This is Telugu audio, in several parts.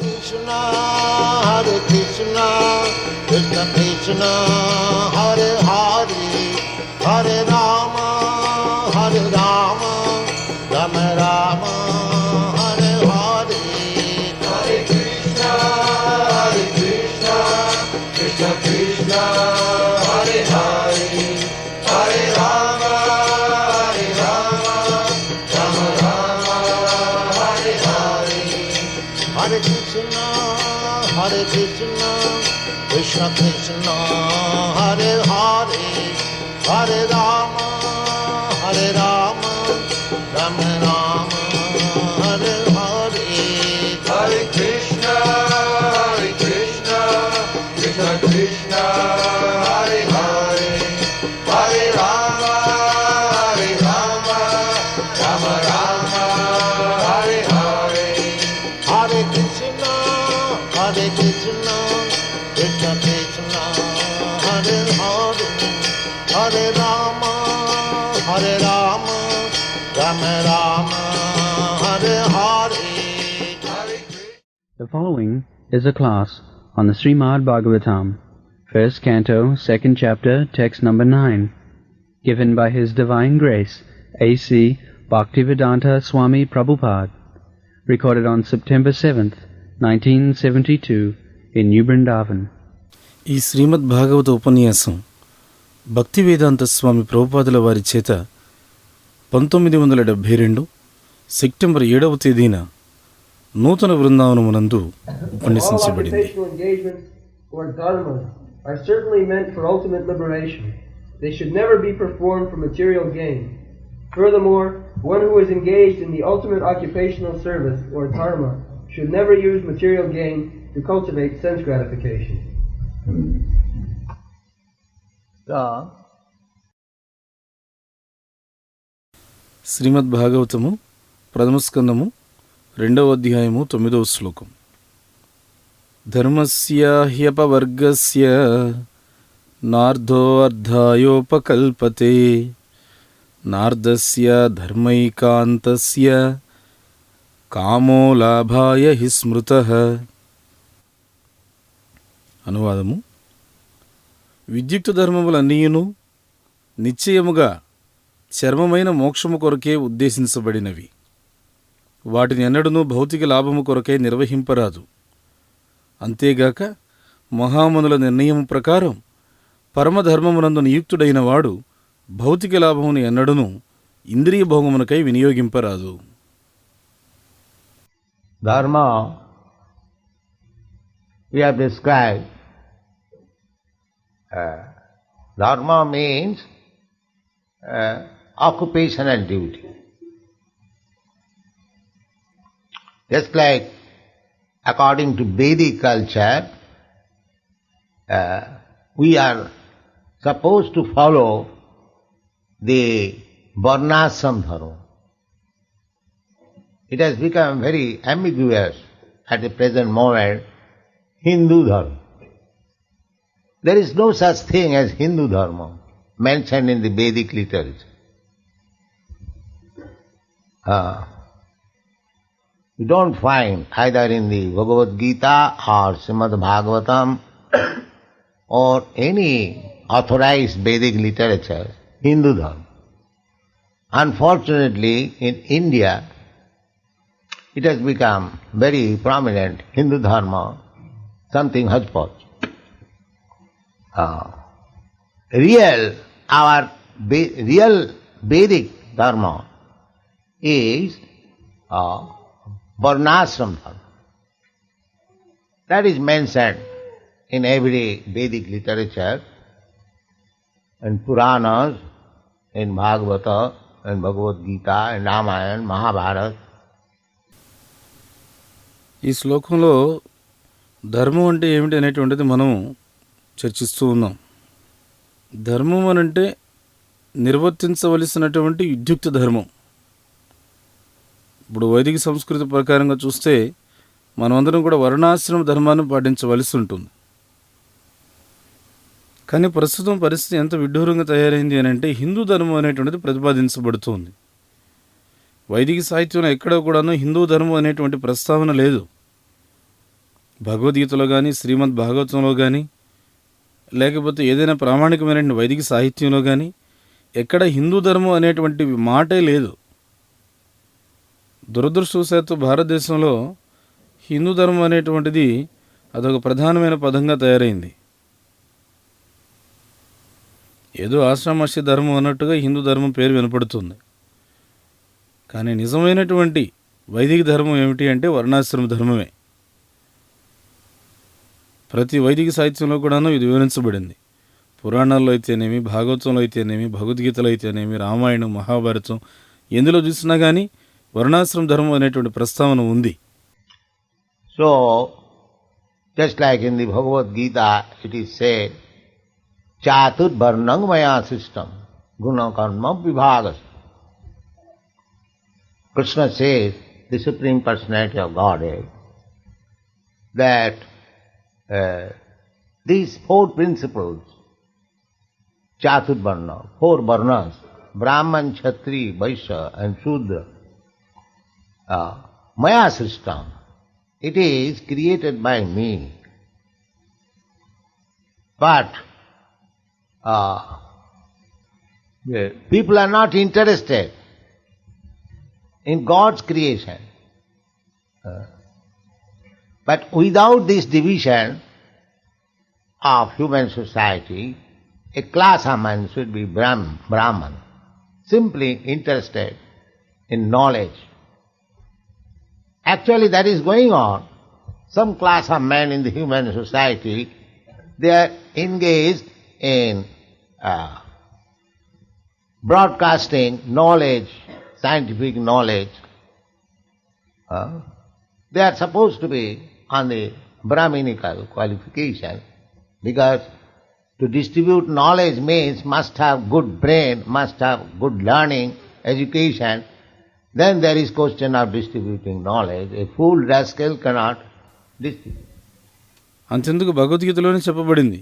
Krishna, Hare Krishna, Krishna Krishna, Hare Hare, Hare Rama, Hare Rama, Rama Rama, Hare Hare. Hare Krishna, Krishna Krishna, Hare Hare, Hare Rama, Hare Rama, Rama Rama, Hare Hare. Hare Krishna, Krishna Krishna, Hare Hare, Hare Rama, Hare Rama, Rama Rama, Hare Hare. Hare Krishna, Krishna Krishna, Hare Hare, Hare Rama, Hare Rama, Rama Rama, Hare Hare. Hare Krishna, Krishna Krishna, Hare Hare, Hare Rama, Hare Rama, Rama Rama, Hare Hare. The following is a class on the Srimad Bhagavatam, first canto, second chapter, text number 9, given by His Divine Grace, A.C.Bhaktivedanta Swami Prabhupada, recorded on September 7th, 1972, in New Vrindavan. ఈ శ్రీమద్ భాగవత ఉపన్యాసం భక్తివేదాంత స్వామి ప్రభుపాదుల వారి చేత 1972 సెప్టెంబర్ 7వ తేదీన నూతన బృందావనమునందు ఉపన్యసించబడింది. Are certainly meant for ultimate liberation. They should never be performed for material gain. Furthermore, one who is engaged in the ultimate occupational service, or dharma, should never use material gain to cultivate sense gratification. శ్రీమద్ భాగవతము ప్రథమ స్కందము 2వ అధ్యాయము 9వ శ్లోకం. ధర్మస్య హ్యపవర్గస్య నార్ధో అర్ధాయోపకల్పతే నార్ధస్య ధర్మైకాంతస్య కామో లాభాయ హి స్మృతః. అనువాదము: విద్యుక్త ధర్మములన్నీయును నిశ్చయముగా చర్మమైన మోక్షము కొరకే ఉద్దేశించబడినవి. వాటిని ఎన్నడూనూ భౌతిక లాభము కొరకై నిర్వహింపరాదు. అంతేగాక మహామునుల నిర్ణయము ప్రకారం పరమధర్మమునందు నియుక్తుడైన వాడు భౌతిక లాభమును ఎన్నడూనూ ఇంద్రియ భోగమునకై వినియోగింపరాదు. Dharma, we have described. Dharma means occupational duty. Just like according to Vedic culture, we are supposed to follow the varnashram dharma. It has become very ambiguous at the present moment, Hindu dharma. There is no such thing as Hindu dharma mentioned in the Vedic literature. You don't find either in the Bhagavad Gita or Srimad Bhagavatam or any authorized Vedic literature Hindu dharma. Unfortunately, in India, it has become very prominent, Hindu dharma, something hodgepodge. Our real Vedic dharma is varnashram dharma. That is mentioned in every Vedic literature, in Puranas, in Bhagavata, in Bhagavad Gita, in Ramayana, Mahabharata. ఈ శ్లోకంలో ధర్మం అంటే ఏమిటి అనేటువంటిది మనం చర్చిస్తూ ఉన్నాం. ధర్మం అనంటే నిర్వర్తించవలసినటువంటి విద్యుక్త ధర్మం. ఇప్పుడు వైదిక సంస్కృతి ప్రకారంగా చూస్తే మనమందరం కూడా వర్ణాశ్రమ ధర్మాన్ని పాటించవలసి ఉంటుంది. కానీ ప్రస్తుతం పరిస్థితి ఎంత విడ్డూరంగా తయారైంది అని అంటే హిందూ ధర్మం అనేటువంటిది ప్రతిపాదించబడుతుంది. వైదిక సాహిత్యంలో ఎక్కడ కూడాను హిందూ ధర్మం అనేటువంటి ప్రస్తావన లేదు. భగవద్గీతలో కానీ శ్రీమద్ భాగవతంలో కానీ లేకపోతే ఏదైనా ప్రామాణికమైన వైదిక సాహిత్యంలో కానీ ఎక్కడ హిందూ ధర్మం అనేటువంటి మాటే లేదు. దురదృష్టవశాత్తు భారతదేశంలో హిందూ ధర్మం అనేటువంటిది అదొక ప్రధానమైన పదంగా తయారైంది. ఏదో ఆశ్రమస్య ధర్మం అన్నట్టుగా హిందూ ధర్మం పేరు వినపడుతుంది. కానీ నిజమైనటువంటి వైదిక ధర్మం ఏమిటి అంటే వర్ణాశ్రమ ధర్మమే. ప్రతి వైదిక సాహిత్యంలో కూడాను ఇది వివరించబడింది. పురాణాల్లో అయితేనేమి, భాగవతంలో అయితేనేమి, భగవద్గీతలో అయితేనేమి, రామాయణం, మహాభారతం ఎందులో చూసినా కానీ వర్ణాశ్రమ ధర్మం అనేటువంటి ప్రస్తావన ఉంది. So, just like in the Bhagavad Gita, it is said, Chatur Varnang Maya system, Guna Karma Vibhagas. Krishna says, the Supreme Personality of Godhead, that these four principles, Chatur Varna, four Varnas, Brahman, Kshatri, Vaishya and Shudra, Maya system, it is created by me. But people are not interested in God's creation. But without this division of human society, a class of men should be Brahman, simply interested in knowledge. Actually that is going on. Some class of men in the human society, they are engaged in broadcasting knowledge, scientific knowledge. They are supposed to be on the Brahminical qualification, because to distribute knowledge means must have good brain, must have good learning, education. Then there is question of distributing knowledge. A fool rascal cannot distribute. అంతెందుకు భగవద్గీతలోనే చెప్పబడింది,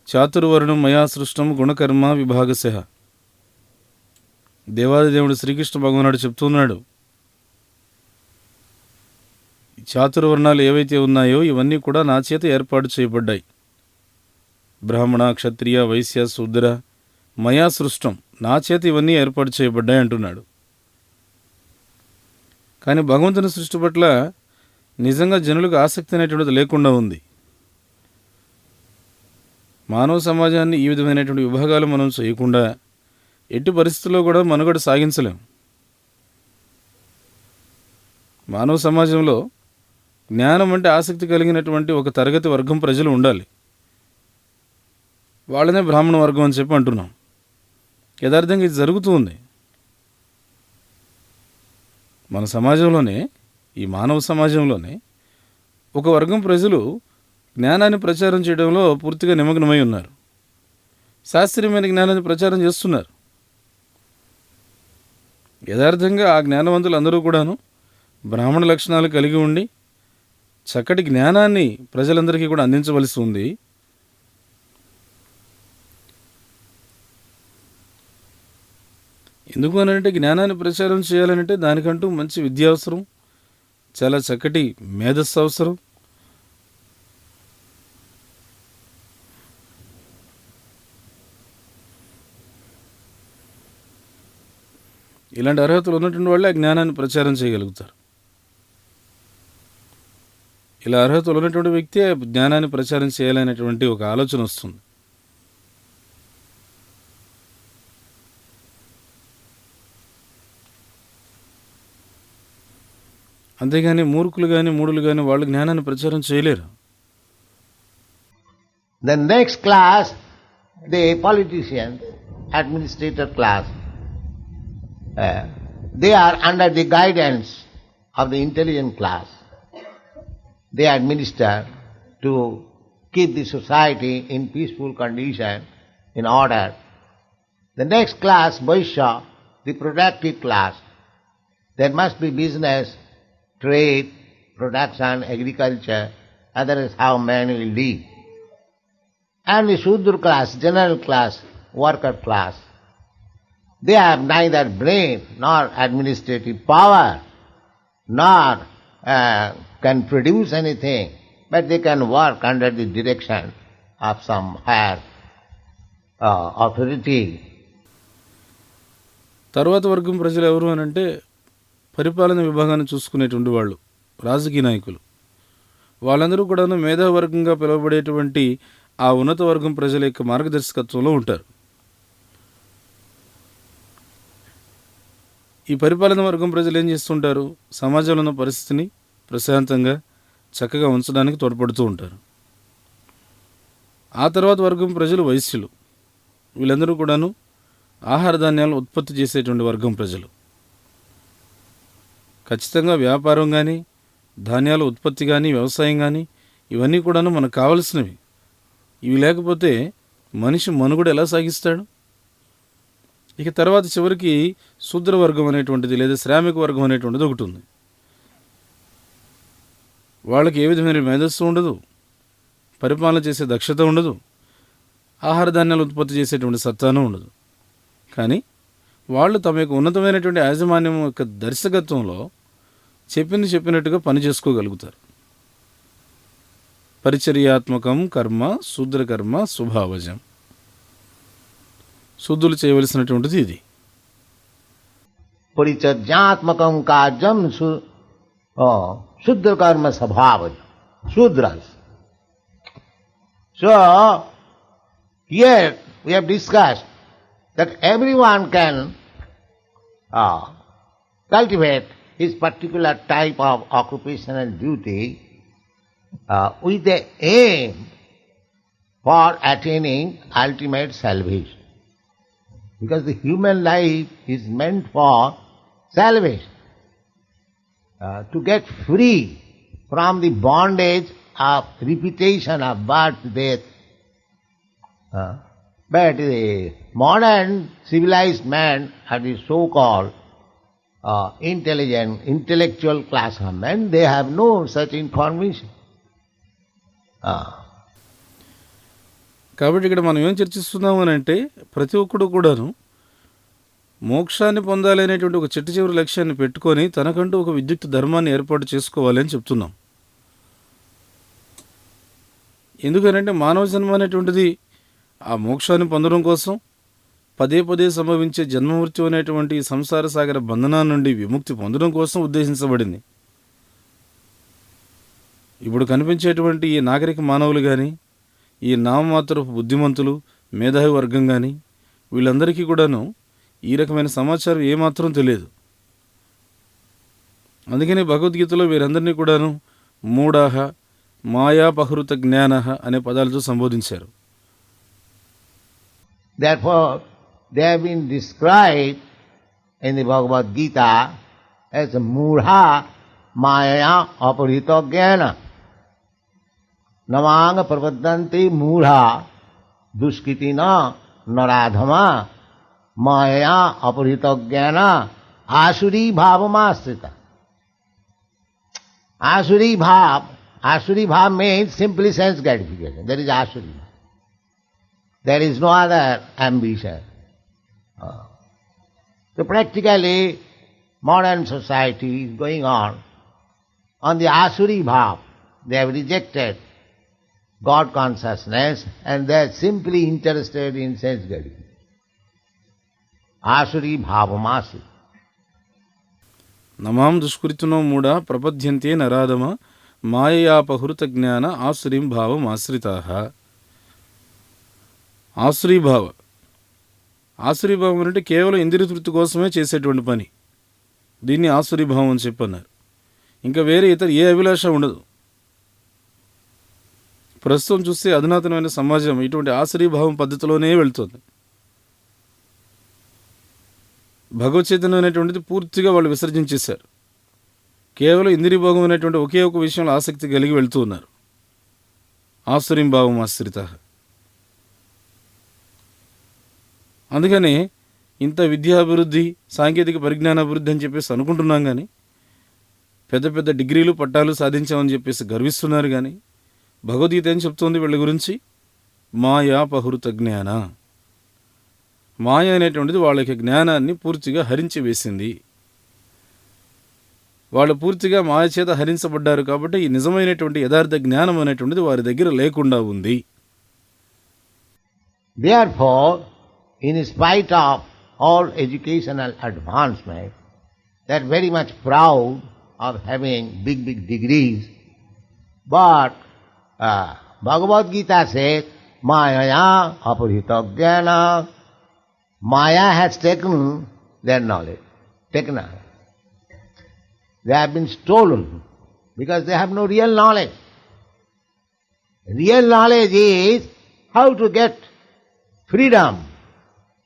చాతుర్వర్ణం మయా సృష్టం గుణకర్మ విభాగశః. దేవాదిదేవుడు శ్రీకృష్ణ భగవానుడు చెప్తున్నాడు, చాతుర్వర్ణాలు ఏవైతే ఉన్నాయో ఇవన్నీ కూడా నా చేత ఏర్పాటు చేయబడ్డాయి. బ్రాహ్మణ, క్షత్రియ, వైశ్య, శూద్ర మయా సృష్టం, నా చేత ఇవన్నీ ఏర్పాటు చేయబడ్డాయి అంటున్నాడు. కానీ భగవంతుని సృష్టి పట్ల నిజంగా జనులకు ఆసక్తి అనేటువంటిది లేకుండా ఉంది. మానవ సమాజాన్ని ఈ విధమైనటువంటి విభాగాలు మనం చేయకుండా ఎట్టి పరిస్థితుల్లో కూడా మనుగడ సాగించలేం. మానవ సమాజంలో జ్ఞానం అంటే ఆసక్తి కలిగినటువంటి ఒక తరగతి వర్గం ప్రజలు ఉండాలి. వాళ్ళనే బ్రాహ్మణ వర్గం అని చెప్పి అంటున్నాం. యథార్థంగా ఇది జరుగుతూ ఉంది. మన సమాజంలోనే, ఈ మానవ సమాజంలోనే ఒక వర్గం ప్రజలు జ్ఞానాన్ని ప్రచారం చేయడంలో పూర్తిగా నిమగ్నమై ఉన్నారు. శాస్త్రీయమైన జ్ఞానాన్ని ప్రచారం చేస్తున్నారు. యథార్థంగా ఆ జ్ఞానవంతులు అందరూ కూడాను బ్రాహ్మణ లక్షణాలు కలిగి ఉండి చక్కటి జ్ఞానాన్ని ప్రజలందరికీ కూడా అందించవలసి ఉంది. ఎందుకు అనంటే జ్ఞానాన్ని ప్రచారం చేయాలంటే దానికంటూ మంచి విద్య అవసరం, చాలా చక్కటి మేధస్సు అవసరం. ఇలాంటి అర్హతలు ఉన్నటువంటి వాళ్ళే ఆ జ్ఞానాన్ని ప్రచారం చేయగలుగుతారు. ఇలా అర్హతలు ఉన్నటువంటి వ్యక్తి ఆ జ్ఞానాన్ని ప్రచారం చేయాలనేటువంటి ఒక ఆలోచన వస్తుంది. అంతేగాని మూర్ఖులు కానీ మూఢులు కానీ వాళ్ళు జ్ఞానాన్ని ప్రచారం చేయలేరు. The next class, the politicians, administrator class, they are under the guidance of the intelligent class. They administer to keep the society in peaceful condition, in order. The next class, Vaishya, the productive class, there must be business, trade, production, agriculture, otherwise how man will live. And the Shudra class, general class, worker class, they have neither brain nor administrative power, nor can produce anything, but they can work under the direction of some higher authority. తర్వాత వర్గం ప్రజలు ఎవరు అని అంటే పరిపాలన విభాగాన్ని చూసుకునేటువంటి వాళ్ళు, రాజకీయ నాయకులు. వాళ్ళందరూ కూడా మేధావర్గంగా పిలువబడేటువంటి ఆ ఉన్నత వర్గం ప్రజల యొక్క మార్గదర్శకత్వంలో ఉంటారు. ఈ పరిపాలన వర్గం ప్రజలు ఏం చేస్తుంటారు? సమాజంలో ఉన్న పరిస్థితిని ప్రశాంతంగా చక్కగా ఉంచడానికి తోడ్పడుతూ ఉంటారు. ఆ తర్వాత వర్గం ప్రజలు వైశ్యులు. వీళ్ళందరూ కూడాను ఆహార ధాన్యాలను ఉత్పత్తి చేసేటువంటి వర్గం ప్రజలు. ఖచ్చితంగా వ్యాపారం కానీ, ధాన్యాల ఉత్పత్తి కానీ, వ్యవసాయం కానీ ఇవన్నీ కూడాను మనకు కావలసినవి. ఇవి లేకపోతే మనిషి మనుగడ ఎలా సాగిస్తాడు? ఇక తర్వాత చివరికి శూద్ర వర్గం అనేటువంటిది లేదా శ్రామిక వర్గం అనేటువంటిది ఒకటి ఉంది. వాళ్ళకి ఏ విధమైన మేధస్సు ఉండదు, పరిపాలన చేసే దక్షత ఉండదు, ఆహార ధాన్యాలు ఉత్పత్తి చేసేటువంటి సత్తాను ఉండదు. కానీ వాళ్ళు తమ యొక్క ఉన్నతమైనటువంటి యాజమాన్యం యొక్క దర్శకత్వంలో చెప్పినట్టుగా పని చేసుకోగలుగుతారు. పరిచర్యాత్మకం కర్మ శూద్రకర్మ స్వభావజం. శూద్రులు చేయవలసినటువంటిది ఇది. పరిచర్యాత్మకం కార్యం శూద్రకర్మ స్వభావజం. Shudras. So, here we have discussed that everyone can cultivate his particular type of occupational duty with the aim for attaining ultimate salvation. Because the human life is meant for salvation, to get free from the bondage of repetition of birth, death. But the modern civilized man, or the so-called intellectual class of men, they have no such information. కాబట్టి ఇక్కడ మనం ఏం చర్చిస్తున్నాము అని అంటే ప్రతి ఒక్కడు కూడాను మోక్షాన్ని పొందాలి అనేటువంటి ఒక చిట్ట చివరి లక్ష్యాన్ని పెట్టుకొని తనకంటూ ఒక విద్యుత్ ధర్మాన్ని ఏర్పాటు చేసుకోవాలి అని చెప్తున్నాం. ఎందుకనంటే మానవ జన్మ అనేటువంటిది ఆ మోక్షాన్ని పొందడం కోసం పదే పదే సంభవించే జన్మమృత్యు అనేటువంటి సంసార సాగర బంధనా నుండి విముక్తి పొందడం కోసం ఉద్దేశించబడింది. ఇప్పుడు కనిపించేటువంటి ఈ నాగరిక మానవులు కానీ, ఈ నామమాత్రపు బుద్ధిమంతులు, మేధావి వర్గం కానీ, వీళ్ళందరికీ కూడాను ఈ రకమైన సమాచారం ఏమాత్రం తెలియదు. అందుకని భగవద్గీతలో వీరందరినీ కూడాను మూఢాహ, మాయాపహృత జ్ఞానః అనే పదాలతో సంబోధించారు. Therefore, they have been described in the Bhagavad Gita as mudha maya aparita jnana. Namanga prapadanti mudha duskitina naradhama maya aparita jnana asuri bhavamasrita. Asuri bhav means simply sense gratification. That is asuri bhav. There is no other ambition. So practically, modern society is going on the asuri bhav. They have rejected God consciousness and they are simply interested in sense gratification. Asuri bhavamasri. నమాం దుష్కృతినో మూఢ ప్రపద్యంతే నరాధమ మాయయాపహృత జ్ఞాన ఆసురీం భావం ఆశ్రితాః. ఆసురీభావం అంటే కేవలం ఇంద్రియ తృప్తి కోసమే చేసేటువంటి పని. దీన్ని ఆసురీభావం అని చెప్పన్నారు. ఇంకా వేరే ఇతర ఏ అభిలాష ఉండదు. ప్రస్తుతం చూస్తే అధునాతనమైన సమాజం ఇటువంటి ఆసురీభావం పద్ధతిలోనే వెళ్తుంది. భగవత్ చైతన్యం అనేటువంటిది పూర్తిగా వాళ్ళు విసర్జించేశారు. కేవలం ఇంద్రియ భోగం అనేటువంటి ఒకే ఒక విషయంలో ఆసక్తి కలిగి వెళ్తూ ఉన్నారు. ఆసురీం భావం ఆశ్రితాః. అందుకని ఇంత విద్యాభివృద్ధి, సాంకేతిక పరిజ్ఞానాభివృద్ధి అని చెప్పేసి అనుకుంటున్నాం కానీ, పెద్ద పెద్ద డిగ్రీలు పట్టాలు సాధించామని చెప్పేసి గర్విస్తున్నారు కానీ, భగవద్గీత ఏం చెప్తోంది వీళ్ళ గురించి? మాయాపహృత జ్ఞాన. మాయ అనేటువంటిది వాళ్ళ యొక్క జ్ఞానాన్ని పూర్తిగా హరించి వేసింది. వాళ్ళు పూర్తిగా మాయ చేత హరించబడ్డారు కాబట్టి ఈ నిజమైనటువంటి యథార్థ జ్ఞానం అనేటువంటిది వారి దగ్గర లేకుండా ఉంది. Therefore, in spite of all educational advancement, they are very much proud of having big degrees. But Bhagavad Gita says, Maya aparhita jnana. Maya has taken their knowledge, taken away. They have been stolen because they have no real knowledge. Real knowledge is how to get freedom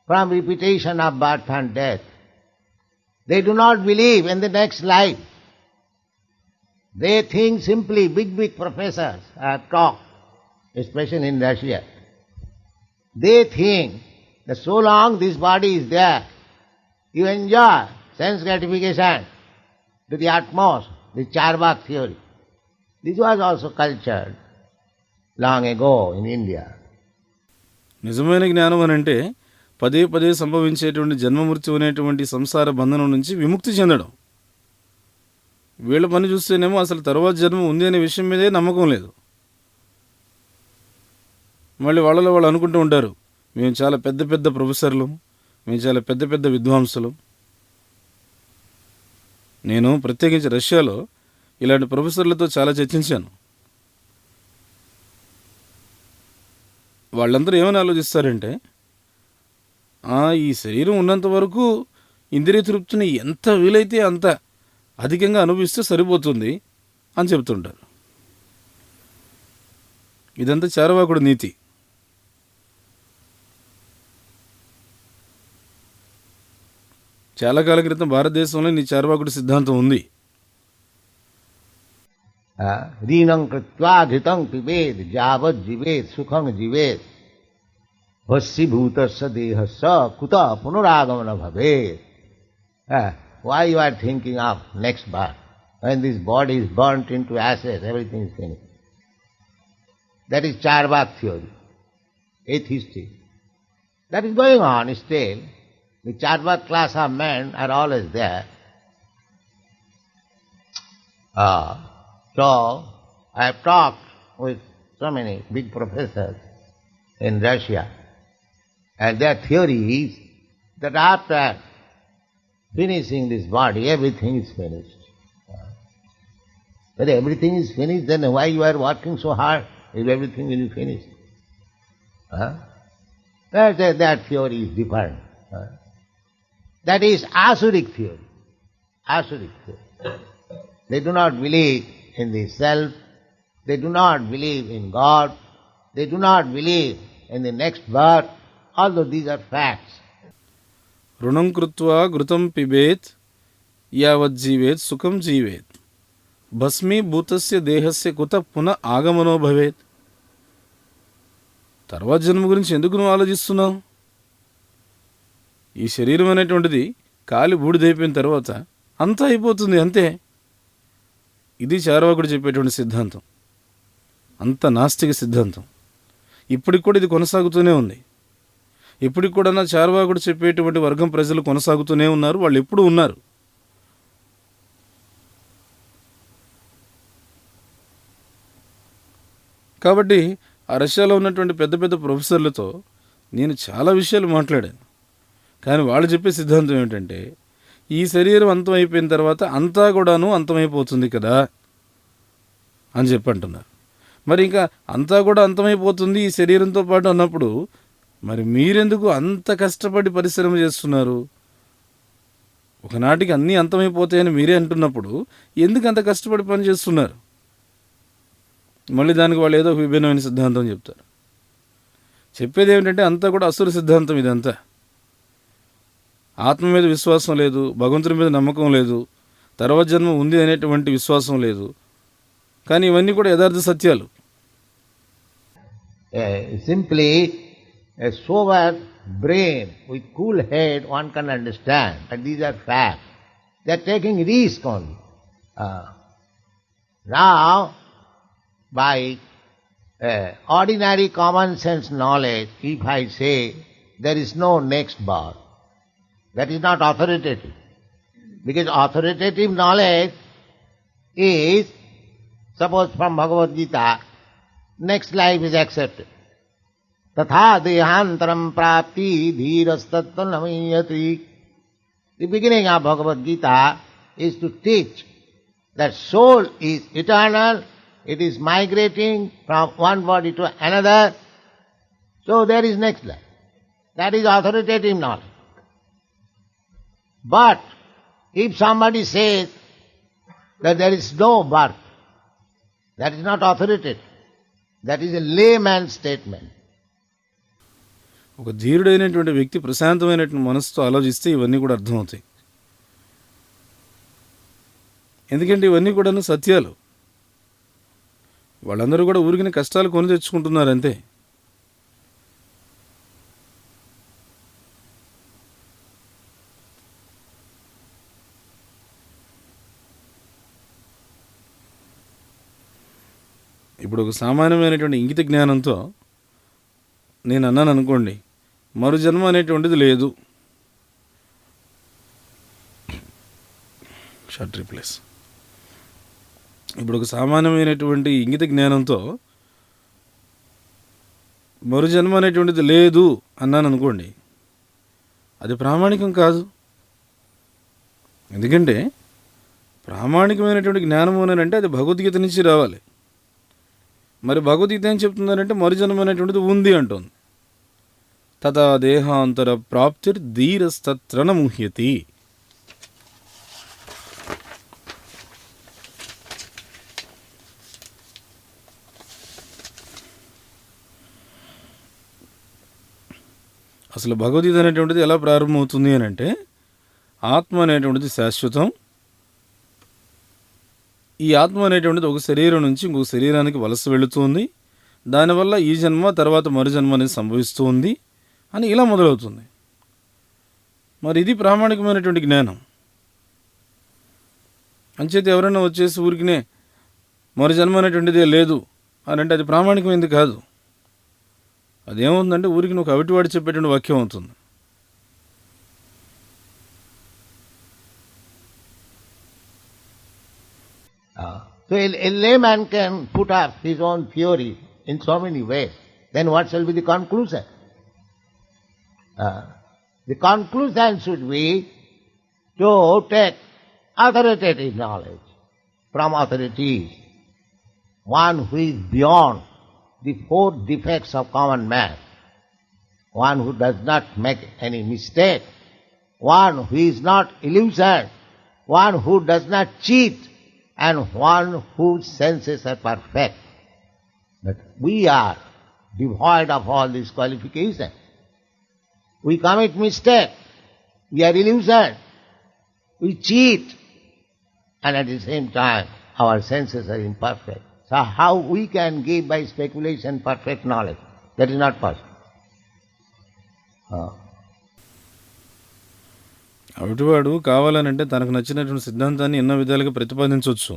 from repetition of birth and death. They do not believe in the next life. They think simply, big professors have talked, especially in Russia. They think that so long this body is there, you enjoy sense gratification to the utmost, the Charvak theory. This was also cultured long ago in India. నిజమైన జ్ఞానం అని అంటే పదే పదే సంభవించేటువంటి జన్మమృత్యు అనేటువంటి సంసార బంధనం నుంచి విముక్తి చెందడం. వీళ్ళ పని చూస్తేనేమో అసలు తర్వాత జన్మ ఉంది అనే విషయం మీదే నమ్మకం లేదు. మళ్ళీ వాళ్ళలో వాళ్ళు అనుకుంటూ ఉంటారు, మేము చాలా పెద్ద ప్రొఫెసర్లు, మేము చాలా పెద్ద విద్వాంసులు. నేను ప్రత్యేకించి రష్యాలో ఇలాంటి ప్రొఫెసర్లతో చాలా చర్చించాను. వాళ్ళందరూ ఏమని ఆలోచిస్తారంటే, ఈ శరీరం ఉన్నంత వరకు ఇంద్రియ తృప్తిని ఎంత వీలైతే అంత అధికంగా అనుభవిస్తే సరిపోతుంది అని చెప్తుంటారు. ఇదంతా చార్వాకుడు నీతి. చాలా కాల క్రితం భారతదేశంలో నీ చార్వాకుడి సిద్ధాంతం ఉంది. రీనం కృత్వా ఘృతం పిబేద్ యావత్ జీవేత్ సుఖం జీవేత్ భస్మీభూతస్య దేహస్య కుత పునరాగమన భవేత్. Why you are thinking of next birth? When this body is burnt into ashes, everything is finished. That is Charvak theory, atheistic. That is going on still. The Charvak class of men are always there. So, I have talked with so many big professors in Russia, and their theory is that after finishing this body, everything is finished. When everything is finished, then why you are working so hard if everything will be finished? That theory is different. That is Asuric theory. Asuric theory. They do not believe in the self, they do not believe in God, they do not believe in the next birth, although these are facts. రుణం కృత్వా ఘృతం పిబేత్ యావజ్జీవేత్ సుఖం జీవేత్ భస్మీభూతస్య దేహస్య కుత పునః ఆగమనో భవేత్. తర్వాత జన్మ గురించి ఎందుకు నువ్వు ఆలోచిస్తున్నావు? ఈ శరీరం అనేటువంటిది కాలి బూడిదైపోయిన తర్వాత అంతా అయిపోతుంది, అంతే. ఇది చార్వాకుడు చెప్పేటువంటి సిద్ధాంతం, అంత నాస్తిక సిద్ధాంతం. ఇప్పటికి కూడా ఇది కొనసాగుతూనే ఉంది. ఇప్పటికి కూడా చార్వాకుడు చెప్పేటువంటి వర్గం ప్రజలు కొనసాగుతూనే ఉన్నారు, వాళ్ళు ఎప్పుడూ ఉన్నారు. కాబట్టి ఆ రష్యాలో ఉన్నటువంటి పెద్ద ప్రొఫెసర్లతో నేను చాలా విషయాలు మాట్లాడాను. కానీ వాళ్ళు చెప్పే సిద్ధాంతం ఏమిటంటే, ఈ శరీరం అంతమైపోయిన తర్వాత అంతా కూడాను అంతమైపోతుంది కదా అని చెప్పి అంటున్నారు. మరి ఇంకా అంతా కూడా అంతమైపోతుంది ఈ శరీరంతో పాటు అన్నప్పుడు మరి మీరెందుకు అంత కష్టపడి పరిశ్రమ చేస్తున్నారు? ఒకనాటికి అన్నీ అంతమైపోతాయని మీరే అంటున్నప్పుడు ఎందుకు అంత కష్టపడి పని చేస్తున్నారు? మళ్ళీ దానికి వాళ్ళు ఏదో ఒక విభిన్నమైన సిద్ధాంతం చెప్తారు. చెప్పేది ఏమిటంటే అంతా కూడా అసుర సిద్ధాంతం. ఇదంతా ఆత్మ మీద విశ్వాసం లేదు, భగవంతుడి మీద నమ్మకం లేదు, తర్వాత జన్మ ఉంది అనేటువంటి విశ్వాసం లేదు. కానీ ఇవన్నీ కూడా యథార్థ సత్యాలు. Simply a sober brain with cool head one can understand that these are facts. They are taking risk only. Now, by ordinary common sense knowledge, if I say there is no next birth, that is not authoritative. Because authoritative knowledge is, suppose from Bhagavad Gita, next life is accepted. Tatha dehantaram prapti dhirastattva namayati. The beginning of Bhagavad Gita is to teach that soul is eternal, it is migrating from one body to another, so there is next life. That is authoritative knowledge. But if somebody says that there is no birth, that is not authoritative. That is a layman's statement. ఒక ధీరుడైనటువంటి వ్యక్తి ప్రశాంతమైనటువంటి మనసుతో ఆలోచిస్తే ఇవన్నీ కూడా అర్థమవుతాయి. ఎందుకంటే ఇవన్నీ కూడా సత్యాలు. వాళ్ళందరూ కూడా ఊరికిన కష్టాలు కొని తెచ్చుకుంటున్నారు అంతే. ఇప్పుడు ఒక సామాన్యమైనటువంటి ఇంగిత జ్ఞానంతో నేను అన్నాను అనుకోండి, మరు జన్మ అనేటువంటిది లేదు. Short replace. ఇప్పుడు ఒక సామాన్యమైనటువంటి ఇంగిత జ్ఞానంతో మరు జన్మ అనేటువంటిది లేదు అన్నాను అనుకోండి, అది ప్రామాణికం కాదు. ఎందుకంటే ప్రామాణికమైనటువంటి జ్ఞానము అని అంటే అది భగవద్గీత నుంచి రావాలి. మరి భగవద్గీత ఏం చెప్తుందంటే మరుజన్మ అనేటువంటిది ఉంది అంటుంది. తథా దేహాంతర ప్రాప్తిర్ ధీరస్తత్ర న ముహ్యతి. అసలు భగవద్గీత అనేటువంటిది ఎలా ప్రారంభమవుతుంది అని అంటే, ఆత్మ అనేటువంటిది శాశ్వతం. ఈ ఆత్మ అనేటువంటిది ఒక శరీరం నుంచి ఇంకొక శరీరానికి వలస వెళుతుంది, దానివల్ల ఈ జన్మ తర్వాత మరు జన్మ అనేది సంభవిస్తుంది అని ఇలా మొదలవుతుంది. మరి ఇది ప్రామాణికమైనటువంటి జ్ఞానం. అంచేత ఎవరైనా వచ్చేసి ఊరికినే మరు జన్మ అనేటువంటిదే లేదు అని అంటే అది ప్రామాణికమైంది కాదు. అదేమవుతుందంటే ఊరికి ఒక అవిటివాడు చెప్పేటువంటి వాక్యం అవుతుంది. So a layman can put up his own theory in so many ways. Then what shall be the conclusion? The conclusion should be to take authoritative knowledge from authorities, one who is beyond the four defects of common man, one who does not make any mistake, one who is not illusion, one who does not cheat, and one whose senses are perfect. But we are devoid of all these qualifications. We commit mistake, we are illusion, we cheat, and at the same time our senses are imperfect. So how we can give by speculation perfect knowledge? That is not possible. అవిటివాడు కావాలనంటే తనకు నచ్చినటువంటి సిద్ధాంతాన్ని ఎన్నో విధాలుగా ప్రతిపాదించవచ్చు.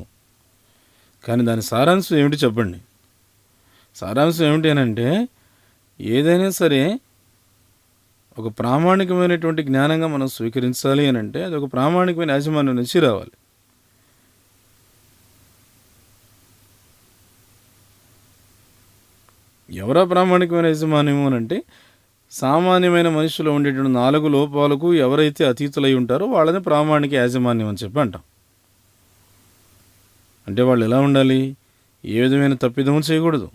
కానీ దాని సారాంశం ఏమిటి చెప్పండి? సారాంశం ఏమిటి అని అంటే, ఏదైనా సరే ఒక ప్రామాణికమైనటువంటి జ్ఞానంగా మనం స్వీకరించాలి అని అంటే అది ఒక ప్రామాణికమైన యాజమాన్యం నుంచి రావాలి. ఎవరా ప్రామాణికమైన యాజమాన్యము అని అంటే, సామాన్యమైన మనుషులు ఉండేటువంటి 4 లోపాలకు ఎవరైతే అతీతులై ఉంటారో వాళ్ళని ప్రామాణిక యాజమాన్యం అని చెప్పి అంటాం. అంటే వాళ్ళు ఎలా ఉండాలి? ఏ విధమైన తప్పిదము చేయకూడదు,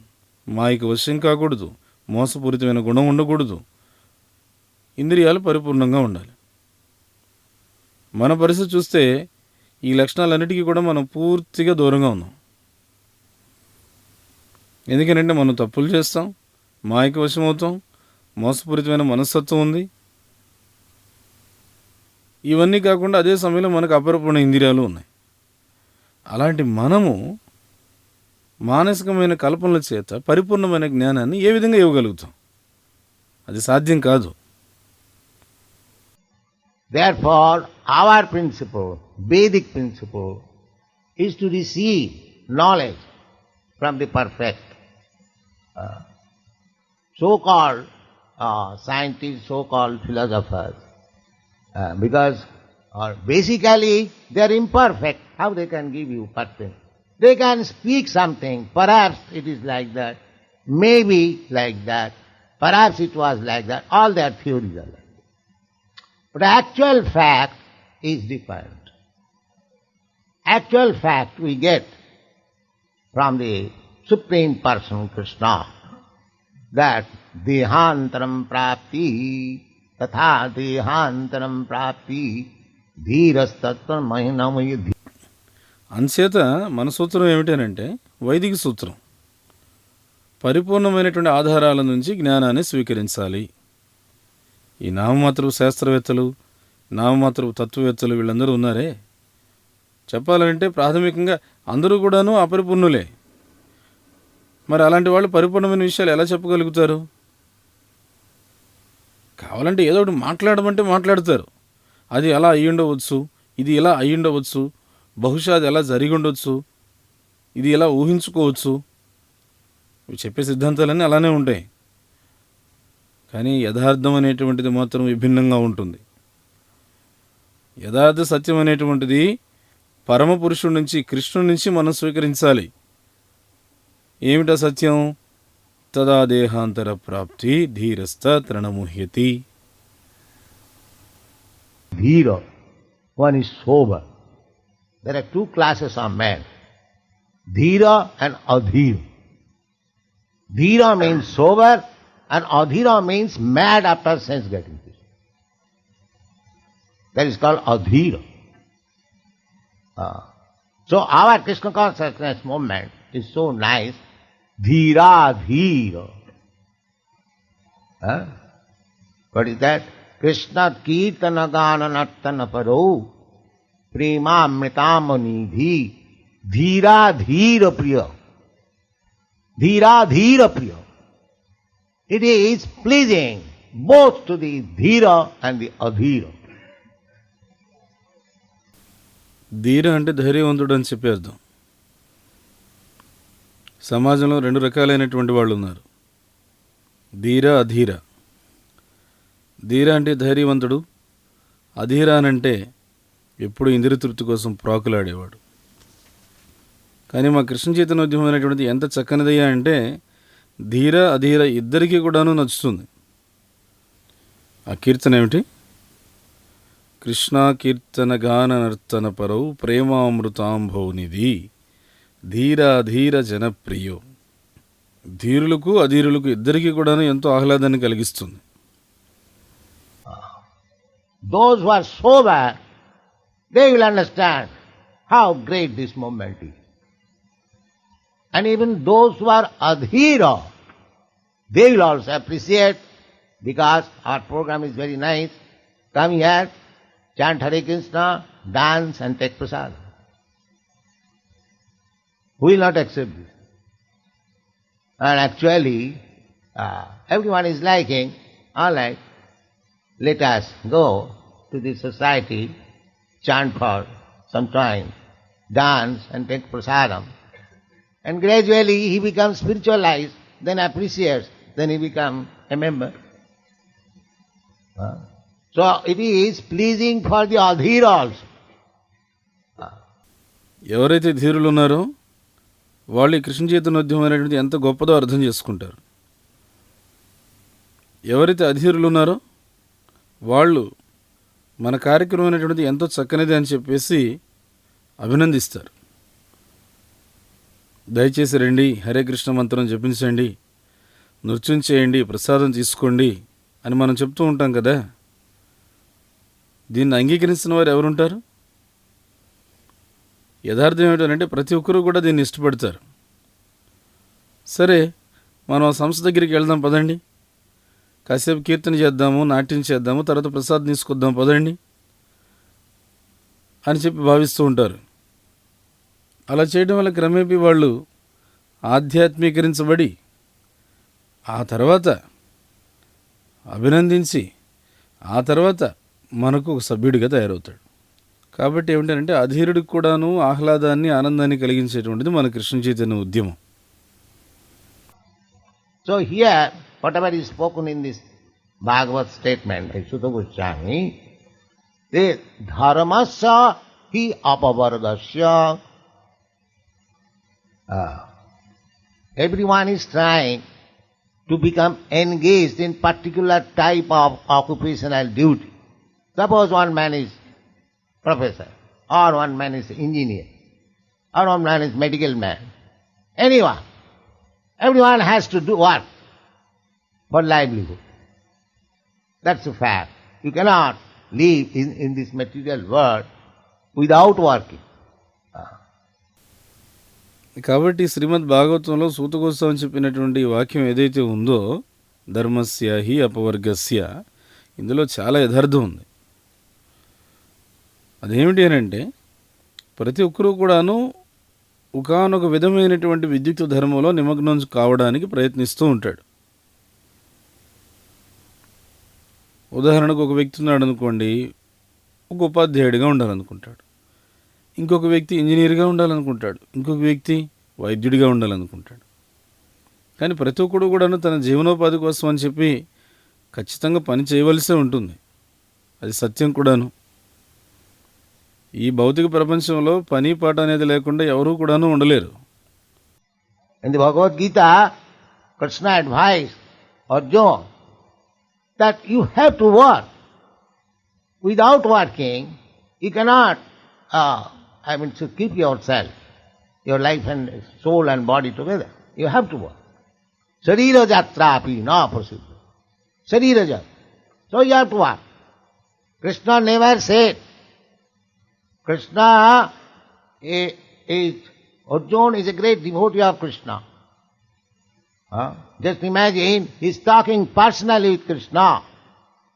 మాయకు వశ్యం కాకూడదు, మోసపూరితమైన గుణం ఉండకూడదు, ఇంద్రియాలు పరిపూర్ణంగా ఉండాలి. మన పరిస్థితి చూస్తే ఈ లక్షణాలన్నిటికీ కూడా మనం పూర్తిగా దూరంగా ఉన్నాం. ఎందుకంటే మనం తప్పులు చేస్తాం, మాయకు వశమవుతాం, మోసపూరితమైన మనస్తత్వం ఉంది. ఇవన్నీ కాకుండా అదే సమయంలో మనకు అపరిపూర్ణ ఇంద్రియాలు ఉన్నాయి. అలాంటి మనము మానసికమైన కల్పనల చేత పరిపూర్ణమైన జ్ఞానాన్ని ఏ విధంగా ఇవ్వగలుగుతాం? అది సాధ్యం కాదు. Therefore, our principle, Vedic principle, is to receive knowledge from the perfect. So-called scientists, so-called philosophers, because basically they are imperfect how they can give you perspective? They can speak something, perhaps it is like that, maybe like that, perhaps it was like that, all their theories are like that. But actual fact is different. Actual fact we get from the Supreme Person Krishna, that dehantaram prapti, tatha dehantaram prapti, dhirastatva mahinamaya. అంచేత మన సూత్రం ఏమిటనంటే వైదిక సూత్రం. పరిపూర్ణమైనటువంటి ఆధారాల నుంచి జ్ఞానాన్ని స్వీకరించాలి. ఈ నామమాత్రపు శాస్త్రవేత్తలు, నామమాత్రపు తత్వవేత్తలు వీళ్ళందరూ ఉన్నారే, చెప్పాలంటే ప్రాథమికంగా అందరూ కూడాను అపరిపూర్ణులే. మరి అలాంటి వాళ్ళు పరిపూర్ణమైన విషయాలు ఎలా చెప్పగలుగుతారు? కావాలంటే ఏదో ఒకటి మాట్లాడమంటే మాట్లాడతారు. అది అలా అయ్యుండవచ్చు, ఇది ఇలా అయ్యుండవచ్చు, బహుశా అది ఎలా జరిగి ఉండవచ్చు, ఇది ఎలా ఊహించుకోవచ్చు. చెప్పే సిద్ధాంతాలన్నీ అలానే ఉంటాయి. కానీ యథార్థం అనేటువంటిది మాత్రం విభిన్నంగా ఉంటుంది. యథార్థ సత్యం అనేటువంటిది పరమపురుషుడి నుంచి, కృష్ణుడి నుంచి మనం స్వీకరించాలి. ఏమిటా సత్యం? తదా దేహాంతర ప్రాప్తి ధీరస్థ తృణముహ్యతి. Dhira, one is sober. There are two classes of men, Dhira and Adhira. Dhira means sober and Adhira means mad after sense gratification. That is called Adhira. So our Krishna Consciousness movement is so nice, Dhira Dhira. What is that? Krishna Kirtana Gana Nartana Paro Premamritamani Dhira Dhira Priya. Dhira Dhira Priya. It is pleasing both to the Dhira and the Adhira. ధీర అంటే ధైర్యవంతుడు అని చెప్పే అర్థం. సమాజంలో రెండు రకాలైనటువంటి వాళ్ళు ఉన్నారు, ధీర అధీర. ధీర అంటే ధైర్యవంతుడు, అధీర అనంటే ఎప్పుడు ఇంద్రియ తృప్తి కోసం ప్రాకులాడేవాడు. కానీ మా కృష్ణ చైతన్యోద్యమం అనేటువంటిది ఎంత చక్కనిదయ్యా అంటే ధీర అధీర ఇద్దరికీ కూడాను నచ్చుతుంది. ఆ కీర్తన ఏమిటి? కృష్ణ కీర్తన గాన నర్తన పరౌ ప్రేమామృతాంభౌనిధి ధీరాధీర జనప్రియో. ధీరులకు అధీరులకు ఇద్దరికీ కూడాను ఎంతో ఆహ్లాదాన్ని కలిగిస్తుంది. Those who are sober, they will understand how great this movement is. And even those who are adhira, they will also appreciate, because our program is very nice. Come here, chant Hare Krishna, dance and take prasad. Who will not accept this? And actually, everyone is liking, all right, let us go to the society, chant for some time, dance and take prasadam. And gradually he becomes spiritualized, then appreciates, then he becomes a member. So it is pleasing for the adhira also. ఎవరైతే ధీరులు ఉన్నారో వాళ్ళు ఈ కృష్ణ చైతన్యోద్యమం అనేటువంటి ఎంత గొప్పదో అర్థం చేసుకుంటారు. ఎవరైతే అధీరులు ఉన్నారో వాళ్ళు మన కార్యక్రమం అనేటువంటిది ఎంతో చక్కనిది అని చెప్పేసి అభినందిస్తారు. దయచేసి రండి, హరే కృష్ణ మంత్రం జపించండి, నృత్యం చేయండి, ప్రసాదం తీసుకోండి అని మనం చెప్తూ ఉంటాం కదా. దీన్ని అంగీకరిస్తున్న వారు ఎవరుంటారు? యథార్థం ఏమిటంటే ప్రతి ఒక్కరూ కూడా దీన్ని ఇష్టపడతారు. సరే, మనం ఆ సంస్థ దగ్గరికి వెళ్దాం పదండి, కాసేపు కీర్తన చేద్దాము, నాట్యం చేద్దాము, తర్వాత ప్రసాదం తీసుకొద్దాం పదండి అని చెప్పి భావిస్తూ ఉంటారు. అలా చేయడం వల్ల క్రమేపీ వాళ్ళు ఆధ్యాత్మీకరించబడి ఆ తర్వాత అభినందించి ఆ తర్వాత మనకు ఒక సభ్యుడిగా తయారవుతాడు. కాబట్టి ఏమిటంటే అధీరుడికి కూడాను ఆహ్లాదాన్ని, ఆనందాన్ని కలిగించేటువంటిది మన కృష్ణ చైతన్య ఉద్యమం. So here, whatever is spoken in this Bhagavad statement by Sutta Goswami, the dharmasya hi apavardasya. Everyone is trying to become engaged in particular type of occupational duty. Suppose one man is professor, or one man is engineer, or one man is medical man. Anyone. Everyone has to do work for livelihood. That's a fact. You cannot live in this material world without working. కాబట్టి శ్రీమద్ భాగవతంలో సూత గోస్వామి చెప్పినటువంటి ఈ వాక్యం ఏదైతే ఉందో, ధర్మస్య హి అపవర్గస్య, ఇందులో చాలా యథార్థం ఉంది. అదేమిటి అని అంటే, ప్రతి ఒక్కరూ కూడాను ఒకానొక విధమైనటువంటి విద్యుత్ ధర్మంలో నిమగ్నం కావడానికి ప్రయత్నిస్తూ ఉంటాడు. ఉదాహరణకు ఒక వ్యక్తి ఉన్నాడు అనుకోండి, ఒక ఉపాధ్యాయుడిగా ఉండాలనుకుంటాడు. ఇంకొక వ్యక్తి ఇంజనీర్గా ఉండాలనుకుంటాడు. ఇంకొక వ్యక్తి వైద్యుడిగా ఉండాలనుకుంటాడు. కానీ ప్రతి ఒక్కడు కూడాను తన జీవనోపాధి కోసం అని చెప్పి ఖచ్చితంగా పని చేయవలసే ఉంటుంది. అది సత్యం కూడాను. ఈ భౌతిక ప్రపంచంలో పని పాట అనేది లేకుండా ఎవరూ కూడాను ఉండలేరు. In the Bhagavad Gita, Krishna advised Arjuna that you have to work. Without working, you cannot to keep yourself, your life and soul and body together. You have to work. Sharira jatra api na prasiddha. Sharira jatra. So you have to work. Krishna never said. Krishna is Arjuna is a great devotee of Krishna. Just imagine, he is talking personally with Krishna,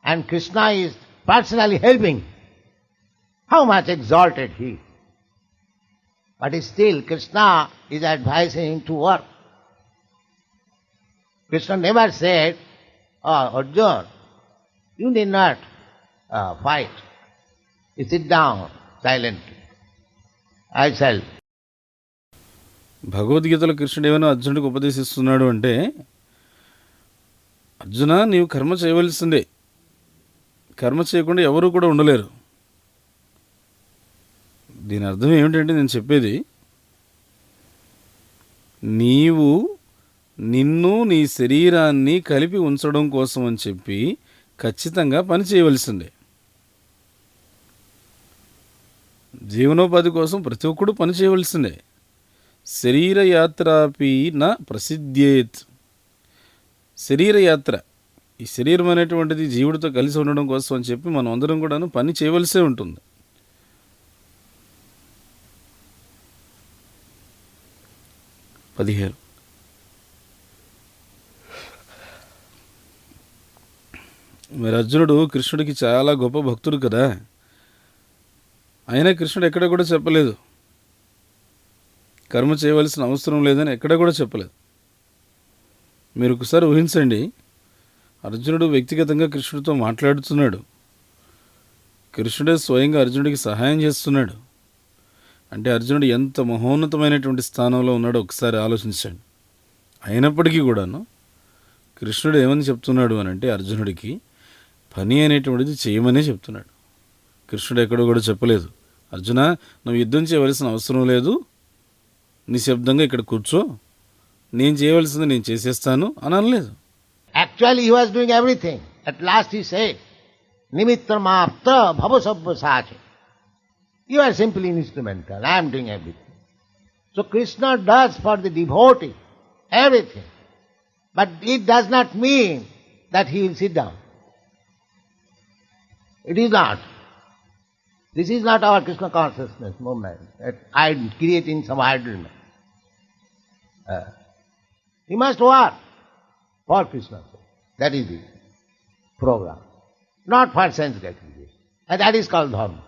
and Krishna is personally helping. How much exalted he is. But still Krishna is advising him to work. Krishna never said, Arjuna, you need not fight. You sit down silently. I shall. భగవద్గీతలో కృష్ణుడు ఏమైనా అర్జునుడికి ఉపదేశిస్తున్నాడు అంటే, అర్జున, నీవు కర్మ చేయవలసిందే. కర్మ చేయకుండా ఎవరూ కూడా ఉండలేరు. దీని అర్థం ఏమిటంటే, నేను చెప్పేది, నీవు నిన్ను నీ శరీరాన్ని కలిపి ఉంచడం కోసం అని చెప్పి ఖచ్చితంగా పని చేయవలసిందే. జీవనోపాధి కోసం ప్రతి ఒక్కడు పని చేయవలసిందే. శరీరయాత్రాపి నా ప్రసిద్ధేత్. శరీరయాత్ర, ఈ శరీరం అనేటువంటిది జీవుడితో కలిసి ఉండడం కోసం అని చెప్పి మనం అందరం కూడాను పని చేయవలసే ఉంటుంది. మరి అర్జునుడు కృష్ణుడికి చాలా గొప్ప భక్తుడు కదా. అయినా కృష్ణుడు ఎక్కడ కూడా చెప్పలేదు కర్మ చేయవలసిన అవసరం లేదని, ఎక్కడ కూడా చెప్పలేదు. మీరు ఒకసారి ఊహించండి, అర్జునుడు వ్యక్తిగతంగా కృష్ణుడితో మాట్లాడుతున్నాడు. కృష్ణుడే స్వయంగా అర్జునుడికి సహాయం చేస్తున్నాడు. అంటే అర్జునుడు ఎంత మహోన్నతమైనటువంటి స్థానంలో ఉన్నాడో ఒకసారి ఆలోచించండి. అయినప్పటికీ కూడాను కృష్ణుడు ఏమని చెప్తున్నాడు అని అంటే, అర్జునుడికి పని అనేటువంటిది చేయమనే చెప్తున్నాడు. కృష్ణుడు ఎక్కడో కూడా చెప్పలేదు, అర్జున నువ్వు యుద్ధం చేయవలసిన అవసరం లేదు, నిశ్శబ్దంగా ఇక్కడ కూర్చో, నేను చేయవలసింది నేను చేసేస్తాను అని అనలేదు. Actually he was doing everything. At last he said, Nimitta Mukta Prabhu. You are simply instrumental, I am doing everything. So Krishna does for the devotee everything. But it does not mean that he will sit down. It is not. This is not our Krishna consciousness movement, creating some idleness. He must work for Krishna. That is the program. Not for sense gratification. And that is called dharma.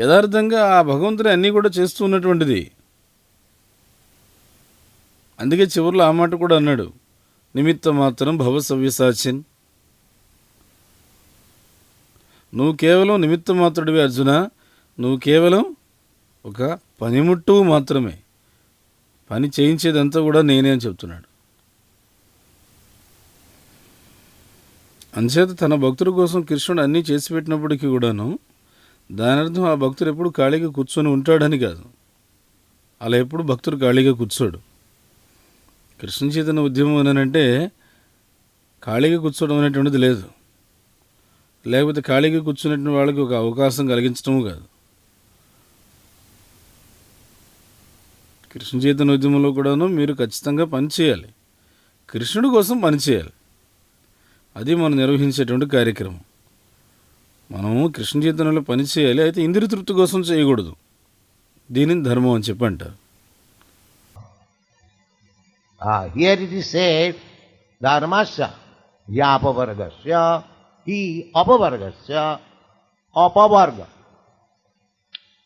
యథార్థంగా ఆ భగవంతుడే అన్నీ కూడా చేస్తూ ఉన్నటువంటిది. అందుకే చివరిలో ఆ మాట కూడా అన్నాడు, నిమిత్త మాత్రం భవ సవ్యసాచిన్. నువ్వు కేవలం నిమిత్త మాత్రుడివి అర్జున, నువ్వు కేవలం ఒక పనిముట్టు మాత్రమే, పని చేయించేదంతా కూడా నేనే అని చెప్తున్నాడు. అంచేత తన భక్తుల కోసం కృష్ణుడు అన్నీ చేసి పెట్టినప్పటికీ కూడాను దాని అర్థం ఆ భక్తుడు ఎప్పుడు ఖాళీగా కూర్చొని ఉంటాడని కాదు. అలా ఎప్పుడు భక్తుడు ఖాళీగా కూర్చోడు. కృష్ణ చైతన్య ఉద్యమం అనంటే ఖాళీగా కూర్చోవడం అనేటువంటిది లేదు. లేకపోతే ఖాళీగా కూర్చున్నటువంటి వాళ్ళకి ఒక అవకాశం కలిగించడము కాదు. కృష్ణ చైతన్య ఉద్యమంలో కూడాను మీరు ఖచ్చితంగా పనిచేయాలి, కృష్ణుడి కోసం పనిచేయాలి. అది మనం నిర్వహించేటువంటి కార్యక్రమం. మనము కృష్ణ చైతన్యంలో పనిచేయాలి, అయితే ఇంద్రియ తృప్తి కోసం చేయకూడదు. దీనిని ధర్మం అని చెప్పి అంటారు. Here it is said, dharmasya, yapavargasya, hi apavargasya, apavarga.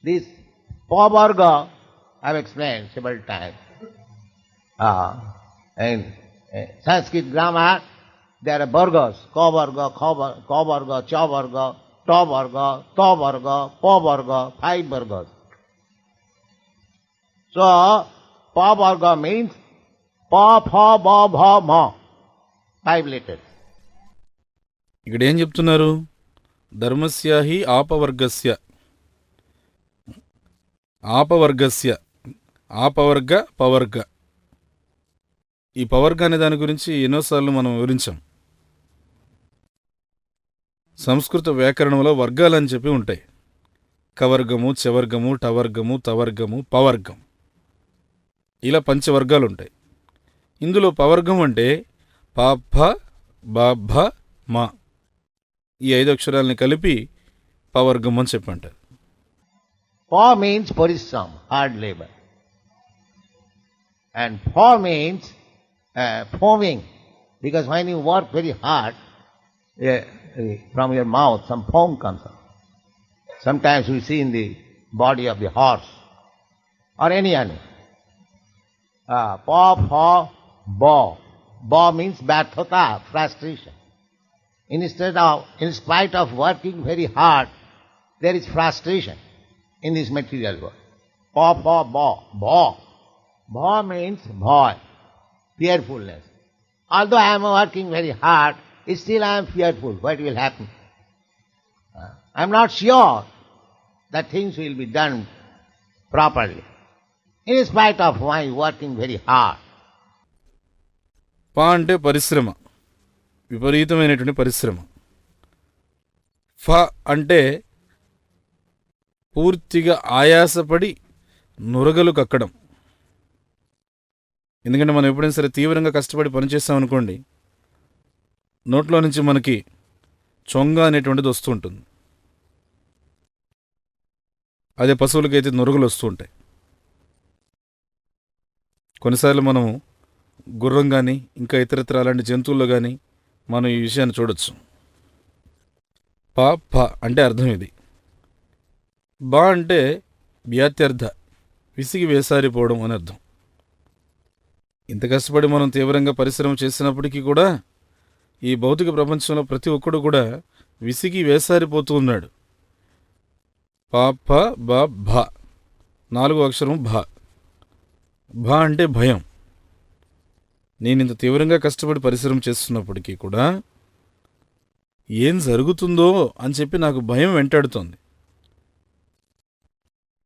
This pavarga I have explained several times. In Sanskrit grammar, there are vargas, ka-varga, ka-varga, cha-varga, ta-varga, ta-varga, pa-varga, 5 vargas. So, pa-varga means pa, pha, ba, bha, ma. 5 letters. ఇక్కడ ఏం చెప్తున్నారు? ధర్మస్య హి ఆపవర్గస్య, ఆపవర్గస్య, ఆపవర్గ పవర్గ. ఈ పవర్గ అనే దాని గురించి ఎన్నోసార్లు మనం వివరించాం. సంస్కృత వ్యాకరణంలో వర్గాలని చెప్పి ఉంటాయి. కవర్గము, చవర్గము, టవర్గము, తవర్గము, పవర్గం, ఇలా పంచవర్గాలు ఉంటాయి. ఇందులో పవర్గం అంటే పాభ బాభ మా, ఈ 5 అక్షరాలని కలిపి పవర్గం అని చెప్పంటారు. Pa means parishram, hard labor. And pha means foaming, because when you work very hard, from your mouth some foam comes out. Sometimes we see in the body of the horse or any animal. Pa, pha, ba. Ba means bathata, frustration. In spite of working very hard, there is frustration in this material world. Pa, pha, ba. Ba. Ba means bhaya, fearfulness. Although I am working very hard, still I am fearful. What will happen? I am not sure that things will be done properly, in spite of my working very hard. పా అంటే పరిశ్రమ, విపరీతమైనటువంటి పరిశ్రమ. ఫ అంటే పూర్తిగా ఆయాసపడి నురగలు కక్కడం. ఎందుకంటే మనం ఎప్పుడైనా సరే తీవ్రంగా కష్టపడి పనిచేస్తామనుకోండి, నోట్లో నుంచి మనకి చొంగ అనేటువంటిది వస్తూ ఉంటుంది. అదే పశువులకైతే నురగలు వస్తూ ఉంటాయి. కొన్నిసార్లు మనము గుర్రం కానీ ఇంకా ఇతరత్ర అలాంటి జంతువుల్లో కానీ మనం ఈ విషయాన్ని చూడొచ్చు. పా ప అంటే అర్థం ఇది. బా అంటే వ్యాత్యర్థ, విసిగి వేసారిపోవడం అని అర్థం. ఇంత కష్టపడి మనం తీవ్రంగా పరిశ్రమ చేసినప్పటికీ కూడా ఈ భౌతిక ప్రపంచంలో ప్రతి ఒక్కడు కూడా విసిగి వేసారిపోతూ ఉన్నాడు. పా ప బ భ, 4వ అక్షరం భ. భ అంటే భయం. నేను ఇంత తీవ్రంగా కష్టపడి పరిశ్రమ చేస్తున్నప్పటికీ కూడా ఏం జరుగుతుందో అని చెప్పి నాకు భయం వెంటాడుతోంది.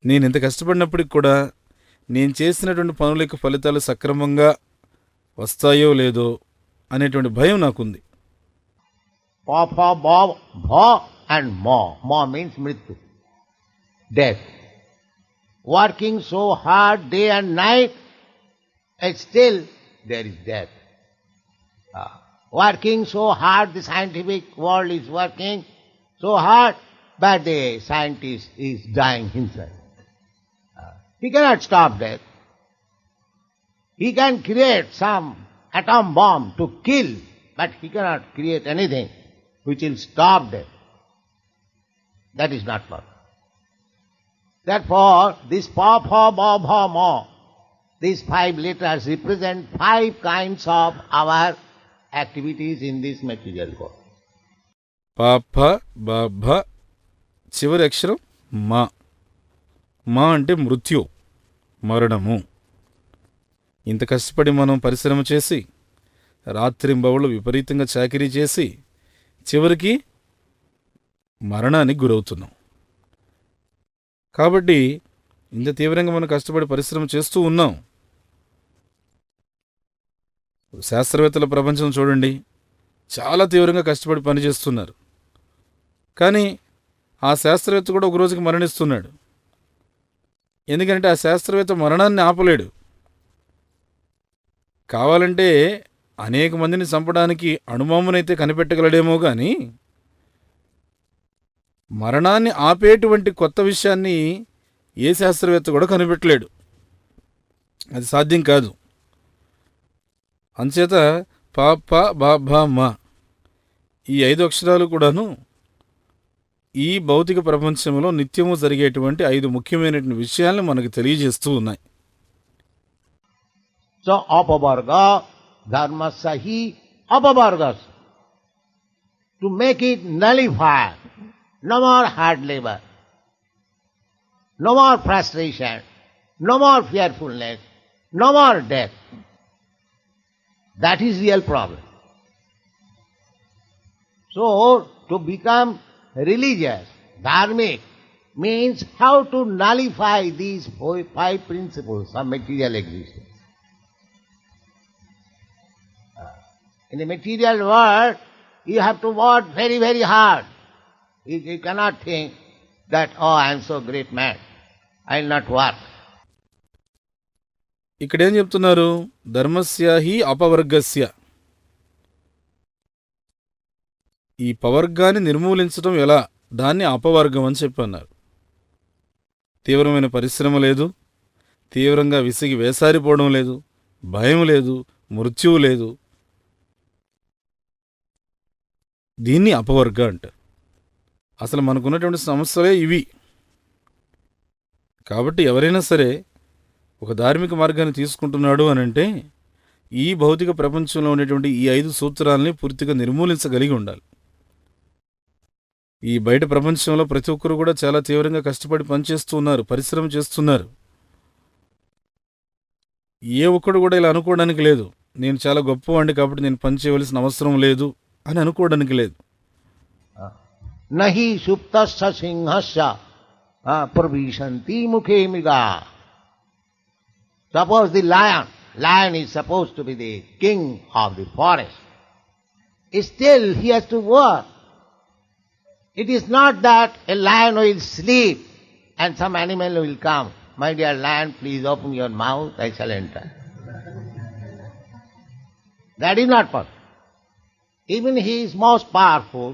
నేను ఇంత కష్టపడినప్పటికి కూడా నేను చేసినటువంటి పనుల యొక్క ఫలితాలు సక్రమంగా వస్తాయో లేదో అనేటువంటి భయం నాకుంది. Pa, pha, ba, bha and ma. Ma means mrityu, death. Working so hard day and night, and still there is death. Working so hard, the scientific world is working so hard, but the scientist is dying himself. He cannot stop death. He can create some atom bomb to kill, but he cannot create anything which will stop death. That is not possible. Therefore, this pa, pha, ba, bha, ma, these 5 letters represent 5 kinds of our activities in this material world. పా ఫ బ భ, చివరి అక్షరం మా. మా అంటే మృత్యు, మరణము. ఇంత కష్టపడి మనం పరిశ్రమ చేసి రాత్రింబవళ్ళు విపరీతంగా చాకిరీ చేసి చివరికి మరణానికి గురవుతున్నాం. కాబట్టి ఇంత తీవ్రంగా మనం కష్టపడి పరిశ్రమ చేస్తూ ఉన్నాం. శాస్త్రవేత్తల ప్రపంచం చూడండి, చాలా తీవ్రంగా కష్టపడి పనిచేస్తున్నారు. కానీ ఆ శాస్త్రవేత్త కూడా ఒక రోజుకి మరణిస్తున్నాడు. ఎందుకంటే ఆ శాస్త్రవేత్త మరణాన్ని ఆపలేడు. కావాలంటే అనేక మందిని చంపడానికి అణుబాంబునైతే కనిపెట్టగలడేమో కానీ మరణాన్ని ఆపేటువంటి కొత్త విషయాన్ని ఏ శాస్త్రవేత్త కూడా కనిపెట్టలేడు. అది సాధ్యం కాదు. అంచేత ప ప బ భ మ ఈ 5 అక్షరాలు కూడాను ఈ భౌతిక ప్రపంచంలో నిత్యము జరిగేటువంటి 5 ముఖ్యమైనటువంటి విషయాలను మనకు తెలియజేస్తూ ఉన్నాయి. So apavarga dharmasya hi apavargas. To make it nullify, no more hard labor, no more frustration, no more fearfulness, no more death. That is real problem. So to become religious, dharmic, means how to nullify these 5 principles of material existence. In the material world, you have to work very, very hard. You cannot think that, oh, I am so great man, I will not work. ఇక్కడేం చెప్తున్నారు? ధర్మస్య హి అపవర్గస్య. ఈ పవర్గాన్ని నిర్మూలించడం ఎలా, దాన్ని అపవర్గం అని చెప్పన్నారు. తీవ్రమైన పరిశ్రమ లేదు, తీవ్రంగా విసిగి వేసారిపోవడం లేదు, భయం లేదు, మృత్యువు లేదు. దీన్ని అపవర్గ అంటారు. అసలు మనకున్నటువంటి సమస్యలే ఇవి. కాబట్టి ఎవరైనా సరే ఒక ధార్మిక మార్గాన్ని తీసుకుంటున్నాడు అనంటే ఈ భౌతిక ప్రపంచంలో ఉండేటువంటి ఈ 5 సూత్రాలని పూర్తిగా నిర్మూలించగలిగి ఉండాలి. ఈ బయట ప్రపంచంలో ప్రతి ఒక్కరు కూడా చాలా తీవ్రంగా కష్టపడి పనిచేస్తూ ఉన్నారు, పరిశ్రమ చేస్తున్నారు. ఏ ఒక్కడు కూడా ఇలా అనుకోవడానికి లేదు, నేను చాలా గొప్పవాడిని కాబట్టి నేను పని చేయవలసిన అవసరం లేదు అని అనుకోవడానికి లేదు. నహి సుప్తస్య సింహస్య ప్రవిశంతి ముఖే మృగా. Suppose the lion is supposed to be the king of the forest. Still he has to work. It is not that a lion will sleep and some animal will come. My dear lion, please open your mouth, I shall enter. That is not possible. Even he is most powerful,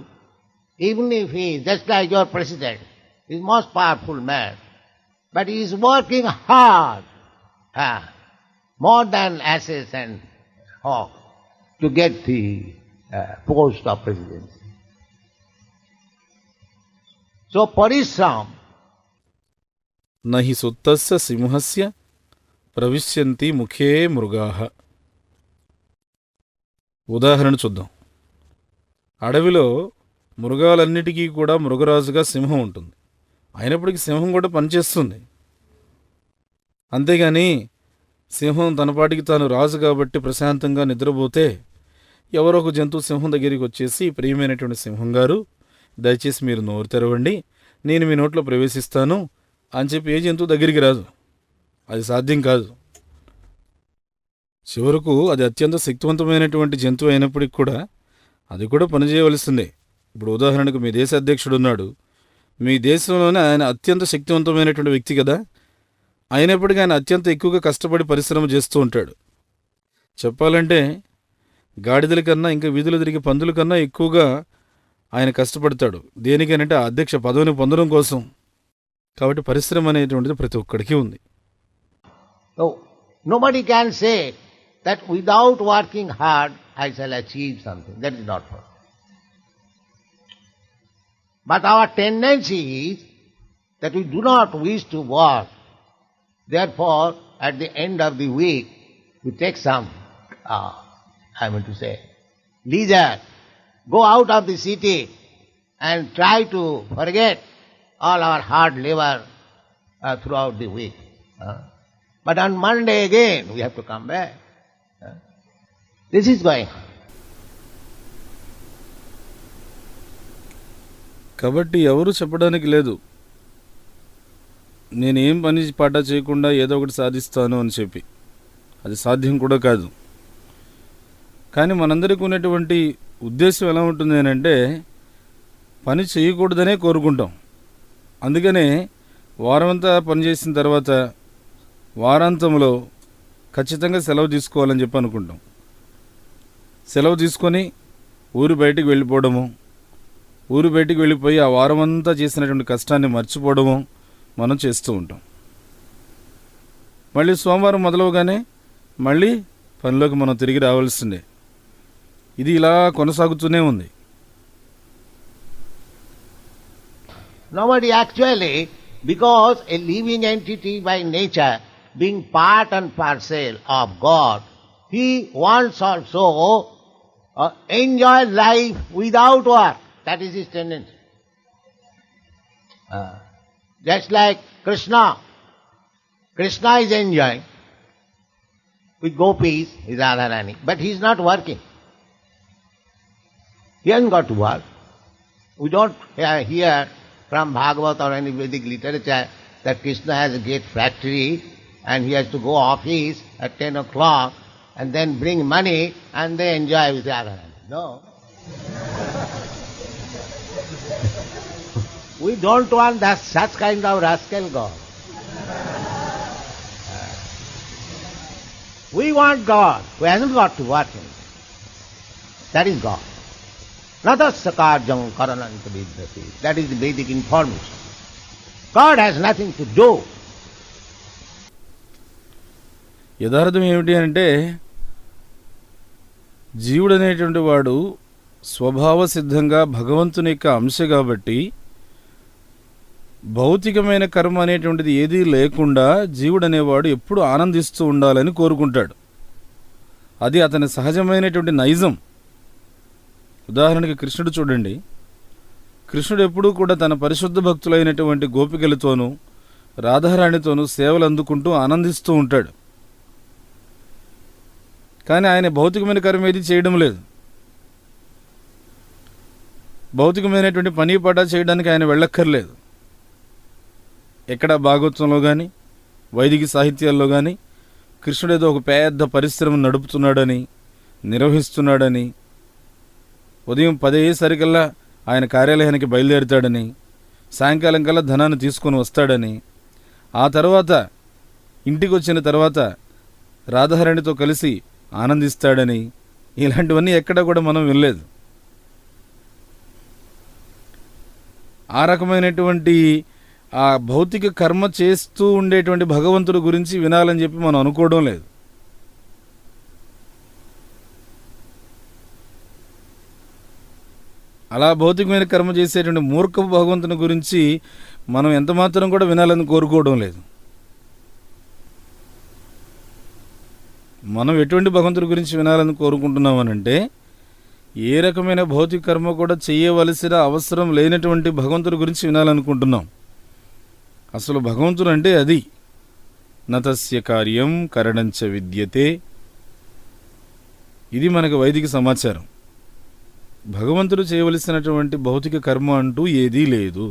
even if he is just like your president, he is most powerful man, but he is working hard, more than asses and hawk, to get the post of presidency. So parishram. నహి సుత్తస్య సింహస్య ప్రవిశ్యంతి ముఖే మృగాః. ఉదాహరణ చూద్దాం. అడవిలో మృగాలన్నిటికీ కూడా మృగరాజుగా సింహం ఉంటుంది. అయినప్పటికీ సింహం కూడా పనిచేస్తుంది. అంతేగాని సింహం తనపాటికి తాను రాజు కాబట్టి ప్రశాంతంగా నిద్రపోతే ఎవరో ఒక జంతువు సింహం దగ్గరికి వచ్చేసి, ప్రియమైనటువంటి సింహం గారు, దయచేసి మీరు నోరు తెరవండి, నేను మీ నోట్లో ప్రవేశిస్తాను అని చెప్పి ఏ జంతువు దగ్గరికి రాదు. అది సాధ్యం కాదు. చివరకు అది అత్యంత శక్తివంతమైనటువంటి జంతువు అయినప్పటికి కూడా అది కూడా పనిచేయవలసిందే. ఇప్పుడు ఉదాహరణకు మీ దేశ అధ్యక్షుడు ఉన్నాడు, మీ దేశంలోనే ఆయన అత్యంత శక్తివంతమైనటువంటి వ్యక్తి కదా, అయినప్పటికీ ఆయన అత్యంత ఎక్కువగా కష్టపడి పరిశ్రమ చేస్తూ ఉంటాడు. చెప్పాలంటే గాడిదల కన్నా, ఇంకా వీధులు తిరిగే పందుల కన్నా ఎక్కువగా ఆయన కష్టపడతాడు. దేనికనంటే ఆ అధ్యక్ష పదవిని పొందడం కోసం. కాబట్టి పరిశ్రమ అనేటువంటిది ప్రతి ఒక్కడికి ఉంది. Nobody can say that without working hard I shall achieve something. That is not possible. But our tendency is that we do not wish to work. Therefore, at the end of the week, we take some, leisure, go out of the city and try to forget all our hard labor throughout the week. But on Monday again, we have to come back. This is going on. కాబట్టి ఎవరు చెప్పడానికి లేదు నేనేం పని పాట చేయకుండా ఏదో ఒకటి సాధిస్తాను అని చెప్పి. అది సాధ్యం కూడా కాదు. కానీ మనందరికీ ఉన్నటువంటి ఉద్దేశం ఎలా ఉంటుంది అని అంటే, పని చేయకూడదనే కోరుకుంటాం. అందుకనే వారమంతా పనిచేసిన తర్వాత వారాంతంలో ఖచ్చితంగా సెలవు తీసుకోవాలని చెప్పి అనుకుంటాం. సెలవు తీసుకొని ఊరు బయటికి వెళ్ళిపోవడము, ఊరు బయటికి వెళ్ళిపోయి ఆ వారమంతా చేసినటువంటి కష్టాన్ని మర్చిపోవడము మనం చేస్తూ ఉంటాం. మళ్ళీ సోమవారం మొదలవగానే మళ్ళీ పనిలోకి మనం తిరిగి రావాల్సిందే. ఇది ఇలా కొనసాగుతూనే ఉంది. Nobody actually, because a living entity by nature, being part and parcel of God, he wants also enjoy life without work. That is his tendency. Just like Krishna. Krishna is enjoying with gopis, with Radharani, but he is not working. He hasn't got to work. We don't hear from Bhagavatam or any Vedic literature that Krishna has a great factory and he has to go office at 10 o'clock and then bring money and they enjoy with Radharani. No. We don't want that such kind of rascal God. We want God who hasn't got to work in. That is God. Nadasya karyam karananta vidyate. That is the Vedic information. God has nothing to do. యథార్థం ఏమిటి అంటే, జీవుడు అనేటువంటి వాడు స్వభావ సిద్ధంగా భగవంతుని యొక్క అంశ కాబట్టి భౌతికమైన కర్మ అనేటువంటిది ఏదీ లేకుండా జీవుడు అనేవాడు ఎప్పుడు ఆనందిస్తూ ఉండాలని కోరుకుంటాడు. అది అతని సహజమైనటువంటి నైజం. ఉదాహరణకి కృష్ణుడు చూడండి. కృష్ణుడు ఎప్పుడూ కూడా తన పరిశుద్ధ భక్తులైనటువంటి గోపికలతోనూ రాధారాణితోనూ సేవలు అందుకుంటూ ఆనందిస్తూ ఉంటాడు. కానీ ఆయన భౌతికమైన కర్మ ఏది చేయడం లేదు. భౌతికమైనటువంటి పని పాట చేయడానికి ఆయన వెళ్ళక్కర్లేదు. ఎక్కడ భాగవతంలో కానీ వైదిక సాహిత్యాల్లో కానీ కృష్ణుడు ఏదో ఒక పెద్ద పరిశ్రమ నడుపుతున్నాడని, నిర్వహిస్తున్నాడని, ఉదయం 10 అయ్యేసరికల్లా ఆయన కార్యాలయానికి బయలుదేరుతాడని, సాయంకాలం కల్లా ధనాన్ని తీసుకొని వస్తాడని, ఆ తర్వాత ఇంటికి వచ్చిన తర్వాత రాధారాణితో కలిసి ఆనందిస్తాడని, ఇలాంటివన్నీ ఎక్కడా కూడా మనం వినలేదు. ఆ రకమైనటువంటి ఆ భౌతిక కర్మ చేస్తూ ఉండేటువంటి భగవంతుడి గురించి వినాలని చెప్పి మనం అనుకోవడం లేదు. అలా భౌతికమైన కర్మ చేసేటువంటి మూర్ఖపు భగవంతుని గురించి మనం ఎంతమాత్రం కూడా వినాలని కోరుకోవడం లేదు. మనం ఎటువంటి భగవంతుడి గురించి వినాలని కోరుకుంటున్నామనంటే, ఏ రకమైన భౌతిక కర్మ కూడా చేయవలసిన అవసరం లేనటువంటి భగవంతుడి గురించి వినాలనుకుంటున్నాం. అసలు భగవంతుడు అంటే అది. నతస్య కార్యం కరణంచ విద్యతే. ఇది మనకు వైదిక సమాచారం. భగవంతుడు చేయవలసినటువంటి భౌతిక కర్మ అంటూ ఏదీ లేదు.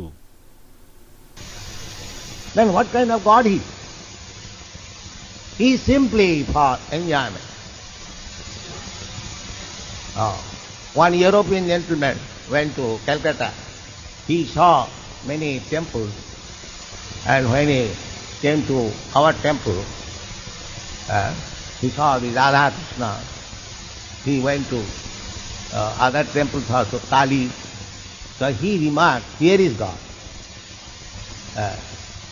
Then what kind of God he is? He is simply for enjoyment. One European gentleman went to Calcutta. He saw many temples, and when he came to our temple, he saw the Radha Krishna. He went to other temples also, Kali. So he remarked, here is God.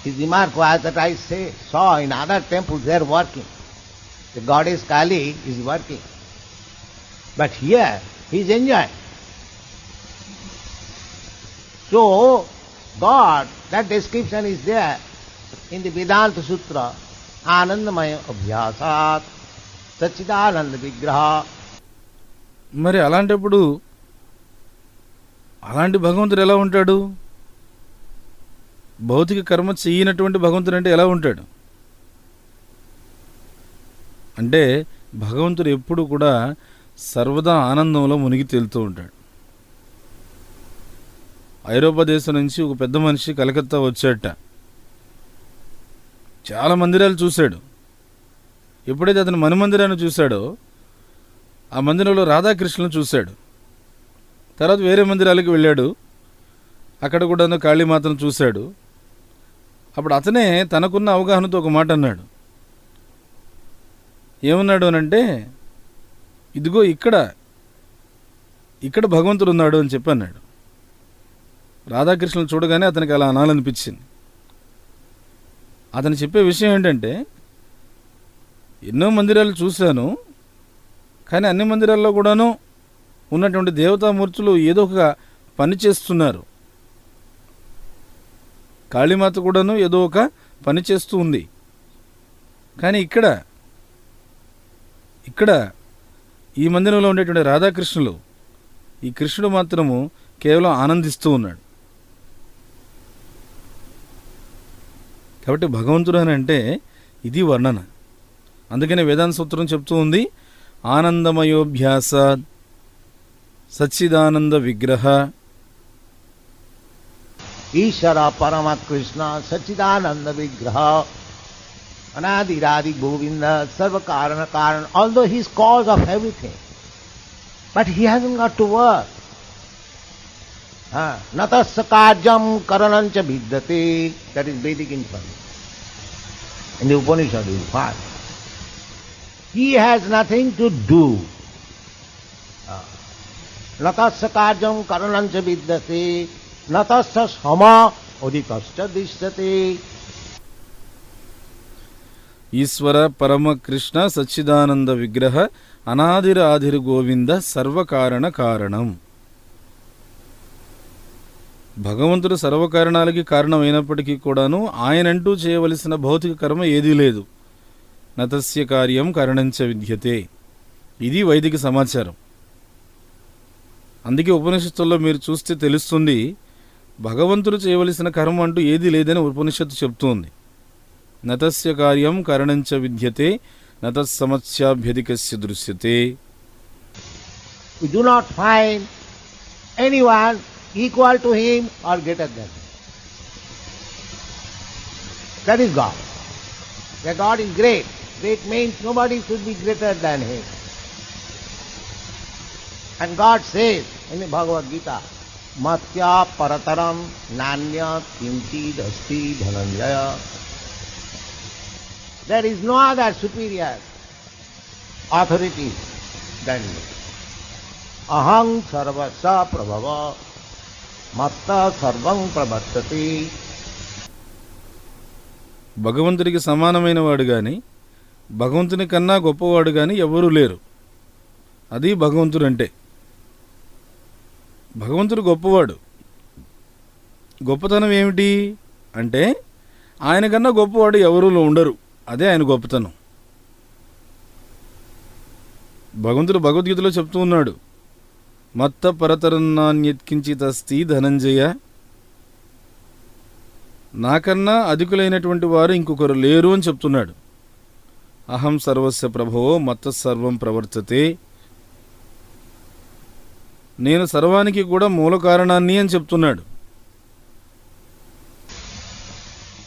His remark was that I saw in other temples they are working. The goddess Kali is working. But here he is enjoying. So God, that description is there in the Vedanta Sutra, Anandamaya Abhyasat Sachidananda Vigraha. మరి అలాంటప్పుడు అలాంటి భగవంతుడు ఎలా ఉంటాడు? భౌతిక కర్మ చేయనటువంటి భగవంతుడు అంటే ఎలా ఉంటాడు? అంటే భగవంతుడు ఎప్పుడు కూడా సర్వదా ఆనందంలో మునిగి తేలుతూ ఉంటాడు. ఐరోపా దేశం నుంచి ఒక పెద్ద మనిషి కలకత్తా వచ్చాట. చాలా మందిరాలు చూశాడు. ఎప్పుడైతే అతను మణిమందిరాన్ని చూశాడో ఆ మందిరంలో రాధాకృష్ణులను చూశాడు. తర్వాత వేరే మందిరాలకు వెళ్ళాడు, అక్కడ కూడా కాళీమాతను చూశాడు. అప్పుడు అతనే తనకున్న అవగాహనతో ఒక మాట అన్నాడు. ఏమన్నాడు అనంటే, ఇదిగో ఇక్కడ భగవంతుడు ఉన్నాడు అని చెప్పి అన్నాడు. రాధాకృష్ణులు చూడగానే అతనికి అలా అనాలనిపించింది. అతను చెప్పే విషయం ఏంటంటే, ఎన్నో మందిరాలు చూశాను, కానీ అన్ని మందిరాల్లో కూడాను ఉన్నటువంటి దేవతామూర్తులు ఏదో ఒక పని చేస్తున్నారు. కాళీమాత కూడాను ఏదో ఒక పని చేస్తూ ఉంది. కానీ ఇక్కడ ఈ మందిరంలో ఉండేటువంటి రాధాకృష్ణులు, ఈ కృష్ణుడు మాత్రము కేవలం ఆనందిస్తూ ఉన్నాడు. కాబట్టి భగవంతుడు అని అంటే ఇది వర్ణన. అందుకనే వేదాంత సూత్రం చెప్తూ ఉంది, ఆనందమయోభ్యాసాద్ సచ్చిదానంద విగ్రహ ఈశ్వర పరమ కృష్ణ సచ్చిదానంద విగ్రహ అనాదిరాది గోవింద సర్వ కారణ కారణ. Although he is cause of everything, but he hasn't got to work. నతస్య కార్యం కరణం చ విద్యతే. That is Vedic information. In the Upanishad you find he has nothing to do. Natasya karyam karanam cha vidyate natasya sama odikascha dishyate. ఈశ్వర పరమ కృష్ణ సచ్చిదానంద విగ్రహ అనాదిర ఆదిర గోవింద సర్వకారణ కారణం. భగవంతుడు సర్వకారణాలకి కారణమైనప్పటికీ కూడాను ఆయనంటూ చేయవలసిన భౌతిక కర్మ ఏదీ లేదు. నతస్య కార్యం కరణంచ విద్యతే. ఇది వైదిక సమాచారం. అందుకే ఉపనిషత్తుల్లో మీరు చూస్తే తెలుస్తుంది, భగవంతుడు చేయవలసిన కర్మ అంటూ ఏదీ లేదని ఉపనిషత్తు చెప్తుంది. నతస్య కార్యం కరణంచ విద్యతే నతస్సమస్యాభ్యధికస్య దృశ్యతే. We do not find anyone equal to him or greater than him. That is God. That God is great. Great means nobody should be greater than him. And God says in the Bhagavad Gita, Matya parataram nanya kinchid asti dhananjaya. There is no other superior authority than me. Aham sarvasya prabhava మత్తా సర్వం ప్రవర్తతే. భగవంతుడికి సమానమైన వాడు గాని భగవంతుని కన్నా గొప్పవాడు గాని ఎవరూ లేరు. అది భగవంతుడు అంటే. భగవంతుడు గొప్పవాడు. గొప్పతనం ఏమిటి అంటే ఆయన కన్నా గొప్పవాడు ఎవరూ ఉండరు. అదే ఆయన గొప్పతనం. భగవంతుడు భగవద్గీతలో చెప్తూ ఉన్నాడు, మత్త పరతరన్నాన్యత్కించితస్తి ధనంజయ. నాకన్నా అధికులైనటువంటి వారు ఇంకొకరు లేరు అని చెప్తున్నాడు. అహం సర్వస్య ప్రభవో మత్త సర్వం ప్రవర్తతే. నేను సర్వానికి కూడా మూల కారణాన్ని అని చెప్తున్నాడు.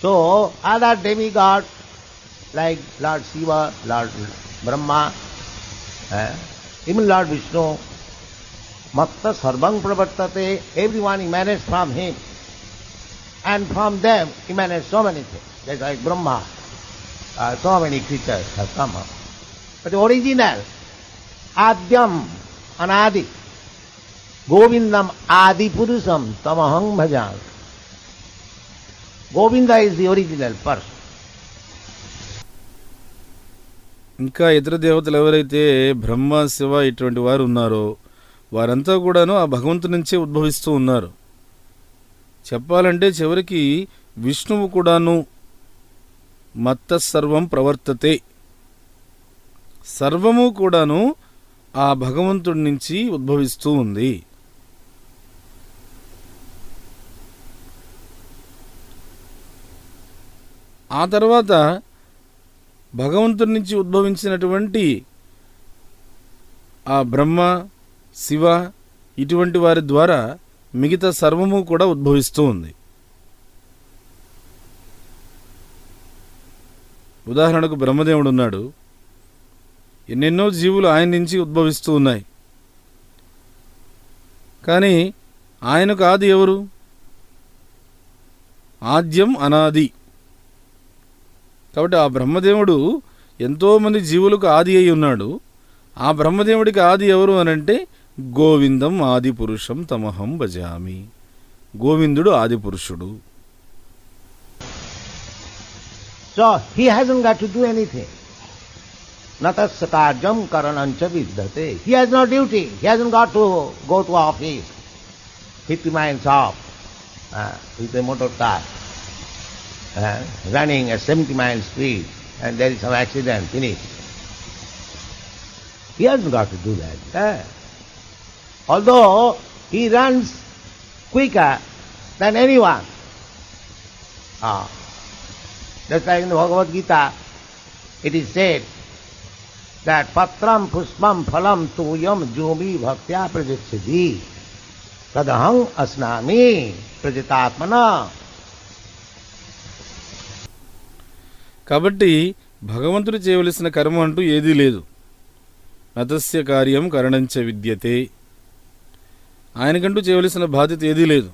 So other demigods like Lord Shiva, Lord Brahma, even Lord Vishnu, Matta Sarvang Pravartate, everyone emanates from him. And from them emanates so many things. Just like Brahma, so many creatures have come up. But the original, Adyam, Anadi, Govindam Adi Purusam Tamaham Bhajan. Govinda is the original person. ఇంకా ఇతర దేవతలు ఎవరైతే బ్రహ్మ శివ ఇటువంటి వారు ఉన్నారో వారంతా కూడాను ఆ భగవంతుడి నుంచే ఉద్భవిస్తూ ఉన్నారు. చెప్పాలంటే చివరికి విష్ణువు కూడాను మత్త సర్వం ప్రవర్తతే, సర్వము కూడాను ఆ భగవంతుడి నుంచి ఉద్భవిస్తూ ఉంది. ఆ తర్వాత భగవంతుడి నుంచి ఉద్భవించినటువంటి ఆ బ్రహ్మ శివ ఇటువంటి వారి ద్వారా మిగతా సర్వము కూడా ఉద్భవిస్తూ ఉంది. ఉదాహరణకు బ్రహ్మదేవుడు ఉన్నాడు. ఎన్నెన్నో జీవులు ఆయన నుంచి ఉద్భవిస్తూ ఉన్నాయి. కానీ ఆయనకు ఆది ఎవరు? ఆద్యం అనాది. కాబట్టి ఆ బ్రహ్మదేవుడు ఎంతోమంది జీవులకు ఆది అయి ఉన్నాడు. ఆ బ్రహ్మదేవుడికి ఆది ఎవరు అనంటే గోవిందం ఆది పురుషం తమహం భజామి. గోవిందుడు ఆది పురుషుడు. So he hasn't got to do anything. Natasya karyam karanancha vidyate. He has no duty. He hasn't got to go to office 50 miles off with a motor car running at 70 miles speed and there is some accident, finish. He hasn't got to do that. Although he runs quicker than anyone. Just like in the Bhagavad Gita, it is said that patram puspam phalam tuyam jomi bhaktya prajachati tadaham asnami prajitatmana. కాబట్టి భగవంతుడు చేయవలసిన కర్మ అంటూ ఏదీ లేదు. నతస్య కార్యం కరణంచ విద్యతే. ఆయనకంటూ చేయవలసిన బాధ్యత ఏదీ లేదు.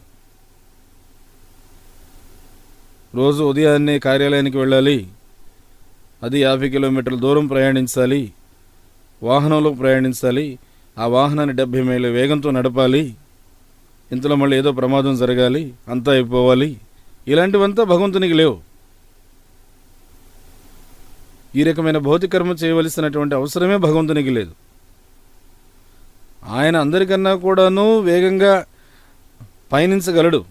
రోజు ఉదయాన్నే కార్యాలయానికి వెళ్ళాలి, అది 50 కిలోమీటర్ల దూరం ప్రయాణించాలి, వాహనంలో ప్రయాణించాలి, ఆ వాహనాన్ని 70 మైళ్ళ వేగంతో నడపాలి, ఇంతలో మళ్ళీ ఏదో ప్రమాదం జరగాలి, అంతా అయిపోవాలి. ఇలాంటివంతా భగవంతునికి లేవు. ఈ రకమైన భౌతిక కర్మ చేయవలసినటువంటి అవసరమే భగవంతునికి లేదు. ఆయన అందరికన్నా కూడాను వేగంగా పయనించగలడు.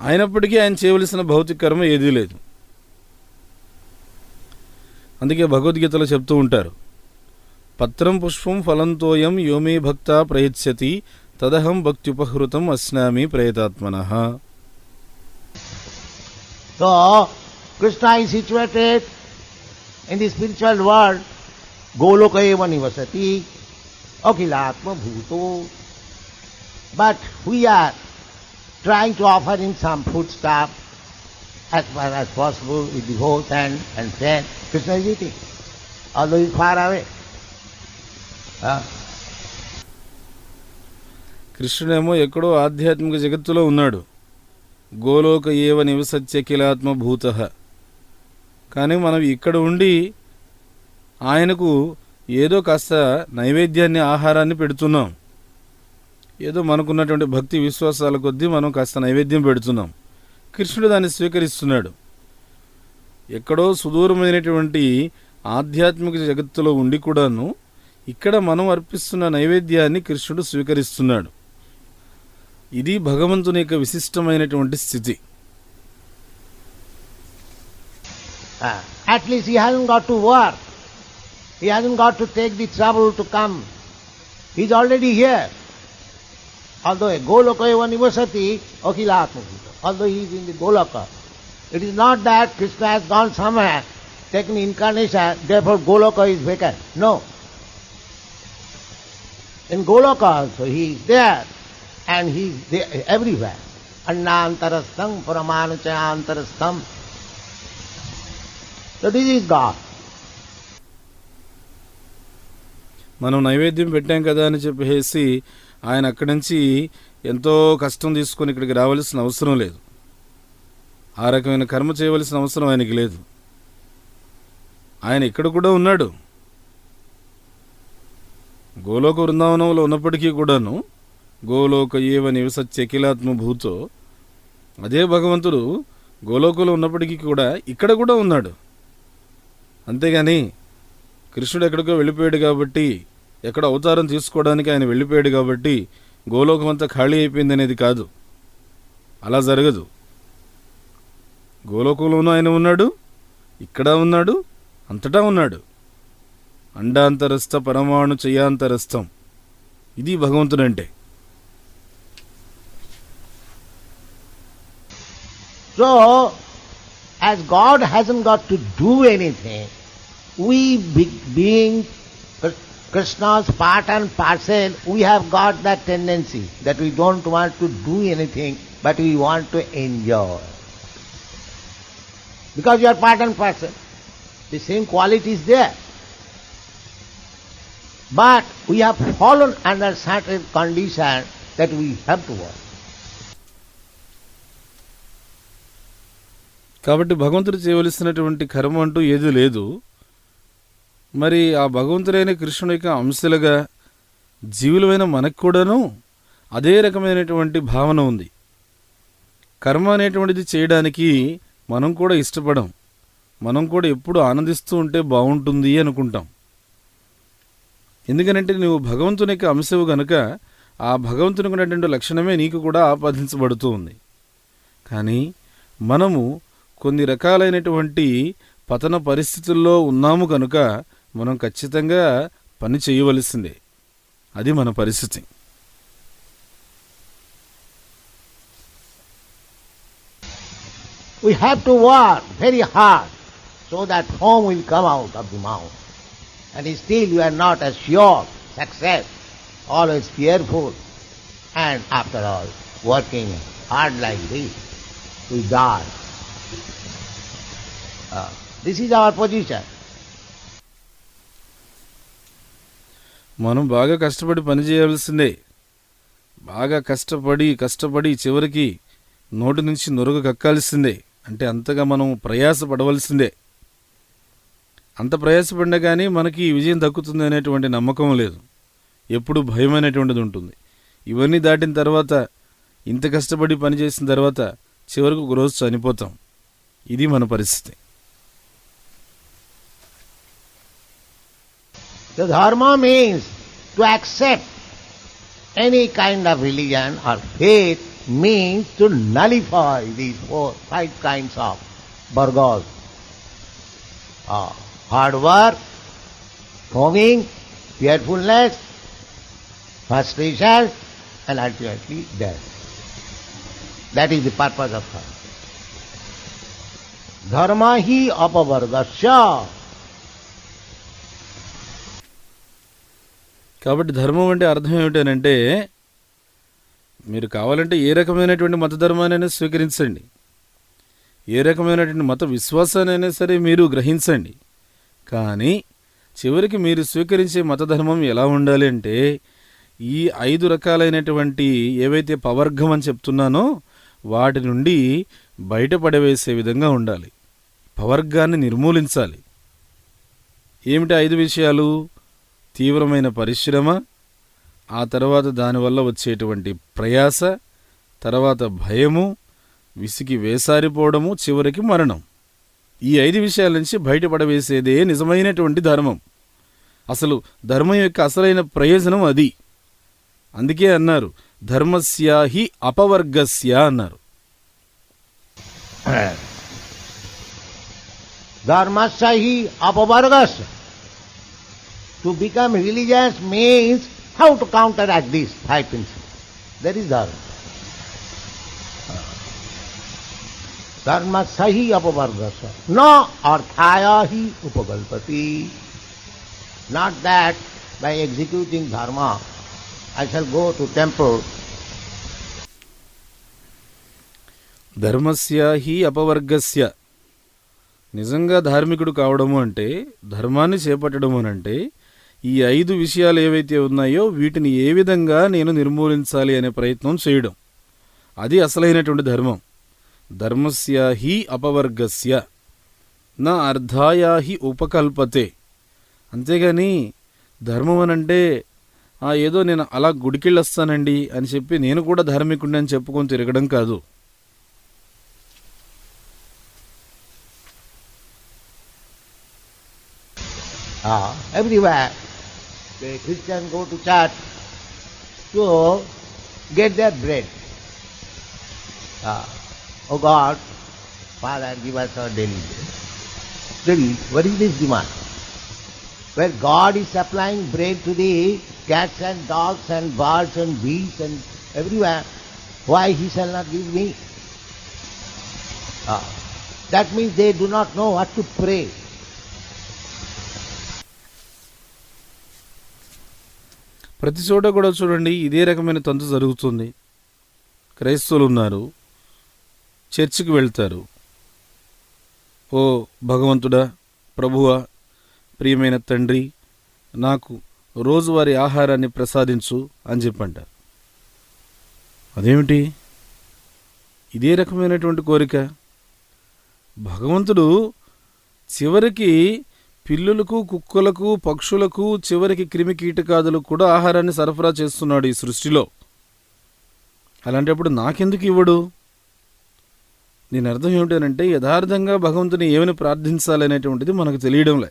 అయినప్పటికీ ఆయన చేయవలసిన భౌతిక కర్మ ఏదీ లేదు. అందుకే భగవద్గీతలో చెప్తూ ఉంటారు, పత్రం పుష్పం ఫలంతోయం యోమే భక్త ప్రయచ్యతి తదహం భక్త్యుపహృతం అస్నామి ప్రయతాత్మనః. So Krishna is situated in the spiritual world, Goloka eva nivasati akhilatma bhuto. But we are trying to offer him some food stuff as far as possible with the whole hand and friend. Krishna is eating, although he is far away. కృష్ణుడేమో ఎక్కడో ఆధ్యాత్మిక జగత్తులో ఉన్నాడు. గోలోక ఏవ నివసత్యఖిలాత్మ భూతః. కానీ మనం ఇక్కడ ఉండి ఆయనకు ఏదో కాస్త నైవేద్యాన్ని, ఆహారాన్ని పెడుతున్నాం. ఏదో మనకున్నటువంటి భక్తి విశ్వాసాల కొద్దీ మనం కాస్త నైవేద్యం పెడుతున్నాం. కృష్ణుడు దాన్ని స్వీకరిస్తున్నాడు. ఎక్కడో సుదూరమైనటువంటి ఆధ్యాత్మిక జగత్తులో ఉండి కూడాను ఇక్కడ మనం అర్పిస్తున్న నైవేద్యాన్ని కృష్ణుడు స్వీకరిస్తున్నాడు. ఇది భగవంతుని యొక్క విశిష్టమైనటువంటి స్థితి. At least he hasn't got to work. He hasn't got to take the trouble to come. He is already here. Although Goloka eva nivasati akhilatma bhuta. Although he is in the Goloka, it is not that Krishna has gone somewhere, taken incarnation, therefore Goloka is vacant. No. In Goloka also he is there, and he is there everywhere. Annantarastham paramanachyantarastham. So this is God. మనం నైవేద్యం పెట్టాం కదా అని చెప్పేసి ఆయన అక్కడి నుంచి ఎంతో కష్టం తీసుకొని ఇక్కడికి రావాల్సిన అవసరం లేదు. ఆ రకమైన కర్మ చేయవలసిన అవసరం ఆయనకి లేదు. ఆయన ఇక్కడ కూడా ఉన్నాడు. గోలోక వృందావనంలో ఉన్నప్పటికీ కూడాను గోలోక ఏవ నివసత్యఖిలాత్మ భూతో, అదే భగవంతుడు గోలోకంలో ఉన్నప్పటికీ కూడా ఇక్కడ కూడా ఉన్నాడు. అంతేగాని కృష్ణుడు ఎక్కడికో వెళ్ళిపోయాడు కాబట్టి, ఎక్కడ అవతారం తీసుకోవడానికి ఆయన వెళ్ళిపోయాడు కాబట్టి గోలోకం అంతా ఖాళీ అయిపోయింది అనేది కాదు. అలా జరగదు. గోలోకంలోనూ ఆయన ఉన్నాడు, ఇక్కడ ఉన్నాడు, అంతటా ఉన్నాడు. అండాంతరస్థ పరమాణు చయాంతరస్థం. ఇది భగవంతుడంటే. So, as God hasn't got to do anything, we being Krishna's part and parcel, we have got that tendency that we don't want to do anything, but we want to enjoy. Because you are part and parcel. The same quality is there. But we have fallen under certain condition that we have to work. కాబట్టి భగవంతుడు చేయవలసినటువంటి కర్మ అంటూ ఏది లేదు. మరి ఆ భగవంతుడైన కృష్ణుని యొక్క అంశలుగా జీవులమైన మనకు కూడాను అదే రకమైనటువంటి భావన ఉంది. కర్మ అనేటువంటిది చేయడానికి మనం కూడా ఇష్టపడం. మనం కూడా ఎప్పుడు ఆనందిస్తూ ఉంటే బాగుంటుంది అనుకుంటాం. ఎందుకనంటే నువ్వు భగవంతుని యొక్క అంశవు గనుక ఆ భగవంతునికి ఉన్నటువంటి లక్షణమే నీకు కూడా ఆపాదించబడుతూ ఉంది. కానీ మనము కొన్ని రకాలైనటువంటి పతన పరిస్థితుల్లో ఉన్నాము కనుక మనం ఖచ్చితంగా పని చేయవలసిందే. అది మన పరిస్థితి. We have to work very hard so that foam will come out of the mouth. And still you are not assured success, always fearful. And after all, working hard like this, we die. This is our position. మనం బాగా కష్టపడి పని చేయవలసిందే. బాగా కష్టపడి చివరికి నోటి నుంచి నొరుగు కక్కాల్సిందే. అంటే అంతగా మనం ప్రయాసపడవలసిందే. అంత ప్రయాసపడినా కానీ మనకి విజయం దక్కుతుంది అనేటువంటి నమ్మకం లేదు. ఎప్పుడు భయం అనేటువంటిది ఉంటుంది. ఇవన్నీ దాటిన తర్వాత, ఇంత కష్టపడి పని చేసిన తర్వాత చివరికి ఒకరోజు చనిపోతాం. ఇది మన పరిస్థితి. The dharma means to accept any kind of religion or faith means to nullify these 5 kinds of vargas. Hard work, foaming, fearfulness, frustration, and ultimately death. That is the purpose of dharma. Dharma hi apavargasya. కాబట్టి ధర్మం అంటే అర్థం ఏమిటనంటే, మీరు కావాలంటే ఏ రకమైనటువంటి మత ధర్మానైనా స్వీకరించండి, ఏ రకమైనటువంటి మత విశ్వాసానైనా సరే మీరు గ్రహించండి. కానీ చివరికి మీరు స్వీకరించే మత ధర్మం ఎలా ఉండాలి అంటే, ఈ 5 రకాలైనటువంటి ఏవైతే పవర్గం అని చెప్తున్నానో వాటి నుండి బయటపడవేసే విధంగా ఉండాలి. పవర్గాన్ని నిర్మూలించాలి. ఏమిటి 5 విషయాలు? తీవ్రమైన పరిశ్రమ, ఆ తర్వాత దానివల్ల వచ్చేటువంటి ప్రయాస, తర్వాత భయము, విసికి వేసారిపోవడము, చివరికి మరణం. ఈ 5 విషయాల నుంచి బయటపడవేసేదే నిజమైనటువంటి ధర్మం. అసలు ధర్మం యొక్క అసలైన ప్రయోజనం అది. అందుకే అన్నారు ధర్మస్య హి అపవర్గస్య అన్నారు. Dharmasya hi apavargasya. To become religious means how to counteract these 5 principles. That is dharma. Dharmasya hi apavargasya. Na arthaya hi upakalpati. Not that by executing dharma I shall go to temple. ధర్మస్య హి అపవర్గస్య. నిజంగా ధార్మికుడు కావడము అంటే, ధర్మాన్ని చేపట్టడము అంటే, ఈ 5 విషయాలు ఏవైతే ఉన్నాయో వీటిని ఏ విధంగా నేను నిర్మూలించాలి అనే ప్రయత్నం చేయడం, అది అసలైనటువంటి ధర్మం. ధర్మస్య హి అపవర్గస్య నా అర్ధాయ హి ఉపకల్పతే. అంతేగాని ధర్మం అనంటే ఏదో నేను అలా గుడికెళ్ళొస్తానండి అని చెప్పి నేను కూడా ధార్మికుడిని అని చెప్పుకొని తిరగడం కాదు. Everywhere the Christians go to church to get their bread. Oh God, Father, give us our daily bread. Daily, what is this demand? Where God is supplying bread to the cats and dogs and birds and bees and everywhere, why He shall not give me? That means they do not know what to pray. ప్రతి చోట కూడా చూడండి ఇదే రకమైన తంతు జరుగుతుంది. క్రైస్తవులు ఉన్నారు, చర్చికి వెళ్తారు. ఓ భగవంతుడా ప్రభువా, ప్రియమైన తండ్రి, నాకు రోజువారీ ఆహారాన్ని ప్రసాదించు అని చెప్పంటారు. అదేమిటి? ఇదే రకమైనటువంటి కోరిక. భగవంతుడు చివరికి పిల్లులకు, కుక్కలకు, పక్షులకు, చివరికి క్రిమి కీటకాదులకు కూడా ఆహారాన్ని సరఫరా చేస్తున్నాడు ఈ సృష్టిలో. అలాంటప్పుడు నాకెందుకు ఇవ్వడు? దీని అర్థం ఏమిటనంటే, యథార్థంగా భగవంతుని ఏమని ప్రార్థించాలనేటువంటిది మనకు తెలియడంలే.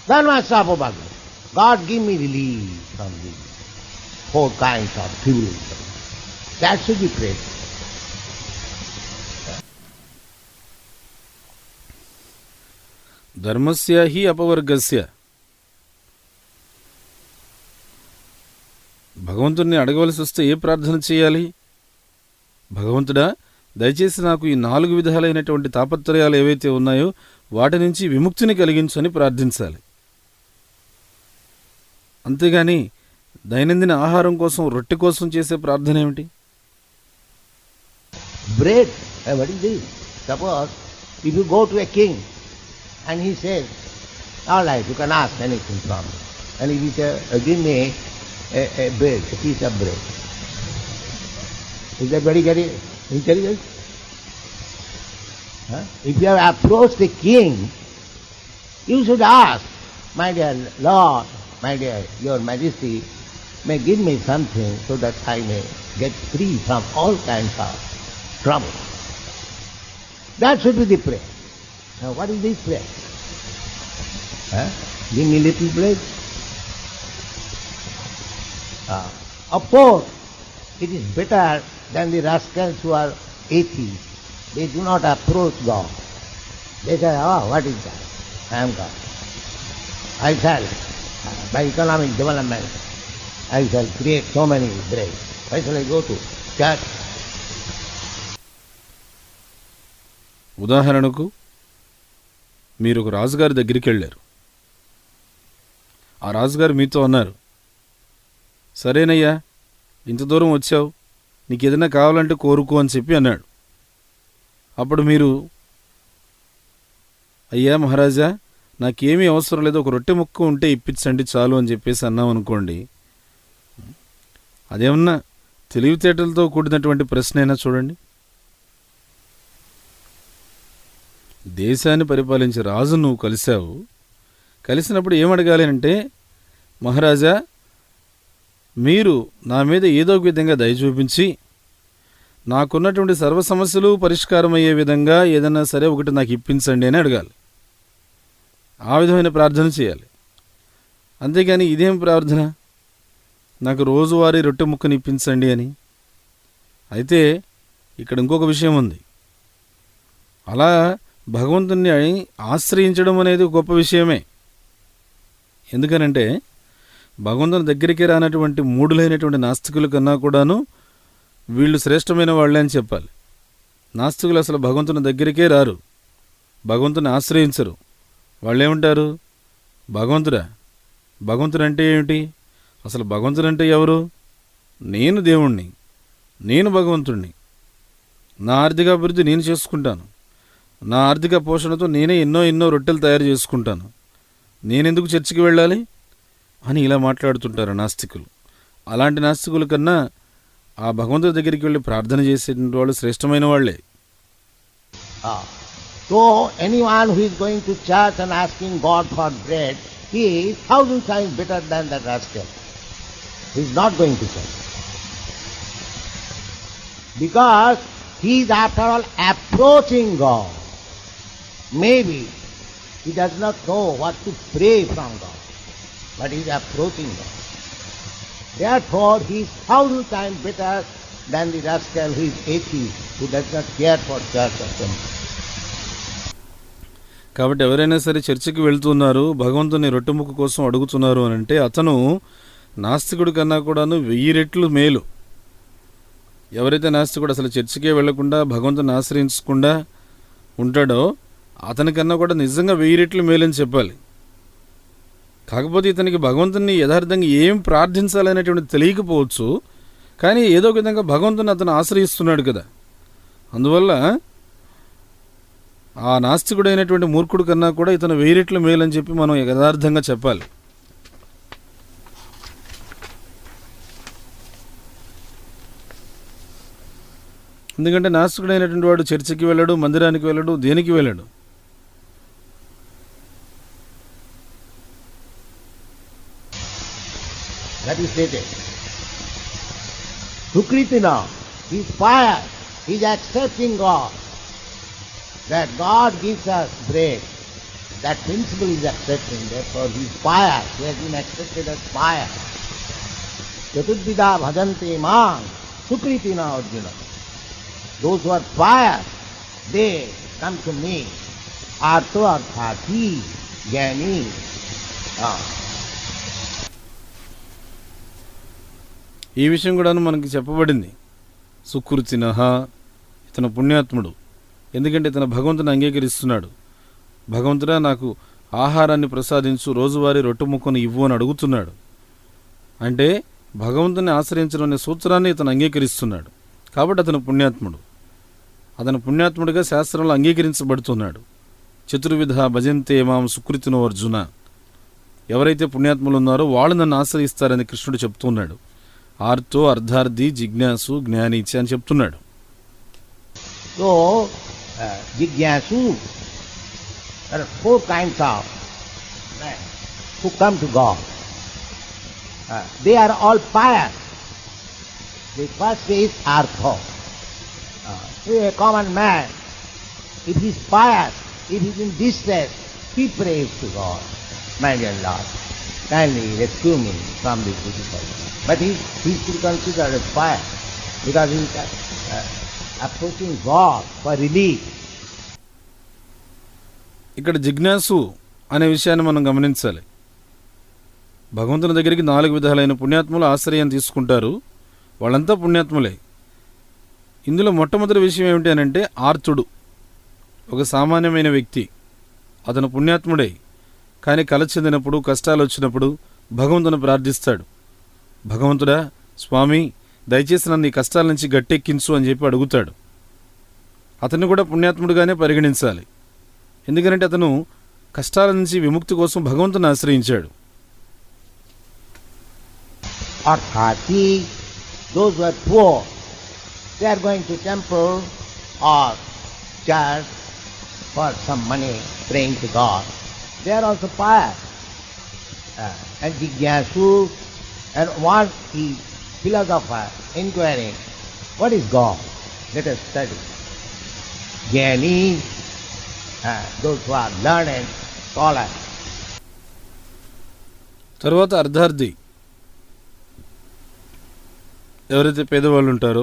Then my Prabhupada, God give me relief from these 4 kinds of tribulation. That should be prayed. ధర్మస్య హి అపవర్గస్య. భగవంతుడిని అడగవలసి వస్తే ఏ ప్రార్థన చేయాలి? భగవంతుడా, దయచేసి నాకు ఈ 4 విధాలైనటువంటి తాపత్రయాలు ఏవైతే ఉన్నాయో వాటి నుంచి విముక్తిని కలిగించని ప్రార్థించాలి. అంతేగాని దైనందిన ఆహారం కోసం, రొట్టె కోసం చేసే ప్రార్థన ఏమిటి? Bread, what is this? Suppose if you go to a king and he says, all right, you can ask anything from me. And if he says, give me a bread, a piece of bread. Is that very intelligent? Huh? If you have approached the king, you should ask, my dear Lord, my dear Your Majesty, may give me something so that I may get free from all kinds of trouble. That should be the prayer. Now what is this prayer? Huh? Give me little bread. Of course, it is better than the rascals who are atheists. They do not approach God. They say, oh, what is that? I am God. I shall, by economic development, I shall create so many bread. Why shall I go to church? ఉదాహరణకు, మీరు ఒక రాజుగారి దగ్గరికి వెళ్ళారు. ఆ రాజుగారు మీతో అన్నారు, సరేనయ్యా, ఇంత దూరం వచ్చావు, నీకు ఏదైనా కావాలంటే కోరుకో అని చెప్పి అన్నాడు. అప్పుడు మీరు, అయ్యా మహారాజా, నాకేమీ అవసరం లేదు, ఒక రొట్టె ముక్క ఉంటే ఇప్పించండి చాలు అని చెప్పేసి అన్నాం అనుకోండి. అదేమన్నా తెలివితేటలతో కూడినటువంటి ప్రశ్న అయినా చూడండి. దేశాన్ని పరిపాలించే రాజు నువ్వు కలిశావు. కలిసినప్పుడు ఏమడగాలి అంటే, మహారాజా, మీరు నా మీద ఏదో ఒక విధంగా దయ చూపించి నాకున్నటువంటి సర్వ సమస్యలు పరిష్కారం అయ్యే విధంగా ఏదైనా సరే ఒకటి నాకు ఇప్పించండి అని అడగాలి. ఆ విధమైన ప్రార్థన చేయాలి. అంతేగాని ఇదేం ప్రార్థన, నాకు రోజువారీ రొట్టె ముక్కని ఇప్పించండి అని. అయితే ఇక్కడ ఇంకొక విషయం ఉంది. అలా భగవంతుని ఆశ్రయించడం అనేది గొప్ప విషయమే. ఎందుకనంటే భగవంతుని దగ్గరికి రానటువంటి మూఢులైనటువంటి నాస్తికుల కన్నా కూడాను వీళ్ళు శ్రేష్టమైన వాళ్ళే అని చెప్పాలి. నాస్తికులు అసలు భగవంతుని దగ్గరికే రారు, భగవంతుని ఆశ్రయించరు. వాళ్ళేమంటారు, భగవంతుడా, భగవంతుడు అంటే ఏమిటి, అసలు భగవంతుడు అంటే ఎవరు? నేను దేవుణ్ణి, నేను భగవంతుణ్ణి, నా ఆర్థికాభివృద్ధి నేను చేసుకుంటాను, నా ఆర్థిక పోషణతో నేనే ఎన్నో రొట్టెలు తయారు చేసుకుంటాను, నేనెందుకు చర్చికి వెళ్ళాలి అని ఇలా మాట్లాడుతుంటారు నాస్తికులు. అలాంటి నాస్తికుల కన్నా ఆ భగవంతుడి దగ్గరికి వెళ్ళి ప్రార్థన చేసేటువంటి వాళ్ళు శ్రేష్టమైన వాళ్లే. So anyone who is going to church and asking God for bread, he is 1,000 times better than that rascal. He is not going to church. Because he is after all approaching God. Maybe he does not know what to pray from God, but he is approaching God. Therefore, he is 1,000 times better than the rascal who is atheist, who does not care for church or temple. కాబట్టి ఎవరైనా సరే చర్చికి వెళ్తున్నారు, భగవంతుని రొట్టెముక్క కోసం అడుగుతున్నారు అని అంటే అతను నాస్తికుడి కన్నా కూడాను 1000 రెట్లు మేలు. ఎవరైతే నాస్తికుడు అసలు చర్చికే వెళ్లకుండా భగవంతుని ఆశ్రయించకుండా ఉంటాడో అతనికన్నా కూడా నిజంగా 1000 రెట్లు మేలని చెప్పాలి. కాకపోతే ఇతనికి భగవంతుని యథార్థంగా ఏం ప్రార్థించాలనేటువంటి తెలియకపోవచ్చు. కానీ ఏదో ఒక విధంగా భగవంతుని అతను ఆశ్రయిస్తున్నాడు కదా. అందువల్ల ఆ నాస్తికుడైనటువంటి మూర్ఖుడు కన్నా కూడా ఇతను 1000 రెట్లు మేలని చెప్పి మనం యథార్థంగా చెప్పాలి. ఎందుకంటే నాస్తికుడైనటువంటి వాడు చర్చికి వెళ్ళడు, మందిరానికి వెళ్ళడు, దేనికి వెళ్ళడు. That is stated. Sukritina, he is pious, he is accepting God. That God gives us bread, that principle is accepting, therefore he is pious, he has been accepted as pious. Chaturdvida bhajante mam, Sukritina Arjuna. Those who are pious, they come to me. Artho arthati, jnani. ఈ విషయం కూడా మనకి చెప్పబడింది. సుకృతినః, ఇతను పుణ్యాత్ముడు. ఎందుకంటే ఇతను భగవంతుని అంగీకరిస్తున్నాడు. భగవంతుడా నాకు ఆహారాన్ని ప్రసాదించు, రోజువారీ రొట్టె ముక్కను ఇవ్వు అని అడుగుతున్నాడు. అంటే భగవంతుని ఆశ్రయించడం అనే సూత్రాన్ని ఇతను అంగీకరిస్తున్నాడు. కాబట్టి అతను పుణ్యాత్ముడు. అతను పుణ్యాత్ముడిగా శాస్త్రంలో అంగీకరించబడుతున్నాడు. చతుర్విధ భజంతే మాం సుకృతినో అర్జున. ఎవరైతే పుణ్యాత్ములు ఉన్నారో వాళ్ళు నన్ను ఆశ్రయిస్తారని కృష్ణుడు చెప్తున్నాడు. ఆర్తో అర్ధార్థి జిజ్ఞాసు జ్ఞానీచ అని చెప్తున్నాడు. So, Jigyasu, there are 4 kinds of men who come to God. They are all pious. The first is Artho. A common man, if he is pious, if he is in distress, he prays to God. My dear Lord, kindly rescue me from this difficulty. But he is still considered as pious because he is approaching God for relief. ఇక్కడ జిజ్ఞాసు అనే విషయాన్ని మనం గమనించాలి. భగవంతుని దగ్గరికి 4 విధాలైన పుణ్యాత్ములు ఆశ్రయం తీసుకుంటారు. వాళ్ళంతా పుణ్యాత్ములే. ఇందులో మొట్టమొదటి విషయం ఏమిటి అని అంటే ఆర్తుడు, ఒక సామాన్యమైన వ్యక్తి. అతను పుణ్యాత్ముడే, కానీ కల చెందినప్పుడు, కష్టాలు వచ్చినప్పుడు భగవంతుని ప్రార్థిస్తాడు. భగవంతుడా, స్వామి దయచేసి నన్ను ఈ కష్టాల నుంచి గట్టెక్కించు అని చెప్పి అడుగుతాడు. అతన్ని కూడా పుణ్యాత్ముడుగానే పరిగణించాలి. ఎందుకంటే అతను కష్టాల నుంచి విముక్తి కోసం భగవంతుని ఆశ్రయించాడు. Arthati, those who are poor, they are going to temple or church for some money, praying to God. They are also pious. And Jigyasu, and one is philosopher inquiring, what is God? Let us study. Jnani, those who are learned, scholars. తర్వాత అర్ధార్థి, ఎవరైతే పేదవాళ్ళు ఉంటారో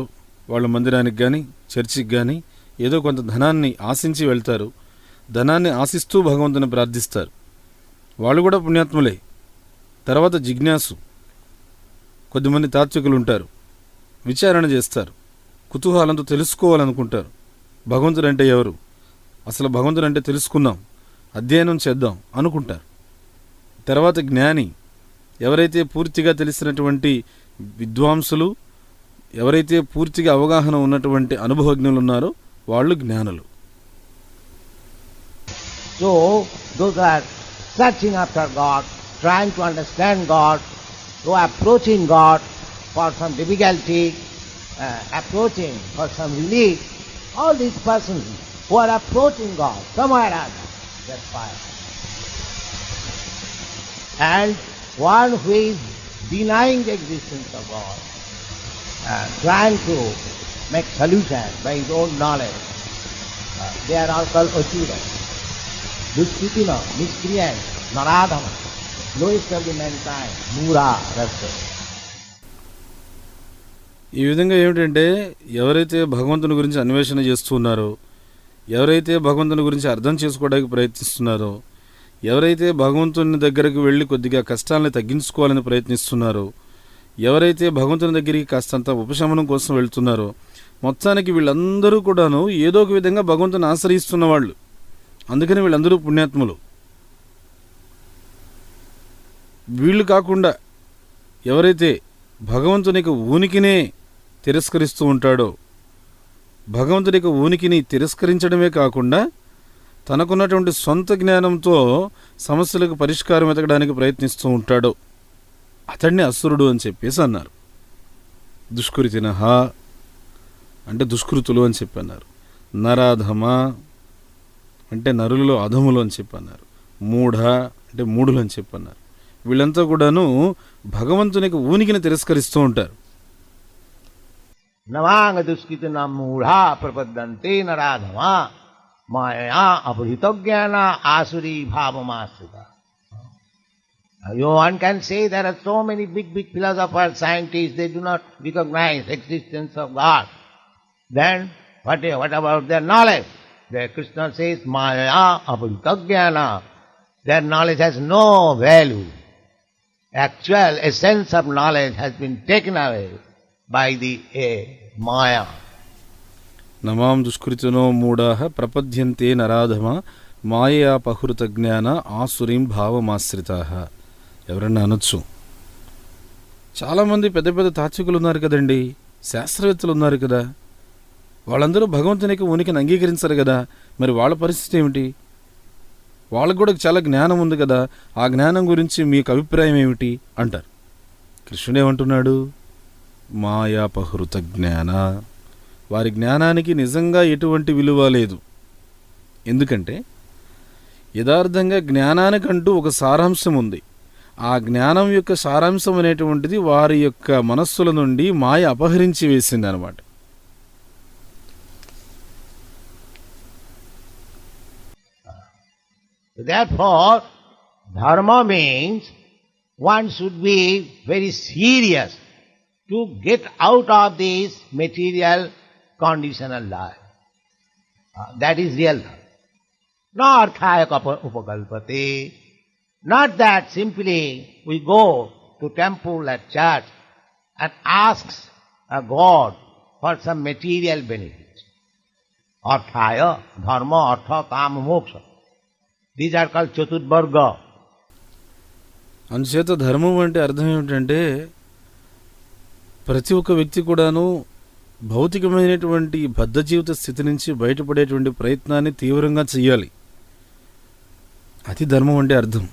వాళ్ళ మందిరానికి కానీ చర్చికి కానీ ఏదో కొంత ధనాన్ని ఆశించి వెళ్తారు. ధనాన్ని ఆశిస్తూ భగవంతుని ప్రార్థిస్తారు. వాళ్ళు కూడా పుణ్యాత్ములే. తర్వాత జిజ్ఞాసు, కొద్దిమంది తాత్వికులు ఉంటారు, విచారణ చేస్తారు, కుతూహలంతో తెలుసుకోవాలనుకుంటారు. భగవంతుడు అంటే ఎవరు, అసలు భగవంతుడు అంటే తెలుసుకుందాం, అధ్యయనం చేద్దాం అనుకుంటారు. తర్వాత జ్ఞాని, ఎవరైతే పూర్తిగా తెలిసినటువంటి విద్వాంసులు, ఎవరైతే పూర్తిగా అవగాహన ఉన్నటువంటి అనుభవజ్ఞులు ఉన్నారో వాళ్ళు జ్ఞానులు. So, those are searching after God, trying to understand God, who are approaching God for some difficulty, approaching for some relief. All these persons who are approaching God somewhere or other, they are pious. And one who is denying the existence of God, trying to make solution by his own knowledge, they are all called Asura. Duskritina, miscreant, Naradhama, lowest of the mankind, Mura, Rasa. ఈ విధంగా ఏమిటంటే ఎవరైతే భగవంతుని గురించి అన్వేషణ చేస్తున్నారో, ఎవరైతే భగవంతుని గురించి అర్థం చేసుకోవడానికి ప్రయత్నిస్తున్నారో, ఎవరైతే భగవంతుని దగ్గరకు వెళ్ళి కొద్దిగా కష్టాలను తగ్గించుకోవాలని ప్రయత్నిస్తున్నారో, ఎవరైతే భగవంతుని దగ్గరికి కాస్తంత ఉపశమనం కోసం వెళ్తున్నారో, మొత్తానికి వీళ్ళందరూ కూడాను ఏదో ఒక విధంగా భగవంతుని ఆశ్రయిస్తున్న వాళ్ళు. అందుకని వీళ్ళందరూ పుణ్యాత్ములు. వీళ్ళు కాకుండా ఎవరైతే భగవంతునికి ఉనికినే తిరస్కరిస్తూ ఉంటాడో, భగవంతుడి యొక్క ఉనికిని తిరస్కరించడమే కాకుండా తనకున్నటువంటి సొంత జ్ఞానంతో సమస్యలకు పరిష్కారం వెతకడానికి ప్రయత్నిస్తూ ఉంటాడో అతడిని అసురుడు అని చెప్పేసి అన్నారు. దుష్కృతినః అంటే దుష్కృతులు అని చెప్పి అన్నారు. నరాధమ అంటే నరులలో అధములు అని చెప్పి అన్నారు. మూఢ అంటే మూఢులు అని చెప్పి అన్నారు. వీళ్ళంతా కూడాను భగవంతునికి ఉనికిని తిరస్కరిస్తూ ఉంటారు. నవాంగ దుష్కృతిన మూఢా ప్రపద్యంతే నరాధమా మాయా అపహృత జ్ఞాన ఆసురీ భావమాశ్రిత. One can say there are so many big philosophers, scientists, they do not recognize existence of God. Then what about their knowledge? Krishna says, Maya apurita jnana. Their knowledge has no value. Actual essence of knowledge has been taken away by the Maya. నమాం దుష్కృతినో మూఢాః ప్రపద్యంతే నరాధమ మాయా పహృత జ్ఞాన ఆసురీం భావమాశ్రితాః. ఎవరన్నా అనొచ్చు, చాలామంది పెద్ద పెద్ద తాత్వికులు ఉన్నారు కదండి, శాస్త్రవేత్తలు ఉన్నారు కదా, వాళ్ళందరూ భగవంతునికి ఉనికిని అంగీకరించారు కదా, మరి వాళ్ళ పరిస్థితి ఏమిటి? వాళ్ళకు కూడా చాలా జ్ఞానం ఉంది కదా, ఆ జ్ఞానం గురించి మీకు అభిప్రాయం ఏమిటి అంటారు. కృష్ణుడు ఏమంటున్నాడు? మాయాపహృత జ్ఞాన. వారి జ్ఞానానికి నిజంగా ఎటువంటి విలువ లేదు. ఎందుకంటే యథార్థంగా జ్ఞానానికంటూ ఒక సారాంశం ఉంది. ఆ జ్ఞానం యొక్క సారాంశం అనేటువంటిది వారి యొక్క మనస్సుల నుండి మాయ అపహరించి వేసింది అన్నమాట. Therefore, dharma means one should be very serious to get out of this material conditional life. That is real dharma. No arthaya upakalpate. Not that simply we go to temple at church and ask a God for some material benefit. Arthaya, dharma, artha, kama, moksha. These are called Chaturvarga. అందుచేత ధర్మం అంటే అర్థం ఏమిటంటే ప్రతి ఒక్క వ్యక్తి కూడాను భౌతికమైనటువంటి బద్ధ జీవిత స్థితి నుంచి బయటపడేటువంటి ప్రయత్నాన్ని తీవ్రంగా చెయ్యాలి. అది ధర్మం అంటే అర్థం.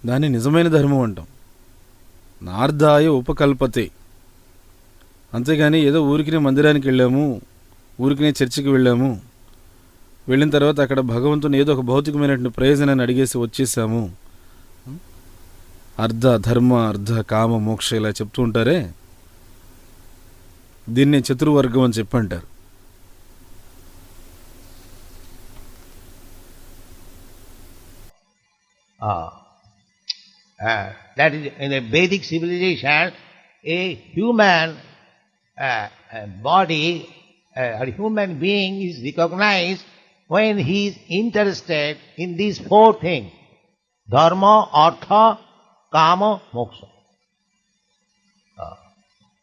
దాన్ని నిజమైన ధర్మం అంటాం. నార్ధాయ ఉపకల్పతే. అంతేగాని ఏదో ఊరికినే మందిరానికి వెళ్ళాము, ఊరికినే చర్చికి వెళ్ళాము, వెళ్ళిన తర్వాత అక్కడ భగవంతుని ఏదో ఒక భౌతికమైనటువంటి ప్రయోజనాన్ని అడిగేసి వచ్చేసాము, అర్ధ ధర్మ అర్ధ కామ మోక్ష ఇలా చెప్తూ ఉంటారే, దీన్నే చతుర్వర్గం అని చెప్పంటారు. That is, in a Vedic civilization, a human body, a human being is recognized when he is interested in these four things: dharma, artha, kama, moksha.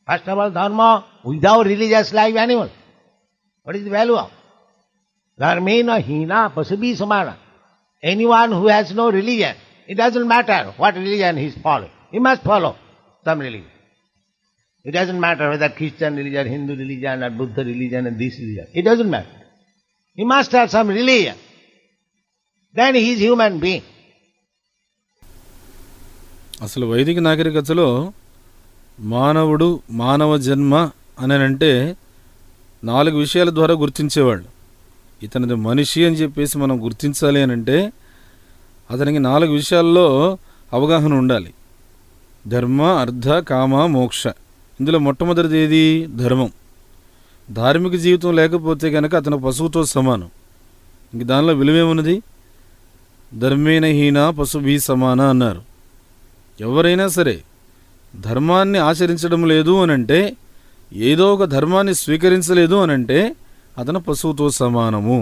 First of all, dharma, without religious life animal. What is the value of? Dharmena hina pasubhi samana. Anyone who has no religion, it doesn't matter what religion he is following. He must follow some religion. It doesn't matter whether Christian religion, Hindu religion, or Buddha religion, and this religion. It doesn't matter. He must have some religion. Then he is human being. అసలు వైదిక నాగరికతలో మానవుడు మానవ జన్మ అని అంటే 4 విషయాల ద్వారా గుర్తించేవాళ్ళు. ఇతనిది మనిషి అని చెప్పేసి మనం గుర్తించాలి అని అంటే అతనికి 4 విషయాల్లో అవగాహన ఉండాలి. ధర్మ అర్ధ కామ మోక్ష. ఇందులో మొట్టమొదటిది ఏది? ధర్మం. ధార్మిక జీవితం లేకపోతే కనుక అతను పశువుతో సమానం. ఇంక దానిలో విలువేమున్నది? ధర్మేణ హీన పశుభీ సమాన అన్నారు. ఎవరైనా సరే ధర్మాన్ని ఆచరించడం లేదు అనంటే, ఏదో ఒక ధర్మాన్ని స్వీకరించలేదు అనంటే అతను పశువుతో సమానము.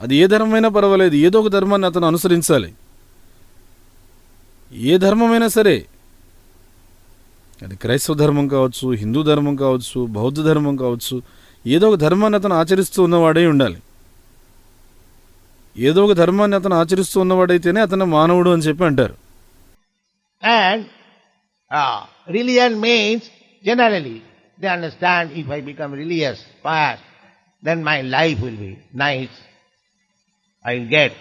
అది ఏ ధర్మమైనా పర్వాలేదు, ఏదో ఒక ధర్మాన్ని అతను అనుసరించాలి. ఏ ధర్మమైనా సరే, అది క్రైస్తవ ధర్మం కావచ్చు, హిందూ ధర్మం కావచ్చు, బౌద్ధ ధర్మం కావచ్చు, ఏదో ఒక ధర్మాన్ని అతను ఆచరిస్తూ ఉన్నవాడే ఉండాలి. ఏదో ఒక ధర్మాన్ని అతను ఆచరిస్తూ ఉన్నవాడైతేనే అతను మానవుడు అని చెప్పి అంటారు. And religion means Generally, they understand if I become religious, pious, then my life will be nice. I will get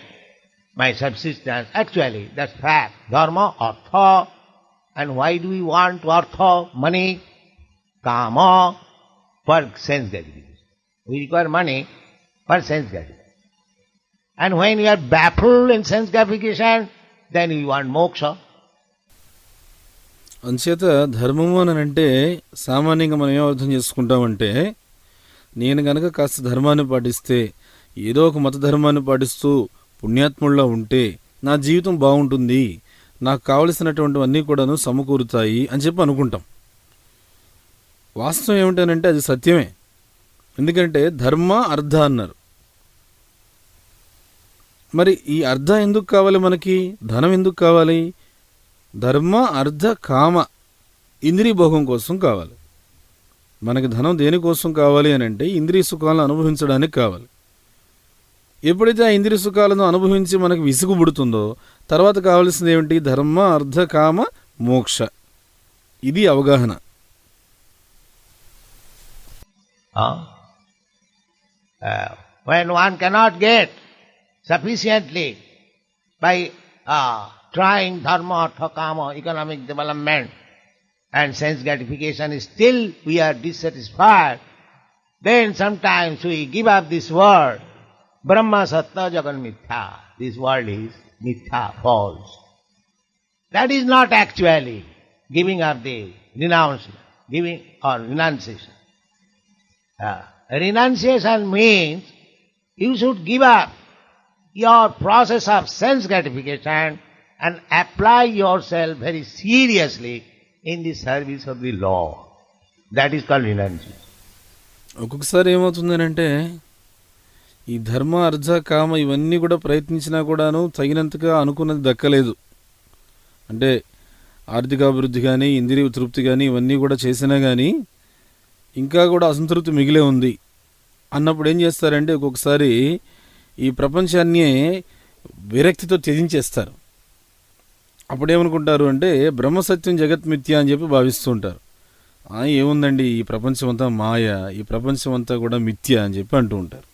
my subsistence. Actually, that's fact. Dharma, artha. And why do we want artha, money, kama, for sense gratification? We require money for sense gratification. And when you are baffled in sense gratification, then you want moksha. అంచేత ధర్మము అని అంటే సామాన్యంగా మనం ఏం అర్థం చేసుకుంటామంటే, నేను గనక కాస్త ధర్మాన్ని పాటిస్తే, ఏదో ఒక మత ధర్మాన్ని పాటిస్తూ పుణ్యాత్ముల్లో ఉంటే నా జీవితం బాగుంటుంది, నాకు కావలసినటువంటివన్నీ కూడాను సమకూరుతాయి అని చెప్పి అనుకుంటాం. వాస్తవం ఏమిటనంటే అది సత్యమే. ఎందుకంటే ధర్మ అర్థ అన్నారు. మరి ఈ అర్థ ఎందుకు కావాలి? మనకి ధనం ఎందుకు కావాలి? ధర్మ అర్థ కామ ఇంద్రియ భోగం కోసం కావాలి. మనకి ధనం దేనికోసం కావాలి అని అంటే ఇంద్రియ సుఖాలను అనుభవించడానికి కావాలి. ఎప్పుడైతే ఆ ఇంద్రియ సుఖాలను అనుభవించి మనకు విసుగు పుడుతుందో తర్వాత కావాల్సింది ఏమిటి? ధర్మ అర్థ కామ మోక్ష. ఇది అవగాహన. When one cannot get sufficiently by trying dharma, artha, kama, economic development and sense gratification, still we are dissatisfied, then sometimes we give up this world. Brahma sattva jagan mithya. This world is mithya, false. That is not actually giving up the renunciation, giving or renunciation. Renunciation means you should give up your process of sense gratification and apply yourself very seriously in the service of the law. That is called renunciation. ఒక్కొక్కసారి ఏమవుతుందనంటే ఈ ధర్మ అర్థ కామ ఇవన్నీ కూడా ప్రయత్నించినా కూడాను తగినంతగా అనుకున్నది దక్కలేదు. అంటే ఆర్థికాభివృద్ధి కానీ ఇంద్రియ తృప్తి కానీ ఇవన్నీ కూడా చేసినా కానీ ఇంకా కూడా అసంతృప్తి మిగిలే ఉంది అన్నప్పుడు ఏం చేస్తారంటే ఒక్కొక్కసారి ఈ ప్రపంచాన్ని విరక్తితో త్యజించేస్తారు. అప్పుడేమనుకుంటారు అంటే బ్రహ్మసత్యం జగత్మిథ్య అని చెప్పి భావిస్తూ ఉంటారు. ఏముందండి ఈ ప్రపంచం అంతా మాయ, ఈ ప్రపంచం అంతా కూడా మిథ్య అని చెప్పి అంటూ ఉంటారు.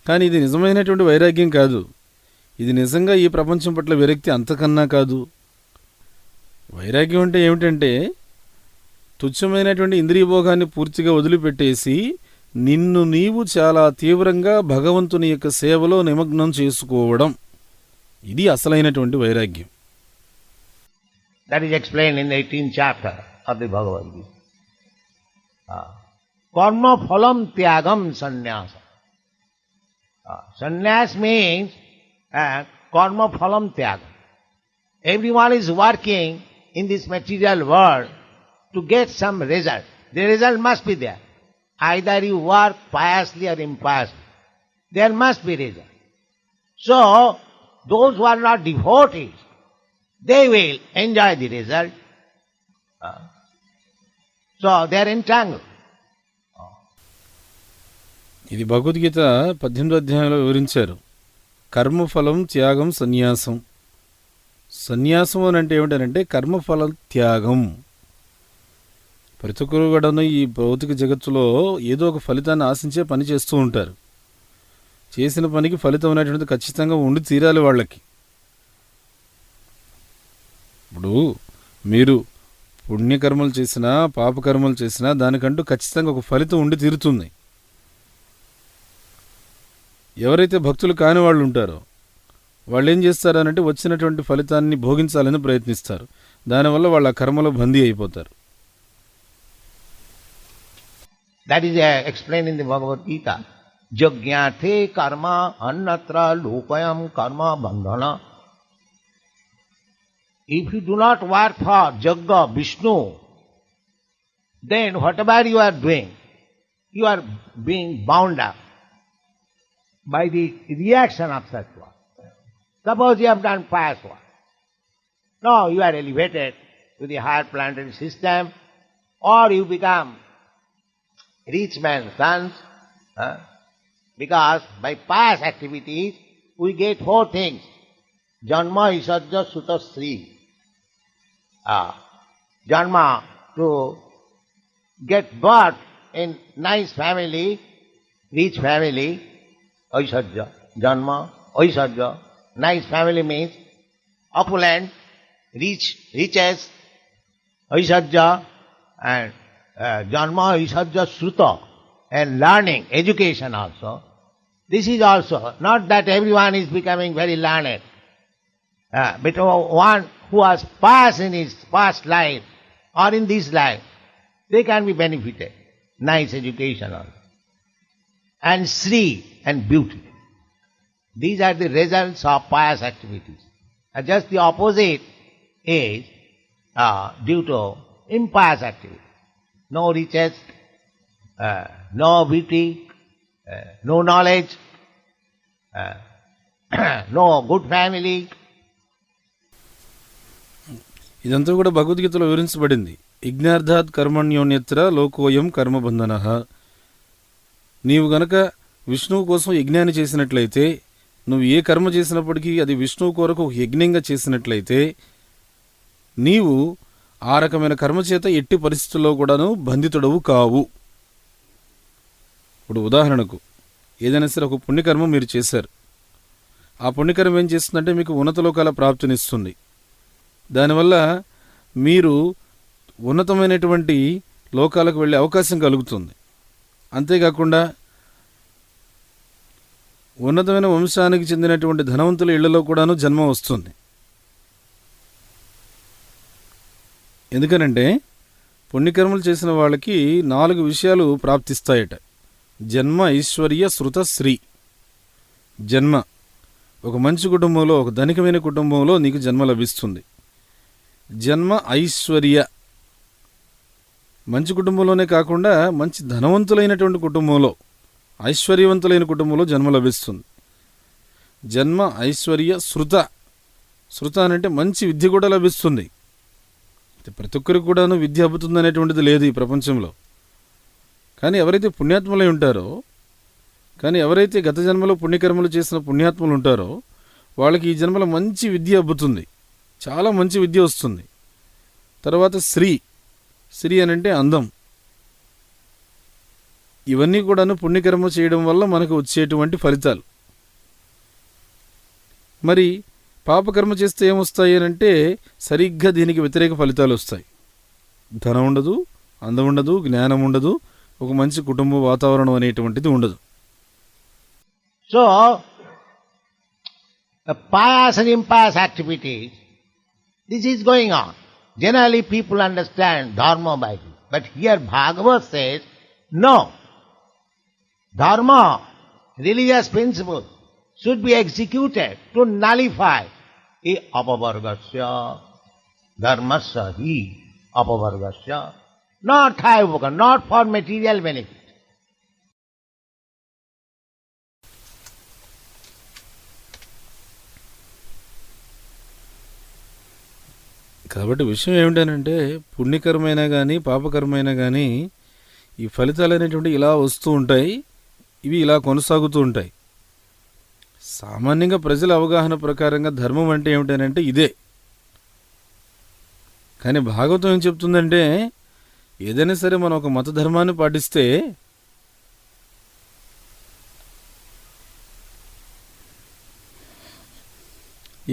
కానీ ఇది నిజమైనటువంటి వైరాగ్యం కాదు. ఇది నిజంగా ఈ ప్రపంచం పట్ల విరక్తి అంతకన్నా కాదు. వైరాగ్యం అంటే ఏమిటంటే తుచ్చమైనటువంటి ఇంద్రియ భోగాన్ని పూర్తిగా వదిలిపెట్టేసి నిన్ను నీవు చాలా తీవ్రంగా భగవంతుని యొక్క సేవలో నిమగ్నం చేసుకోవడం. ఇది అసలైనటువంటి వైరాగ్యం. That is explained in the 18th chapter of the Bhagavad Gita. Karma phalam tyagam sannyasa. Sannyas means karma phalam tyagam. Everyone is working in this material world to get some result. The result must be there. Either you work piously or impiously. There must be result. So, those who are not devotees, they will enjoy the result. So, they are entangled. ఇది భగవద్గీత 18వ అధ్యాయంలో వివరించారు. కర్మఫలం త్యాగం సన్యాసం. సన్యాసం అని అంటే ఏమిటంటే కర్మఫలం త్యాగం. ప్రతి ఒక్కరు కూడాను ఈ భౌతిక జగత్తులో ఏదో ఒక ఫలితాన్ని ఆశించే పని చేస్తూ ఉంటారు. చేసిన పనికి ఫలితం అనేటువంటిది ఖచ్చితంగా ఉండి తీరాలి వాళ్ళకి. ఇప్పుడు మీరు పుణ్యకర్మలు చేసినా పాపకర్మలు చేసినా దానికంటూ ఖచ్చితంగా ఒక ఫలితం ఉండి తీరుతుంది. ఎవరైతే భక్తులు కాని వాళ్ళు ఉంటారో వాళ్ళు ఏం చేస్తారనంటే వచ్చినటువంటి ఫలితాన్ని భోగించాలని ప్రయత్నిస్తారు. దానివల్ల వాళ్ళ కర్మలో బందీ అయిపోతారు. That is explained in the Bhagavad Gita. Jagyate karma annatra lokayam karma bandhana. If you do not work for Jagga, Vishnu, then whatever you are doing, you are being bound up by the reaction of such work. Suppose you have done pious work. Now you are elevated to the higher planetary system, or you become rich man's sons, because by pious activities we get 4 things. Janma, Isarja, Suta, Sri. Janma to get birth in nice family, rich family, Aishadya, Janma, Aishadya. Nice family means opulent, riches, Aishadya, and Janma, Aishadya, Sruta, and learning, education also. This is also, not that everyone is becoming very learned, but one who has passed in his past life or in this life, they can be benefited. Nice education also. And Sri and beauty. These are the results of pious activities. And just the opposite is due to impious activity. No riches, no beauty, no knowledge, no good family. ఇదంతా కూడా భగవద్గీతలో వివరించబడింది. యజ్ఞార్థాత్ కర్మణ్యోన్యత్ర లోకోయం కర్మబంధనః. నీవు గనక విష్ణువు కోసం యజ్ఞాన్ని చేసినట్లయితే, నువ్వు ఏ కర్మ చేసినప్పటికీ అది విష్ణువు కొరకు ఒక యజ్ఞంగా చేసినట్లయితే, నీవు ఆ రకమైన కర్మ చేత ఎట్టి పరిస్థితుల్లో కూడాను బంధితుడవు కావు. ఇప్పుడు ఉదాహరణకు ఏదైనా సరే ఒక పుణ్యకర్మ మీరు చేశారు. ఆ పుణ్యకర్మ ఏం చేస్తుందంటే మీకు ఉన్నత లోకాల ప్రాప్తినిస్తుంది. దానివల్ల మీరు ఉన్నతమైనటువంటి లోకాలకు వెళ్ళే అవకాశం కలుగుతుంది. అంతేకాకుండా ఉన్నతమైన వంశానికి చెందినటువంటి ధనవంతుల ఇళ్లలో కూడాను జన్మ వస్తుంది. ఎందుకనంటే పుణ్యకర్మలు చేసిన వాళ్ళకి 4 విషయాలు ప్రాప్తిస్తాయట. జన్మ, ఐశ్వర్య, శృత, శ్రీ. జన్మ, ఒక మంచి కుటుంబంలో, ఒక ధనికమైన కుటుంబంలో నీకు జన్మ లభిస్తుంది. జన్మ, ఐశ్వర్య, మంచి కుటుంబంలోనే కాకుండా మంచి ధనవంతులైనటువంటి కుటుంబంలో, ఐశ్వర్యవంతులైన కుటుంబంలో జన్మ లభిస్తుంది. జన్మ, ఐశ్వర్య, శృత. శృత అంటే మంచి విద్య కూడా లభిస్తుంది. ప్రతి ఒక్కరికి కూడాను విద్య అబ్బుతుంది అనేటువంటిది లేదు ఈ ప్రపంచంలో. కానీ ఎవరైతే పుణ్యాత్ములై ఉంటారో, కానీ ఎవరైతే గత జన్మలో పుణ్యకర్మలు చేసిన పుణ్యాత్ములు ఉంటారో వాళ్ళకి ఈ జన్మలో మంచి విద్య అబ్బుతుంది, చాలా మంచి విద్య వస్తుంది. తర్వాత శ్రీ. శ్రీ అనంటే అందం. ఇవన్నీ కూడాను పుణ్యకర్మ చేయడం వల్ల మనకు వచ్చేటువంటి ఫలితాలు. మరి పాపకర్మ చేస్తే ఏమొస్తాయి అంటే సరిగ్గా దీనికి వ్యతిరేక ఫలితాలు వస్తాయి. ధనం ఉండదు, అందం ఉండదు, జ్ఞానం ఉండదు, ఒక మంచి కుటుంబ వాతావరణం అనేటువంటిది ఉండదు. So pious and impious activities, this is going on. Generally people understand dharma by this. But here Bhagavad says, no. Dharma, religious principles, should be executed to nullify the apavargasya, dharmasya hi apavargasya, not high, not for material benefit. కాబట్టి విషయం ఏమిటనంటే పుణ్యకర్మైనా కానీ పాపకర్మైనా కానీ ఈ ఫలితాలు అనేటువంటి ఇలా వస్తూ ఉంటాయి, ఇవి ఇలా కొనసాగుతూ ఉంటాయి. సామాన్యంగా ప్రజల అవగాహన ప్రకారంగా ధర్మం అంటే ఏమిటనంటే ఇదే. కానీ భాగవతం ఏం చెప్తుందంటే ఏదైనా సరే మనం ఒక మత ధర్మాన్ని పాటిస్తే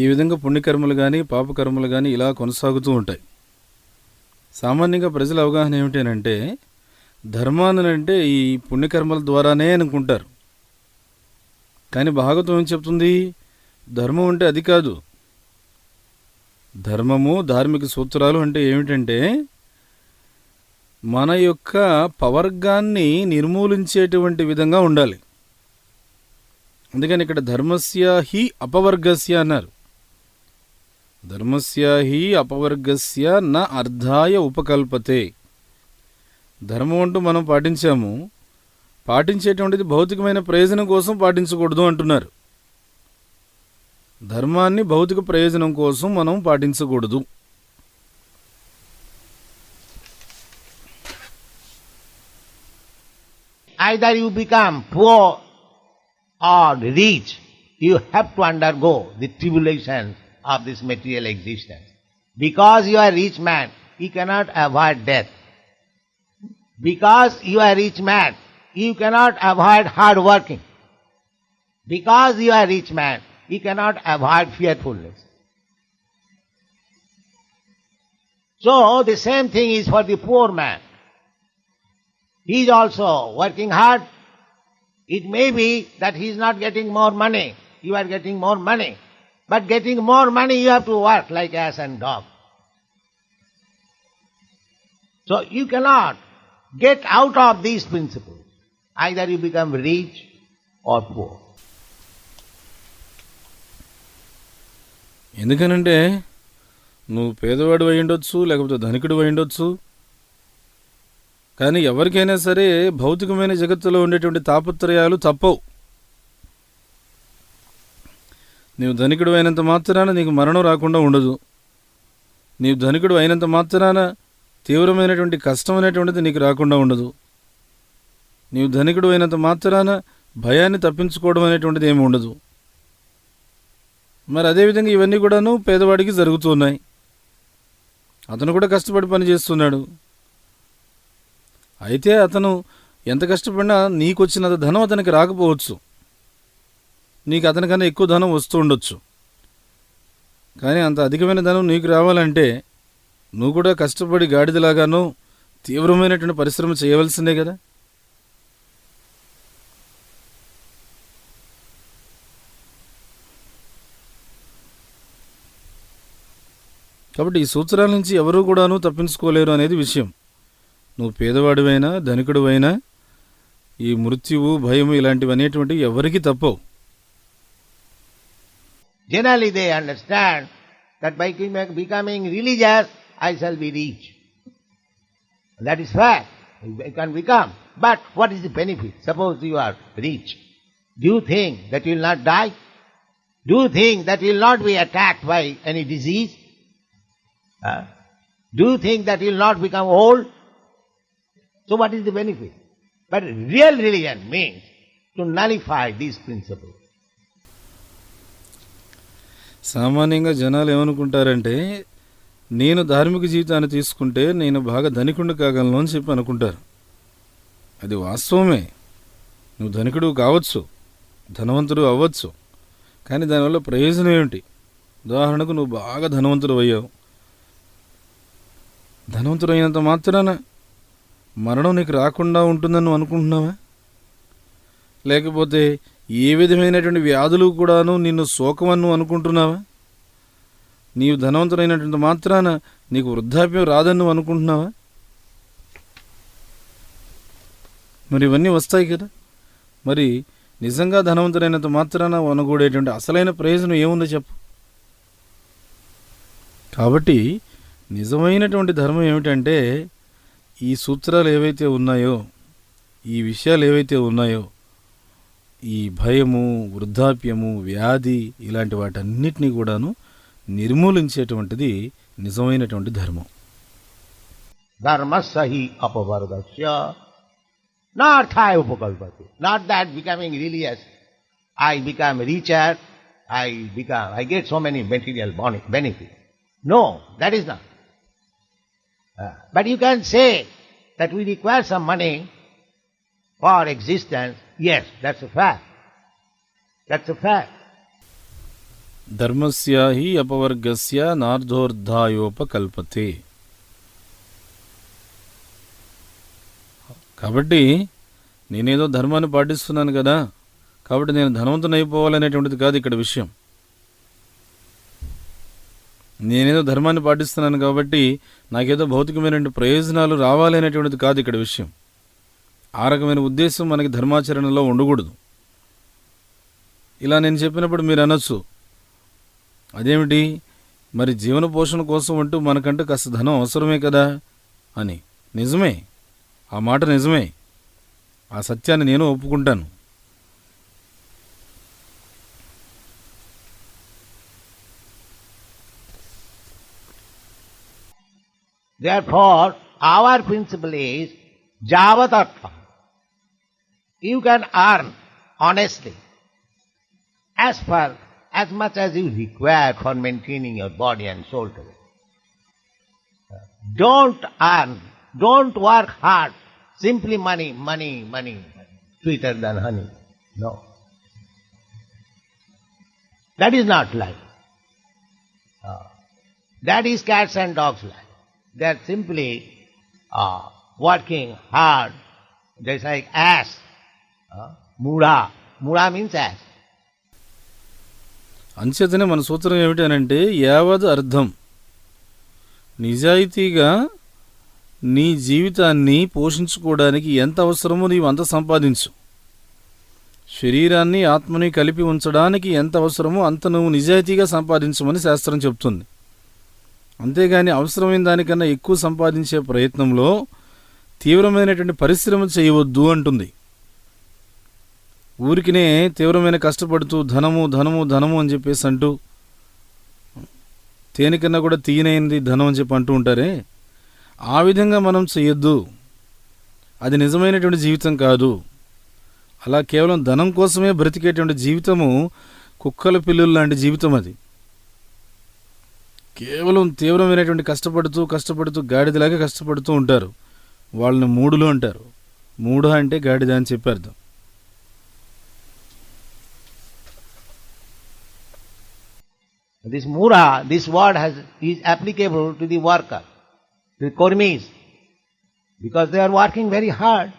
ఈ విధంగా పుణ్యకర్మలు కానీ పాపకర్మలు కానీ ఇలా కొనసాగుతూ ఉంటాయి. సామాన్యంగా ప్రజల అవగాహన ఏమిటనంటే ధర్మానంటే ఈ పుణ్యకర్మల ద్వారానే అనుకుంటారు. కానీ భాగవతం ఏం చెప్తుంది? ధర్మం అంటే అది కాదు. ధర్మము, ధార్మిక సూత్రాలు అంటే ఏమిటంటే మన యొక్క పవర్గాన్ని నిర్మూలించేటువంటి విధంగా ఉండాలి. అందుకని ఇక్కడ ధర్మస్య హి అపవర్గస్య అన్నారు. ధర్మస్య హి అపవర్గస్య న అర్థాయ ఉపకల్పతే. ధర్మం అంటూ మనం పాటించాము, పాటించేటువంటిది భౌతికమైన ప్రయోజనం కోసం పాటించకూడదు అంటున్నారు. ధర్మాన్ని భౌతిక ప్రయోజనం కోసం మనం పాటించకూడదు. Either you become poor or rich, you have to undergo the tribulations of this material existence. Because you are a rich man, you cannot avoid death. Because you are rich man, you cannot avoid hard working. Because you are rich man, you cannot avoid fearfulness. So the same thing is for the poor man. He is also working hard. It may be that he is not getting more money. You are getting more money. But getting more money you have to work like ass and dog. So you cannot get out of these principles. Either you become rich or poor. ఎందుకనంటే నువ్వు పేదవాడు అయి ఉండొచ్చు, లేకపోతే ధనికుడు అయి ఉండొచ్చు. కానీ ఎవరికైనా సరే భౌతికమైన జగత్తులో ఉండేటువంటి తాపత్రయాలు తప్పవు. నీవు ధనికుడు అయినంత మాత్రాన నీకు మరణం రాకుండా ఉండదు. నీవు ధనికుడు అయినంత మాత్రాన తీవ్రమైనటువంటి కష్టం అనేటువంటిది నీకు రాకుండా ఉండదు. నీవు ధనికుడు అయినంత మాత్రాన భయాన్ని తప్పించుకోవడం అనేటువంటిది ఏమి ఉండదు. మరి అదేవిధంగా ఇవన్నీ కూడాను పేదవాడికి జరుగుతున్నాయి. అతను కూడా కష్టపడి పని చేస్తున్నాడు. అయితే అతను ఎంత కష్టపడినా నీకు వచ్చినంత ధనం అతనికి రాకపోవచ్చు. నీకు అతనికన్నా ఎక్కువ ధనం వస్తూ ఉండొచ్చు. కానీ అంత అధికమైన ధనం నీకు రావాలంటే నువ్వు కూడా కష్టపడి గాడిదలాగానో తీవ్రమైనటువంటి పరిశ్రమ చేయవలసిందే కదా. కాబట్టి ఈ సూత్రాల నుంచి ఎవరూ కూడాను తప్పించుకోలేరు అనేది విషయం. నువ్వు పేదవాడివైనా ధనికుడివైనా ఈ మృత్యువు భయము ఇలాంటివి అనేటువంటివి ఎవరికి తప్పవు. Generally they understand that by becoming religious, I shall be rich. That is fact. You can become. But what is the benefit? Suppose you are rich. Do you think that you will not die? Do you think that you will not be attacked by any disease? Do you think that you will not become old? So what is the benefit? But real religion means to nullify these principles. సామాన్యంగా జనాలు ఏమనుకుంటారంటే నేను ధార్మిక జీవితాన్ని తీసుకుంటే నేను బాగా ధనికుడు కాగలను అని చెప్పి అనుకుంటారు. అది వాస్తవమే. నువ్వు ధనికుడు కావచ్చు, ధనవంతుడు అవ్వచ్చు. కానీ దానివల్ల ప్రయోజనం ఏమిటి? ఉదాహరణకు నువ్వు బాగా ధనవంతుడు అయ్యావు. ధనవంతుడు అయినంత మాత్రాన మరణం నీకు రాకుండా ఉంటుందని నువ్వు అనుకుంటున్నావా? లేకపోతే ఏ విధమైనటువంటి వ్యాధులు కూడాను నిన్ను సోకమని నువ్వు అనుకుంటున్నావా? నీవు ధనవంతుడైనటువంటి మాత్రాన నీకు వృద్ధాప్యం రాదని నువ్వు అనుకుంటున్నావా? మరి ఇవన్నీ వస్తాయి కదా. మరి నిజంగా ధనవంతుడైనంత మాత్రాన వనగూడేటువంటి అసలైన ప్రయోజనం ఏముందో చెప్పు. కాబట్టి నిజమైనటువంటి ధర్మం ఏమిటంటే ఈ సూత్రాలు ఏవైతే ఉన్నాయో, ఈ విషయాలు ఏవైతే ఉన్నాయో, ఈ భయము, వృద్ధాప్యము, వ్యాధి ఇలాంటి వాటన్నిటినీ కూడాను నిర్మూలించేటువంటిది నిజమైనటువంటి ధర్మం. ధర్మస్సహి అపవర్గస్య నార్థాయ ఉపకల్పతే. Not that becoming religious, I become richer, I get so many material benefits. No, that is not. But you can say that we require some money for existence. Yes, that's a fact. That's a fact. ధర్మస్య హి అపవర్గస్య నార్ధోర్ధాయోపకల్పతే. కాబట్టి నేనేదో ధర్మాన్ని పాటిస్తున్నాను కదా, కాబట్టి నేను ధనవంతుని అయిపోవాలనేటువంటిది కాదు ఇక్కడ విషయం. నేనేదో ధర్మాన్ని పాటిస్తున్నాను కాబట్టి నాకేదో భౌతికమైనటువంటి ప్రయోజనాలు రావాలి అనేటువంటిది కాదు ఇక్కడ విషయం. ఆ రకమైన ఉద్దేశం మనకి ధర్మాచరణలో ఉండకూడదు. ఇలా నేను చెప్పినప్పుడు మీరు అనొచ్చు, అదేమిటి మరి జీవన పోషణ కోసం అంటూ మనకంటూ కాస్త ధనం అవసరమే కదా అని. నిజమే, ఆ మాట నిజమే. ఆ సత్యాన్ని నేను ఒప్పుకుంటాను. Therefore, our principle is javatartha. You can earn honestly as much as you require for maintaining your body and soul together. Don't work hard simply money, money, money, sweeter than honey. No. That is not life. That is cats and dogs' life. They are simply working hard, just like ass. Mudha. Mudha means ass. అంచేతనే మన సూత్రం ఏమిటనంటే యావద్ అర్థం, నిజాయితీగా నీ జీవితాన్ని పోషించుకోవడానికి ఎంత అవసరమో నీవు అంత సంపాదించు. శరీరాన్ని ఆత్మని కలిపి ఉంచడానికి ఎంత అవసరమో అంత నువ్వు నిజాయితీగా సంపాదించమని శాస్త్రం చెప్తుంది. అంతేగాని అవసరమైన దానికన్నా ఎక్కువ సంపాదించే ప్రయత్నంలో తీవ్రమైనటువంటి పరిశ్రమ చేయవద్దు అంటుంది. ఊరికినే తీవ్రమైన కష్టపడుతూ ధనము ధనము ధనము అని చెప్పేసి అంటూ, తేనికన్నా కూడా తీయనైంది ధనం అని చెప్పి అంటూ ఉంటారే, ఆ విధంగా మనం చెయ్యొద్దు. అది నిజమైనటువంటి జీవితం కాదు. అలా కేవలం ధనం కోసమే బ్రతికేటువంటి జీవితము కుక్కల పిల్లులు లాంటి జీవితం. అది కేవలం తీవ్రమైనటువంటి కష్టపడుతూ గాడిదలాగా కష్టపడుతూ ఉంటారు. వాళ్ళని మూడులు అంటారు. మూఢ అంటే గాడిద అని చెప్పి అర్థం. This mura, this word is applicable to the worker, to the kurmis, because they are working very hard.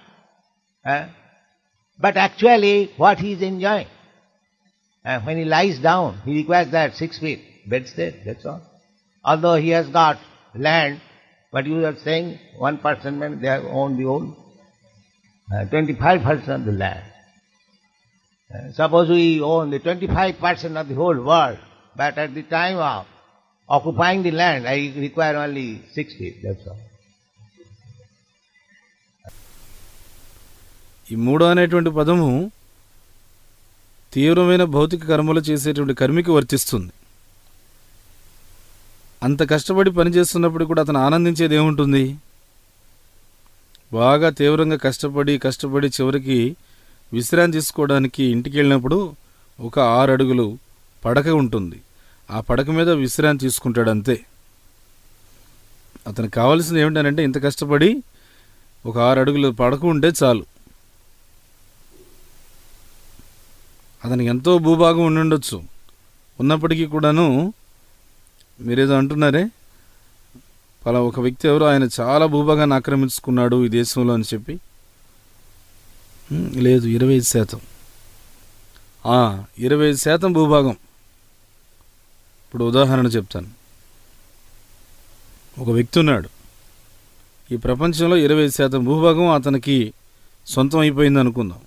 But actually, what he is enjoying, when he lies down, he requires that 6 feet bedstead, that's all. Although he has got land, but you are saying 1% when they have owned the whole 25% of the land. Suppose we own the 25% of the whole world, but at the time of occupying the land, I require only 6 feet, that's all. ఈ మూడో అనేటువంటి పదము తీవ్రమైన భౌతిక కర్మలు చేసేటువంటి కర్మికి వర్తిస్తుంది. అంత కష్టపడి పనిచేస్తున్నప్పుడు కూడా అతను ఆనందించేది ఏముంటుంది? బాగా తీవ్రంగా కష్టపడి చివరికి విశ్రాంతి తీసుకోవడానికి ఇంటికి వెళ్ళినప్పుడు ఒక 6 అడుగులు పడక ఉంటుంది. ఆ పడక మీద విశ్రాంతి తీసుకుంటాడు అంతే. అతనికి కావాల్సింది ఏమిటంటే ఇంత కష్టపడి ఒక 6 అడుగులు పడక ఉంటే చాలు. అతనికి ఎంతో భూభాగం ఉండుండొచ్చు. ఉన్నప్పటికీ కూడాను మీరేదో అంటున్నారే, అలా ఒక వ్యక్తి ఎవరో ఆయన చాలా భూభాగాన్ని ఆక్రమించుకున్నాడు ఈ దేశంలో అని చెప్పి. లేదు, 25%. 25% భూభాగం. ఇప్పుడు ఉదాహరణ చెప్తాను. ఒక వ్యక్తి ఉన్నాడు. ఈ ప్రపంచంలో 25% భూభాగం అతనికి సొంతం అయిపోయింది అనుకుందాం.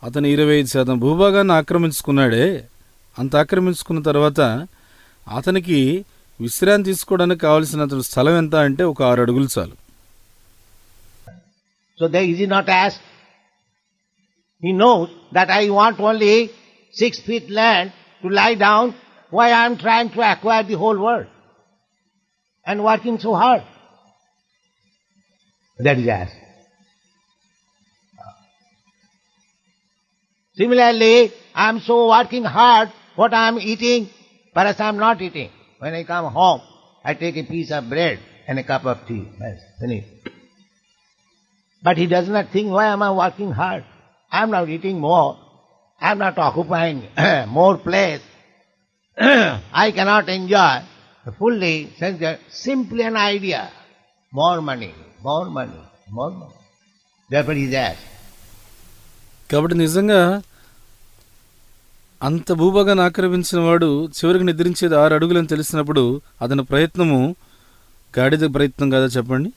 అతను 25% భూభాగాన్ని ఆక్రమించుకున్నాడే. అంత ఆక్రమించుకున్న తర్వాత అతనికి విశ్రాంతి తీసుకోవడానికి కావాల్సిన స్థలం ఎంత అంటే ఒక 6 అడుగులు చాలు. So there is not asked. He knows that I want only 6 feet land to lie down. Why I am trying to acquire the whole world and working so hard? That is asked. Similarly, I am so working hard, what I am eating, perhaps I am not eating. When I come home, I take a piece of bread and a cup of tea. That's finished. But he does not think, why am I working hard? I am not eating more. I am not occupying more place. I cannot enjoy fully, simply an idea. More money, more money, more money. Therefore he is asked. కాబట్టి నిజంగా అంత భూభాగాన్ని ఆక్రమించిన వాడు చివరికి నిద్రించేది 6 అడుగులని తెలిసినప్పుడు అతని ప్రయత్నము గాడిద ప్రయత్నం కదా చెప్పండి?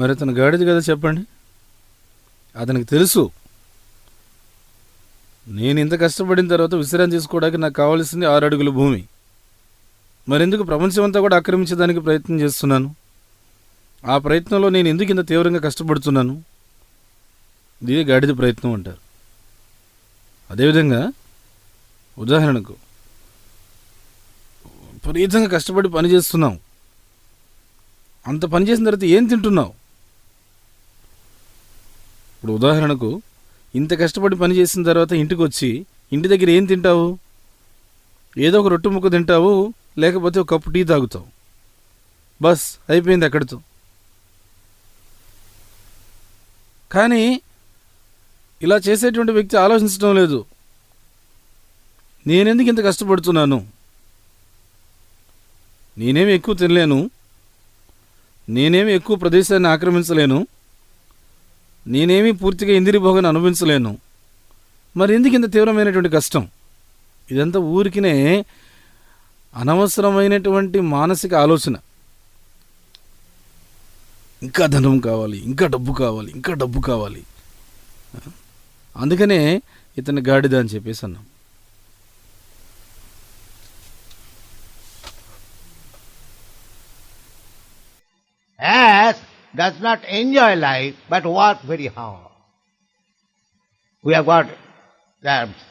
మరి అతను గాడిద కదా చెప్పండి? అతనికి తెలుసు, నేను ఇంత కష్టపడిన తర్వాత విశ్రాంతి తీసుకోవడానికి నాకు కావాల్సింది 6 అడుగుల భూమి. మరెందుకు ప్రపంచం అంతా కూడా ఆక్రమించడానికి ప్రయత్నం చేస్తున్నాను? ఆ ప్రయత్నంలో నేను ఎందుకు ఇంత తీవ్రంగా కష్టపడుతున్నాను? ఇదే గాడిద ప్రయత్నం అంటారు. అదేవిధంగా ఉదాహరణకు విపరీతంగా కష్టపడి పని చేస్తున్నాం. అంత పని చేసిన తర్వాత ఏం తింటున్నావు? ఇప్పుడు ఉదాహరణకు ఇంత కష్టపడి పని చేసిన తర్వాత ఇంటికి వచ్చి ఇంటి దగ్గర ఏం తింటావు? ఏదో ఒక రొట్టె ముక్క తింటావు, లేకపోతే ఒక కప్పు టీ తాగుతావు. బస్ అయిపోయింది అక్కడితో. కానీ ఇలా చేసేటువంటి వ్యక్తి ఆలోచించడం లేదు, నేనెందుకు ఇంత కష్టపడుతున్నాను, నేనేమి ఎక్కువ తినలేను, నేనేమి ఎక్కువ ప్రదేశాన్ని ఆక్రమించలేను, నేనేమి పూర్తిగా ఇంద్రియ భోగాన్ని అనుభవించలేను, మరి ఎందుకు ఇంత తీవ్రమైనటువంటి కష్టం? ఇదంతా ఊరికినే అనవసరమైనటువంటి మానసిక ఆలోచన. ఇంకా ధనం కావాలి, ఇంకా డబ్బు కావాలి, ఇంకా డబ్బు కావాలి. అందుకనే ఇతని గాడిద అని చెప్పేసి అన్నాం. Ass does not enjoy life but work very hard. We have got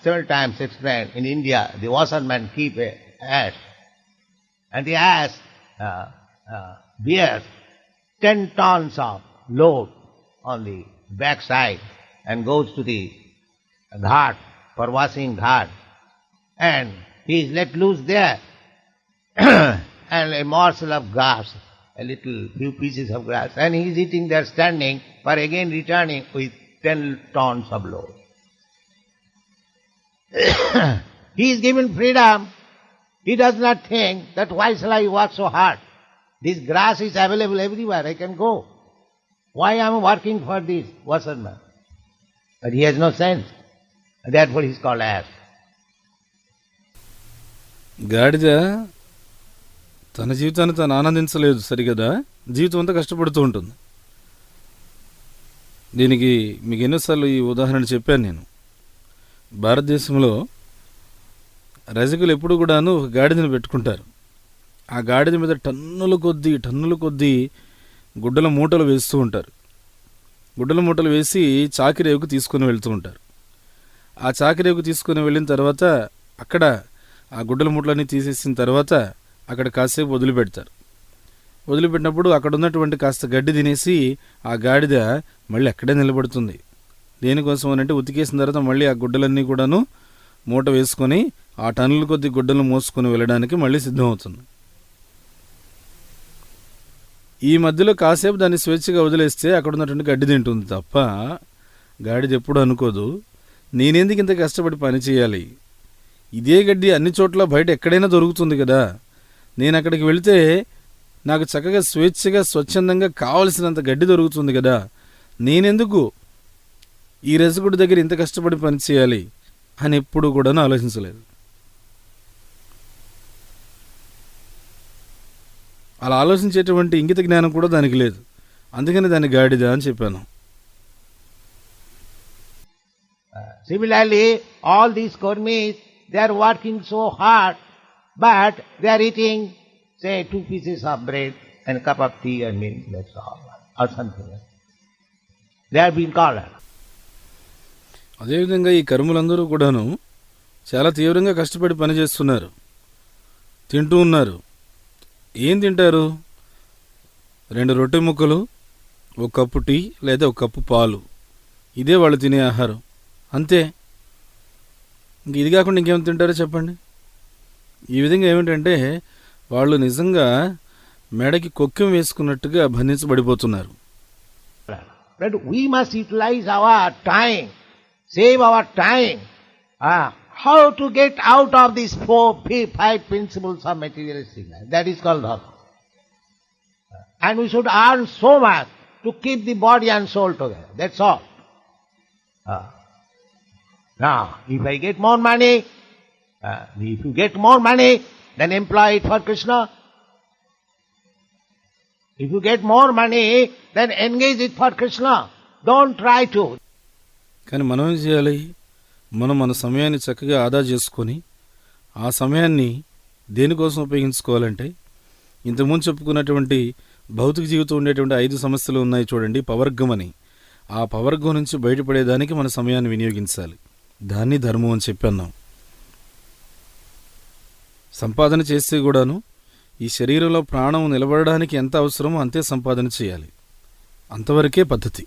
several times explained in India, the washerman keep a ass, and the ass bears 10 tons of load on the backside and goes to the ghat for washing ghat, and he is let loose there and a morsel of grass, a little few pieces of grass, and he is eating there standing for again returning with 10 tons of load. He is given freedom. He does not think that why shall I work so hard? This grass is available everywhere, I can go. Why am I working for this washerman? But he has no sense. And therefore he is called ass. గాడిద తన జీవితాన్ని తను ఆనందించలేదు సరిగదా, జీవితం అంతా కష్టపడుతూ ఉంటుంది. దీనికి మీకు ఎన్నోసార్లు ఈ ఉదాహరణ చెప్పాను నేను. భారతదేశంలో రజకులు ఎప్పుడు కూడాను ఒక గాడిదను పెట్టుకుంటారు. ఆ గాడిద మీద టన్నుల కొద్దీ గుడ్డల మూటలు వేస్తూ ఉంటారు. గుడ్డల మూటలు వేసి చాకిరేవుకు తీసుకుని వెళ్తూ ఉంటారు. ఆ చాకిరేవుకు తీసుకుని వెళ్ళిన తర్వాత అక్కడ ఆ గుడ్డల మూటలన్నీ తీసేసిన తర్వాత అక్కడ కాసేపు వదిలిపెడతారు. వదిలిపెట్టినప్పుడు అక్కడ ఉన్నటువంటి కాస్త గడ్డి తినేసి ఆ గాడిద మళ్ళీ అక్కడే నిలబడుతుంది. దేనికోసం అని అంటే ఉతికేసిన తర్వాత మళ్ళీ ఆ గుడ్డలన్నీ కూడాను మూట వేసుకొని ఆ టన్నుల కొద్ది గుడ్డలను మోసుకొని వెళ్ళడానికి మళ్ళీ సిద్ధమవుతుంది. ఈ మధ్యలో కాసేపు దాన్ని స్వేచ్ఛగా వదిలేస్తే అక్కడ ఉన్నటువంటి గడ్డి తింటుంది తప్ప గాడిద ఎప్పుడు అనుకోదు నేనెందుకు ఇంత కష్టపడి పని చేయాలి, ఇదే గడ్డి అన్ని చోట్ల బయట ఎక్కడైనా దొరుకుతుంది కదా, నేను అక్కడికి వెళితే నాకు చక్కగా స్వేచ్ఛగా స్వచ్ఛందంగా కావలసినంత గడ్డి దొరుకుతుంది కదా, నేనెందుకు ఈ రజకుడి దగ్గర ఇంత కష్టపడి పని చేయాలి అని ఎప్పుడు కూడా ఆలోచించలేదు. అలా ఆలోచించేటువంటి ఇంగిత జ్ఞానం కూడా దానికి లేదు. అందుకని దాన్ని గాడిద అని చెప్పాను. Similarly, all these kurmis, they are working so hard, but they are eating, say, 2 pieces of bread and a cup of tea and milk, that's all, or something else. They are being called. అదేవిధంగా ఈ కర్ములందరూ కూడాను చాలా తీవ్రంగా కష్టపడి పనిచేస్తున్నారు, తింటూ ఉన్నారు. ఏం తింటారు? 2 రొట్టె ముక్కలు, 1 కప్పు టీ లేదా 1 కప్పు పాలు, ఇదే వాళ్ళు తినే ఆహారం, అంతే. ఇంక ఇది కాకుండా ఇంకేం తింటారో చెప్పండి. ఈ విధంగా ఏమిటంటే వాళ్ళు నిజంగా మెడకి కొక్కెం వేసుకున్నట్టుగా బంధించబడిపోతున్నారు. But we must utilize our time, save our time. How to get out of these 5 principles of materialistic life. That is called dharma. And we should earn so much to keep the body and soul together. That's all. Now, if I get more money, if you get more money, then employ it for Krishna. If you get more money, then engage it for Krishna. Don't try to. కానీ మనం ఏం చేయాలి? మనం మన సమయాన్ని చక్కగా ఆదా చేసుకొని ఆ సమయాన్ని దేనికోసం ఉపయోగించుకోవాలంటే ఇంతకుముందు చెప్పుకున్నటువంటి భౌతిక జీవితం ఉండేటువంటి 5 సమస్యలు ఉన్నాయి చూడండి, పవర్గం అని. ఆ పవర్గం నుంచి బయటపడేదానికి మన సమయాన్ని వినియోగించాలి. దాన్ని ధర్మం అని చెప్పన్నాం. సంపాదన చేస్తే కూడాను ఈ శరీరంలో ప్రాణం నిలబడడానికి ఎంత అవసరమో అంతే సంపాదన చేయాలి, అంతవరకే పద్ధతి.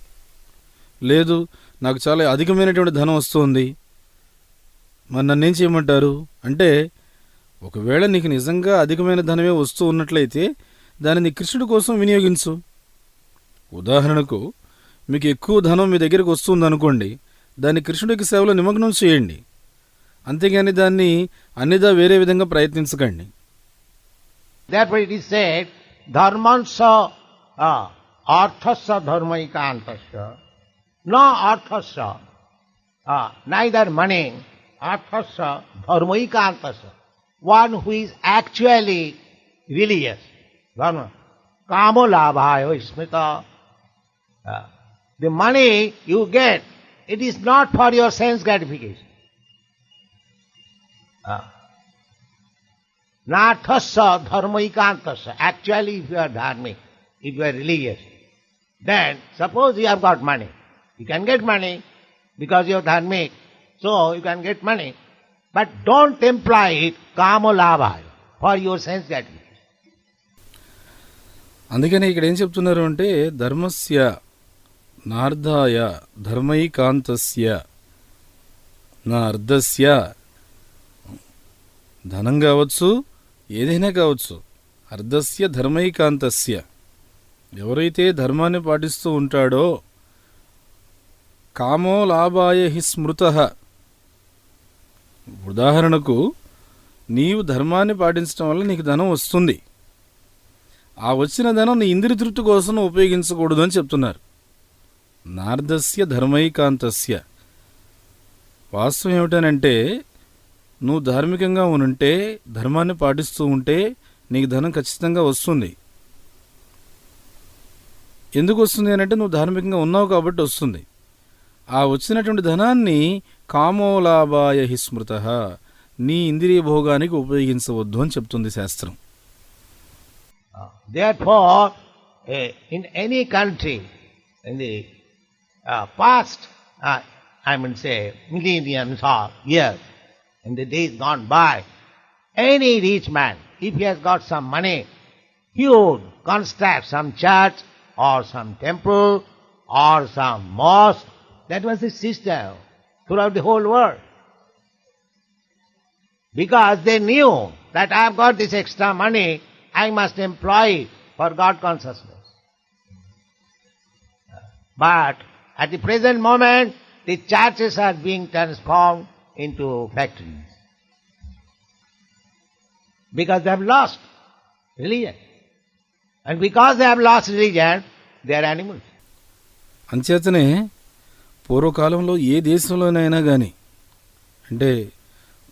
లేదు నాకు చాలా అధికమైనటువంటి ధనం వస్తుంది, మరి నన్నేం చేయమంటారు అంటే, ఒకవేళ నీకు నిజంగా అధికమైన ధనమే వస్తూ ఉన్నట్లయితే దానిని కృష్ణుడి కోసం వినియోగించు. ఉదాహరణకు మీకు ఎక్కువ ధనం మీ దగ్గరికి వస్తుందనుకోండి, దాన్ని కృష్ణుడికి సేవలో నిమగ్నం చేయండి. అంతేగాని దాన్ని అన్నిదా వేరే విధంగా ప్రయత్నించకండి. Therefore it is said, dharmansa arthasya dharmaikantasya, no arthasya, neither money, arthasya dharmaikantasya, one who is actually religious. Dharma. Kamo labhayo smita. The money you get, it is not for your sense gratification. Nathasya dharmaikantasya. Actually, if you are dharmic, if you are religious, then suppose you have got money. You can get money because you are dharmic, so you can get money. But don't employ it kamo labhayo, for your sense gratification. అందుకని ఇక్కడ ఏం చెప్తున్నారు అంటే, ధర్మస్య నార్ధాయ ధర్మైకాంతస్య నా అర్ధస్య, ధనం కావచ్చు ఏదైనా కావచ్చు, అర్ధస్య ధర్మైకాంతస్య, ఎవరైతే ధర్మాన్ని పాటిస్తూ ఉంటాడో, కామో లాభాయ హి స్మృతః, ఉదాహరణకు నీవు ధర్మాన్ని పాటించడం వల్ల నీకు ధనం వస్తుంది, ఆ వచ్చిన ధనం నీ ఇంద్రియ తృప్తి కోసం ఉపయోగించకూడదు అని చెప్తున్నారు. నార్ధస్య ధర్మైకాంతస్య, వాస్తవం ఏమిటనంటే నువ్వు ధార్మికంగా ఉంటే, ధర్మాన్ని పాటిస్తూ ఉంటే నీకు ధనం ఖచ్చితంగా వస్తుంది. ఎందుకు వస్తుంది అని అంటే నువ్వు ధార్మికంగా ఉన్నావు కాబట్టి వస్తుంది. ఆ వచ్చినటువంటి ధనాన్ని కామోలాభాయ హి స్మృతః, నీ ఇంద్రియ భోగానికి ఉపయోగించవద్దు అని చెప్తుంది శాస్త్రం. Therefore, in any country, in the past, I mean say millenniums or years, in the days gone by, any rich man, if he has got some money, he would construct some church or some temple or some mosque. That was the system throughout the whole world. Because they knew that I have got this extra money, I must employ it for God consciousness. But at the present moment, the churches are being transformed into factories. Because they have lost religion. And because they have lost religion, they are animals. అంచేతనే పూర్వకాలంలో ఏ దేశంలోనైనా కానీ, అంటే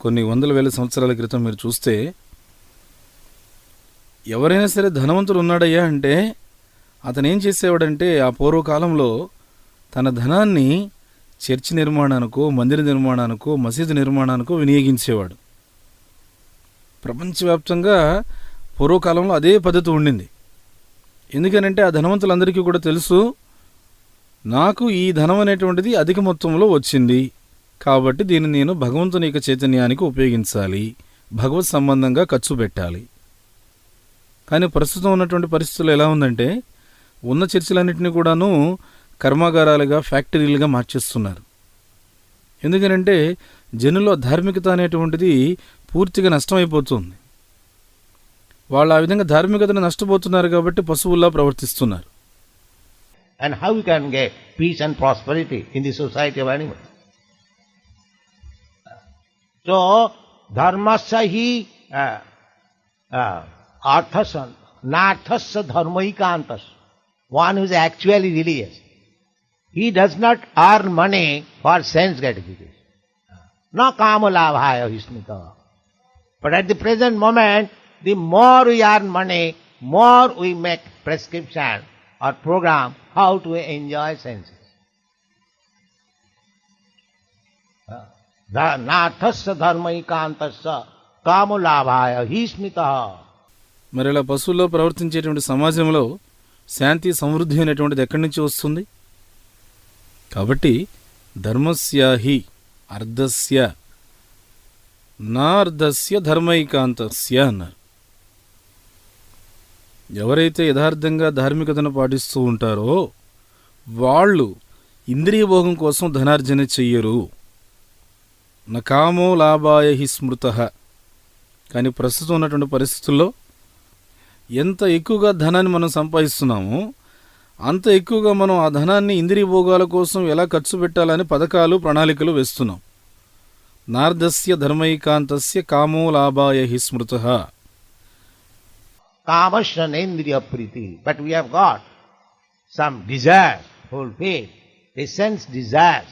కొన్ని వందల వేల సంవత్సరాల క్రితం మీరు చూస్తే, ఎవరైనా సరే ధనవంతుడు ఉన్నాడయ్యా అంటే అతను ఏం చేసేవాడంటే ఆ పూర్వకాలంలో తన ధనాన్ని చర్చి నిర్మాణానికో, మందిర నిర్మాణానికో, మసీదు నిర్మాణానికో వినియోగించేవాడు. ప్రపంచవ్యాప్తంగా పూర్వకాలంలో అదే పద్ధతి ఉండింది. ఎందుకనంటే ఆ ధనవంతులందరికీ కూడా తెలుసు, నాకు ఈ ధనం అనేటువంటిది అధిక మొత్తంలో వచ్చింది కాబట్టి దీన్ని నేను భగవంతుని యొక్క చైతన్యానికి ఉపయోగించాలి, భగవత్ సంబంధంగా ఖర్చు పెట్టాలి. కానీ ప్రస్తుతం ఉన్నటువంటి పరిస్థితులు ఎలా ఉందంటే, ఉన్న చర్చిలన్నింటినీ కూడాను కర్మాగారాలుగా, ఫ్యాక్టరీలుగా మార్చేస్తున్నారు. ఎందుకనంటే జనుల్లో ధార్మికత అనేటువంటిది పూర్తిగా నష్టమైపోతుంది. వాళ్ళు ఆ విధంగా ధార్మికతను నష్టపోతున్నారు కాబట్టి పశువుల్లా ప్రవర్తిస్తున్నారు. And how you can get peace and prosperity in the society of animals? So, dharmasya hi arthasya, nathasya dharmaikantasya. One who is actually religious, he does not earn money for sense gratification. Na kama labhaya hismita. But at the present moment, the more we earn money, more we make prescription or program how to enjoy senses. Nathasya dharmaikantasya kama labhaya hismita. మరి ఇలా పశువుల్లో ప్రవర్తించేటువంటి సమాజంలో శాంతి సమృద్ధి అనేటువంటిది ఎక్కడి నుంచి వస్తుంది? కాబట్టి ధర్మస్య హి అర్ధస్య నార్ధస్య ధర్మైకాంతస్య అన్నారు. ఎవరైతే యథార్థంగా ధార్మికతను పాటిస్తూ ఉంటారో వాళ్ళు ఇంద్రియ భోగం కోసం ధనార్జన చెయ్యరు. నకామో లాభాయ హి స్మృతః. కానీ ప్రస్తుతం ఉన్నటువంటి పరిస్థితుల్లో ఎంత ఎక్కువగా ధనాన్ని మనం సంపాదిస్తున్నామో అంత ఎక్కువగా మనం ఆ ధనాన్ని ఇంద్రియ భోగాల కోసం ఎలా ఖర్చు పెట్టాలని పథకాలు ప్రణాళికలు వేస్తున్నాం. నార్దస్య ధర్మైకాంతస్య కామో లాభాయ హి స్మృతః. Kamasya nendriya priti. But we have got some desire fulfilled, a sense desire.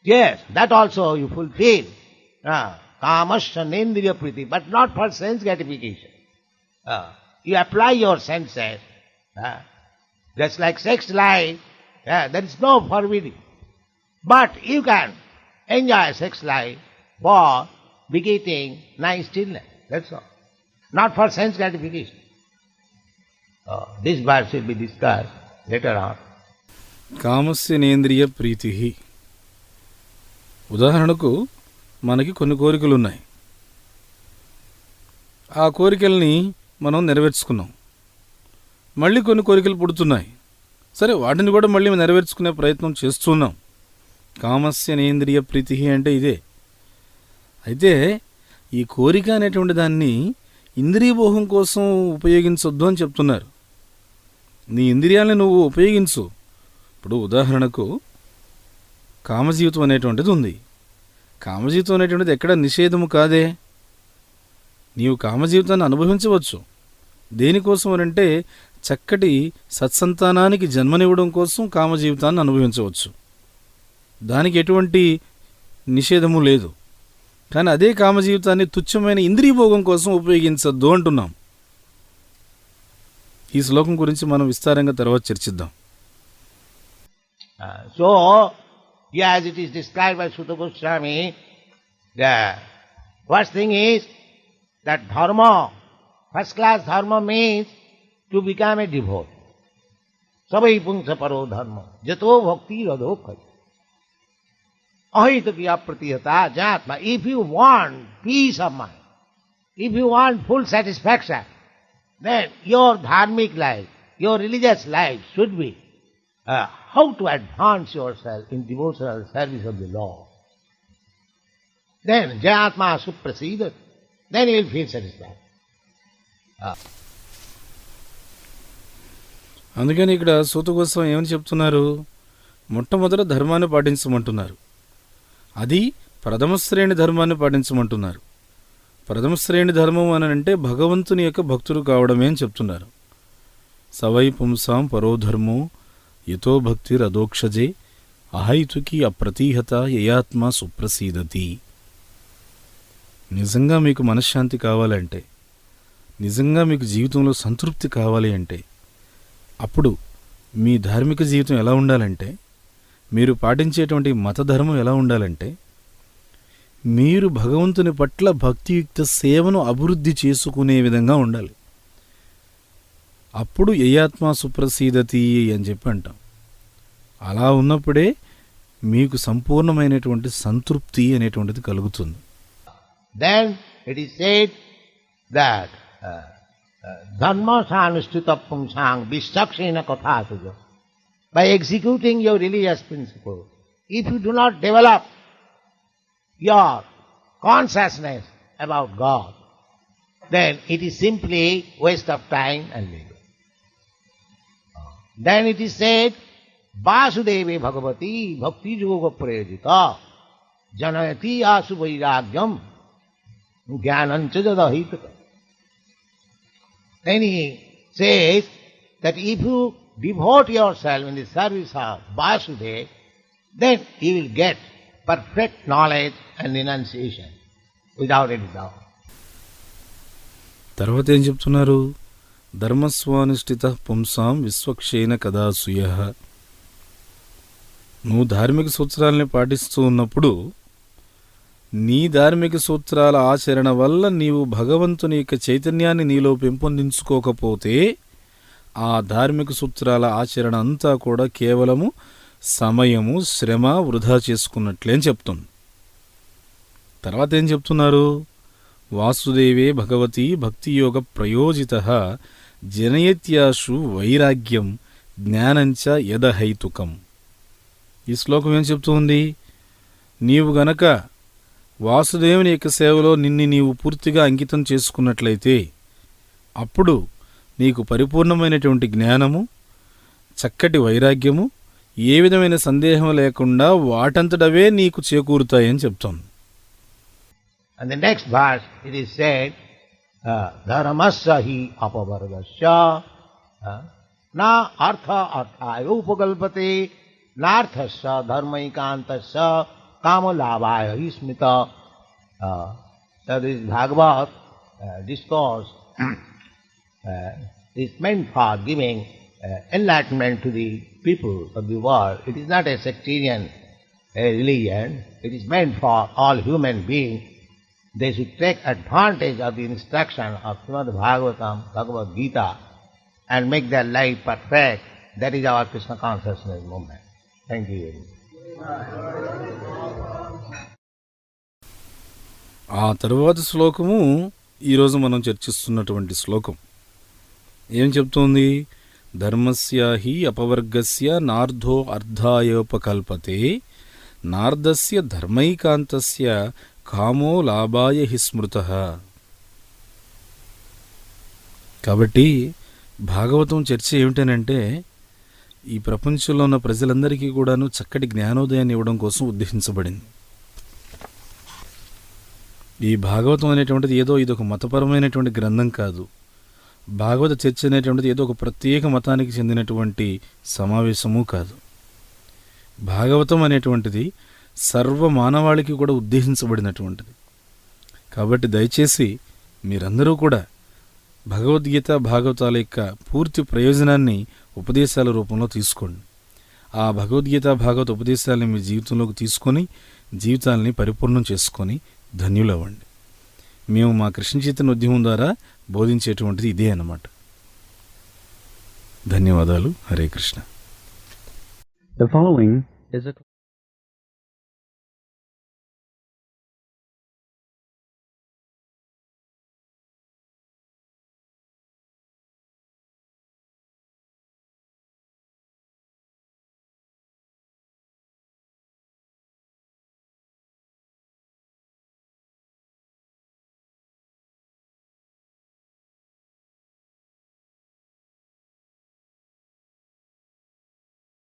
Yes, that also you fulfill. Kamasya nendriya priti, but not for sense gratification. You apply your senses. Just like sex life, there is no forbidding. But you can enjoy sex life for begetting nice children. That's all. Not for sense gratification. This verse will be discussed later on. కామస్య నేంద్రియ ప్రీతి. ఉదాహరణకు మనకి కొన్ని కోరికలు ఉన్నాయి. ఆ కోరికల్ని మనం నెరవేర్చుకున్నాం. మళ్ళీ కొన్ని కోరికలు పుడుతున్నాయి. సరే, వాటిని కూడా మళ్ళీ నెరవేర్చుకునే ప్రయత్నం చేస్తున్నాం. కామస్య నేంద్రియ ప్రీతి అంటే ఇదే. అయితే ఈ కోరిక అనేటువంటి దాన్ని ఇంద్రియభోగం కోసం ఉపయోగించొద్దు అని చెప్తున్నారు. నీ ఇంద్రియాలను నువ్వు ఉపయోగించు. ఇప్పుడు ఉదాహరణకు కామజీవితం అనేటువంటిది ఉంది. కామజీవితం అనేటువంటిది ఎక్కడ నిషేధము కాదే. నీవు కామజీవితాన్ని అనుభవించవచ్చు. దేనికోసం అంటే చక్కటి సత్సంతానానికి జన్మనివ్వడం కోసం కామజీవితాన్ని అనుభవించవచ్చు. దానికి ఎటువంటి నిషేధము లేదు. కానీ అదే కామజీవితాన్ని తుచ్చమైన ఇంద్రియభోగం కోసం ఉపయోగించద్దు అంటున్నాం. ఈ శ్లోకం గురించి మనం విస్తారంగా తర్వాత చర్చిద్దాం. So, as it is described by Sutta Goswami, the first thing is that dharma, first class dharma means to become a devotee. Sabai pungsa paro dharma, jato bhakti radokha. Ahita kiya pratihata jatma. If you want peace of mind, if you want full satisfaction, then your dharmic life, your religious life should be how to advance yourself in devotional service of the Lord. Then jatma suprasidat. Then you will feel satisfied. అందుకని ఇక్కడ సూత గోస్వామి ఏమని చెప్తున్నారు? మొట్టమొదట ధర్మాన్ని పాటించమంటున్నారు. అది ప్రథమ శ్రేణి ధర్మాన్ని పాటించమంటున్నారు. ప్రథమ శ్రేణి ధర్మం అని అంటే భగవంతుని యొక్క భక్తుడు కావడమే అని చెప్తున్నారు. సవై పుంసాం పరోధర్మో యతో భక్తిరదోక్షజే అహైతుకి అప్రతీహత యయాత్మ సుప్రసీదతి. నిజంగా మీకు మనశ్శాంతి కావాలంటే, నిజంగా మీకు జీవితంలో సంతృప్తి కావాలి అంటే, అప్పుడు మీ ధార్మిక జీవితం ఎలా ఉండాలంటే, మీరు పాటించేటువంటి మతధర్మం ఎలా ఉండాలంటే, మీరు భగవంతుని పట్ల భక్తియుక్త సేవను అభివృద్ధి చేసుకునే విధంగా ఉండాలి. అప్పుడు యయాత్మ సుప్రసీదతి అని చెప్పి అంటాం. అలా ఉన్నప్పుడే మీకు సంపూర్ణమైనటువంటి సంతృప్తి అనేటువంటిది కలుగుతుంది. Then it is said that dharma sanustita pungsang vishakshena kathasuja. By executing your religious principles, if you do not develop your consciousness about God, then it is simply waste of time and labor. Then it is said, Vasudeve Bhagavati Bhakti Yoga Prayajita Janayati Asu Vairagyam Jnanancha Jadahitaka. Then he says that if you devote yourself in the service of Vasudeva, then you will get perfect knowledge and renunciation without any doubt. తర్వాత ఏం చెప్తున్నారు? ధర్మస్వానుష్ఠిత పుంసాం విశ్వక్షేణ కదాసూయ. నువ్వు ధార్మిక సూత్రాలని పాటిస్తూ ఉన్నప్పుడు నీ ధార్మిక సూత్రాల ఆచరణ వల్ల నీవు భగవంతుని యొక్క చైతన్యాన్ని నీలో పెంపొందించుకోకపోతే ఆ ధార్మిక సూత్రాల ఆచరణ అంతా కూడా కేవలము సమయము, శ్రమ వృధా చేసుకున్నట్లే అని చెప్తుంది. తర్వాత ఏం చెప్తున్నారు? వాసుదేవే భగవతి భక్తియోగ ప్రయోజిత జనయత్యాశు వైరాగ్యం జ్ఞానంచ యదహైతుకం. ఈ శ్లోకం ఏం చెప్తుంది? నీవు గనక వాసుదేవుని యొక్క సేవలో నీవు పూర్తిగా అంకితం చేసుకున్నట్లయితే అప్పుడు నీకు పరిపూర్ణమైనటువంటి జ్ఞానము, చక్కటి వైరాగ్యము, ఏ విధమైన సందేహం లేకుండా వాటంతటవే నీకు చేకూరుతాయని చెప్తోంది. And the next verse it is said, dharmasya hi apavargasya na artha arthaya upakalpate narthasya dharmaikantasya kamalabhaya hi smita. So this Bhagavad discourse is meant for giving enlightenment to the people of the world. It is not a sectarian religion. It is meant for all human beings. They should take advantage of the instruction of Srimad Bhagavatam, Bhagavad Gita, and make their life perfect. That is our Krishna Consciousness movement. Thank you very much. ఆ తరువాత శ్లోకము ఈరోజు మనం చర్చిస్తున్నటువంటి శ్లోకం ఏం చెప్తోంది? ధర్మస్య హి అపవర్గస్య నార్ధో అర్ధాయోపకల్పతే నార్ధస్య ధర్మైకాంతస్య కామో లాభాయ హి స్మృతః. కాబట్టి భాగవతం చర్చ ఏమిటనంటే ఈ ప్రపంచంలో ఉన్న ప్రజలందరికీ కూడాను చక్కటి జ్ఞానోదయాన్ని ఇవ్వడం కోసం ఉద్దేశించబడింది. ఈ భాగవతం అనేటువంటిది ఏదో ఇదొక మతపరమైనటువంటి గ్రంథం కాదు. భాగవత చర్చ అనేటువంటిది ఏదో ఒక ప్రత్యేక మతానికి చెందినటువంటి సమావేశము కాదు. భాగవతం అనేటువంటిది సర్వ మానవాళికి కూడా ఉద్దేశించబడినటువంటిది. కాబట్టి దయచేసి మీరందరూ కూడా భగవద్గీత భాగవతాల యొక్క పూర్తి ప్రయోజనాన్ని ఉపదేశాల రూపంలో తీసుకోండి. ఆ భగవద్గీత భాగవత ఉపదేశాలని మీ జీవితంలోకి తీసుకొని జీవితాలని పరిపూర్ణం చేసుకొని ధన్యులవ్వండి. మేము మా కృష్ణ చైతన్య ఉద్యమం ద్వారా బోధించేటువంటిది ఇదే అన్నమాట. ధన్యవాదాలు. Hare Krishna. The following is a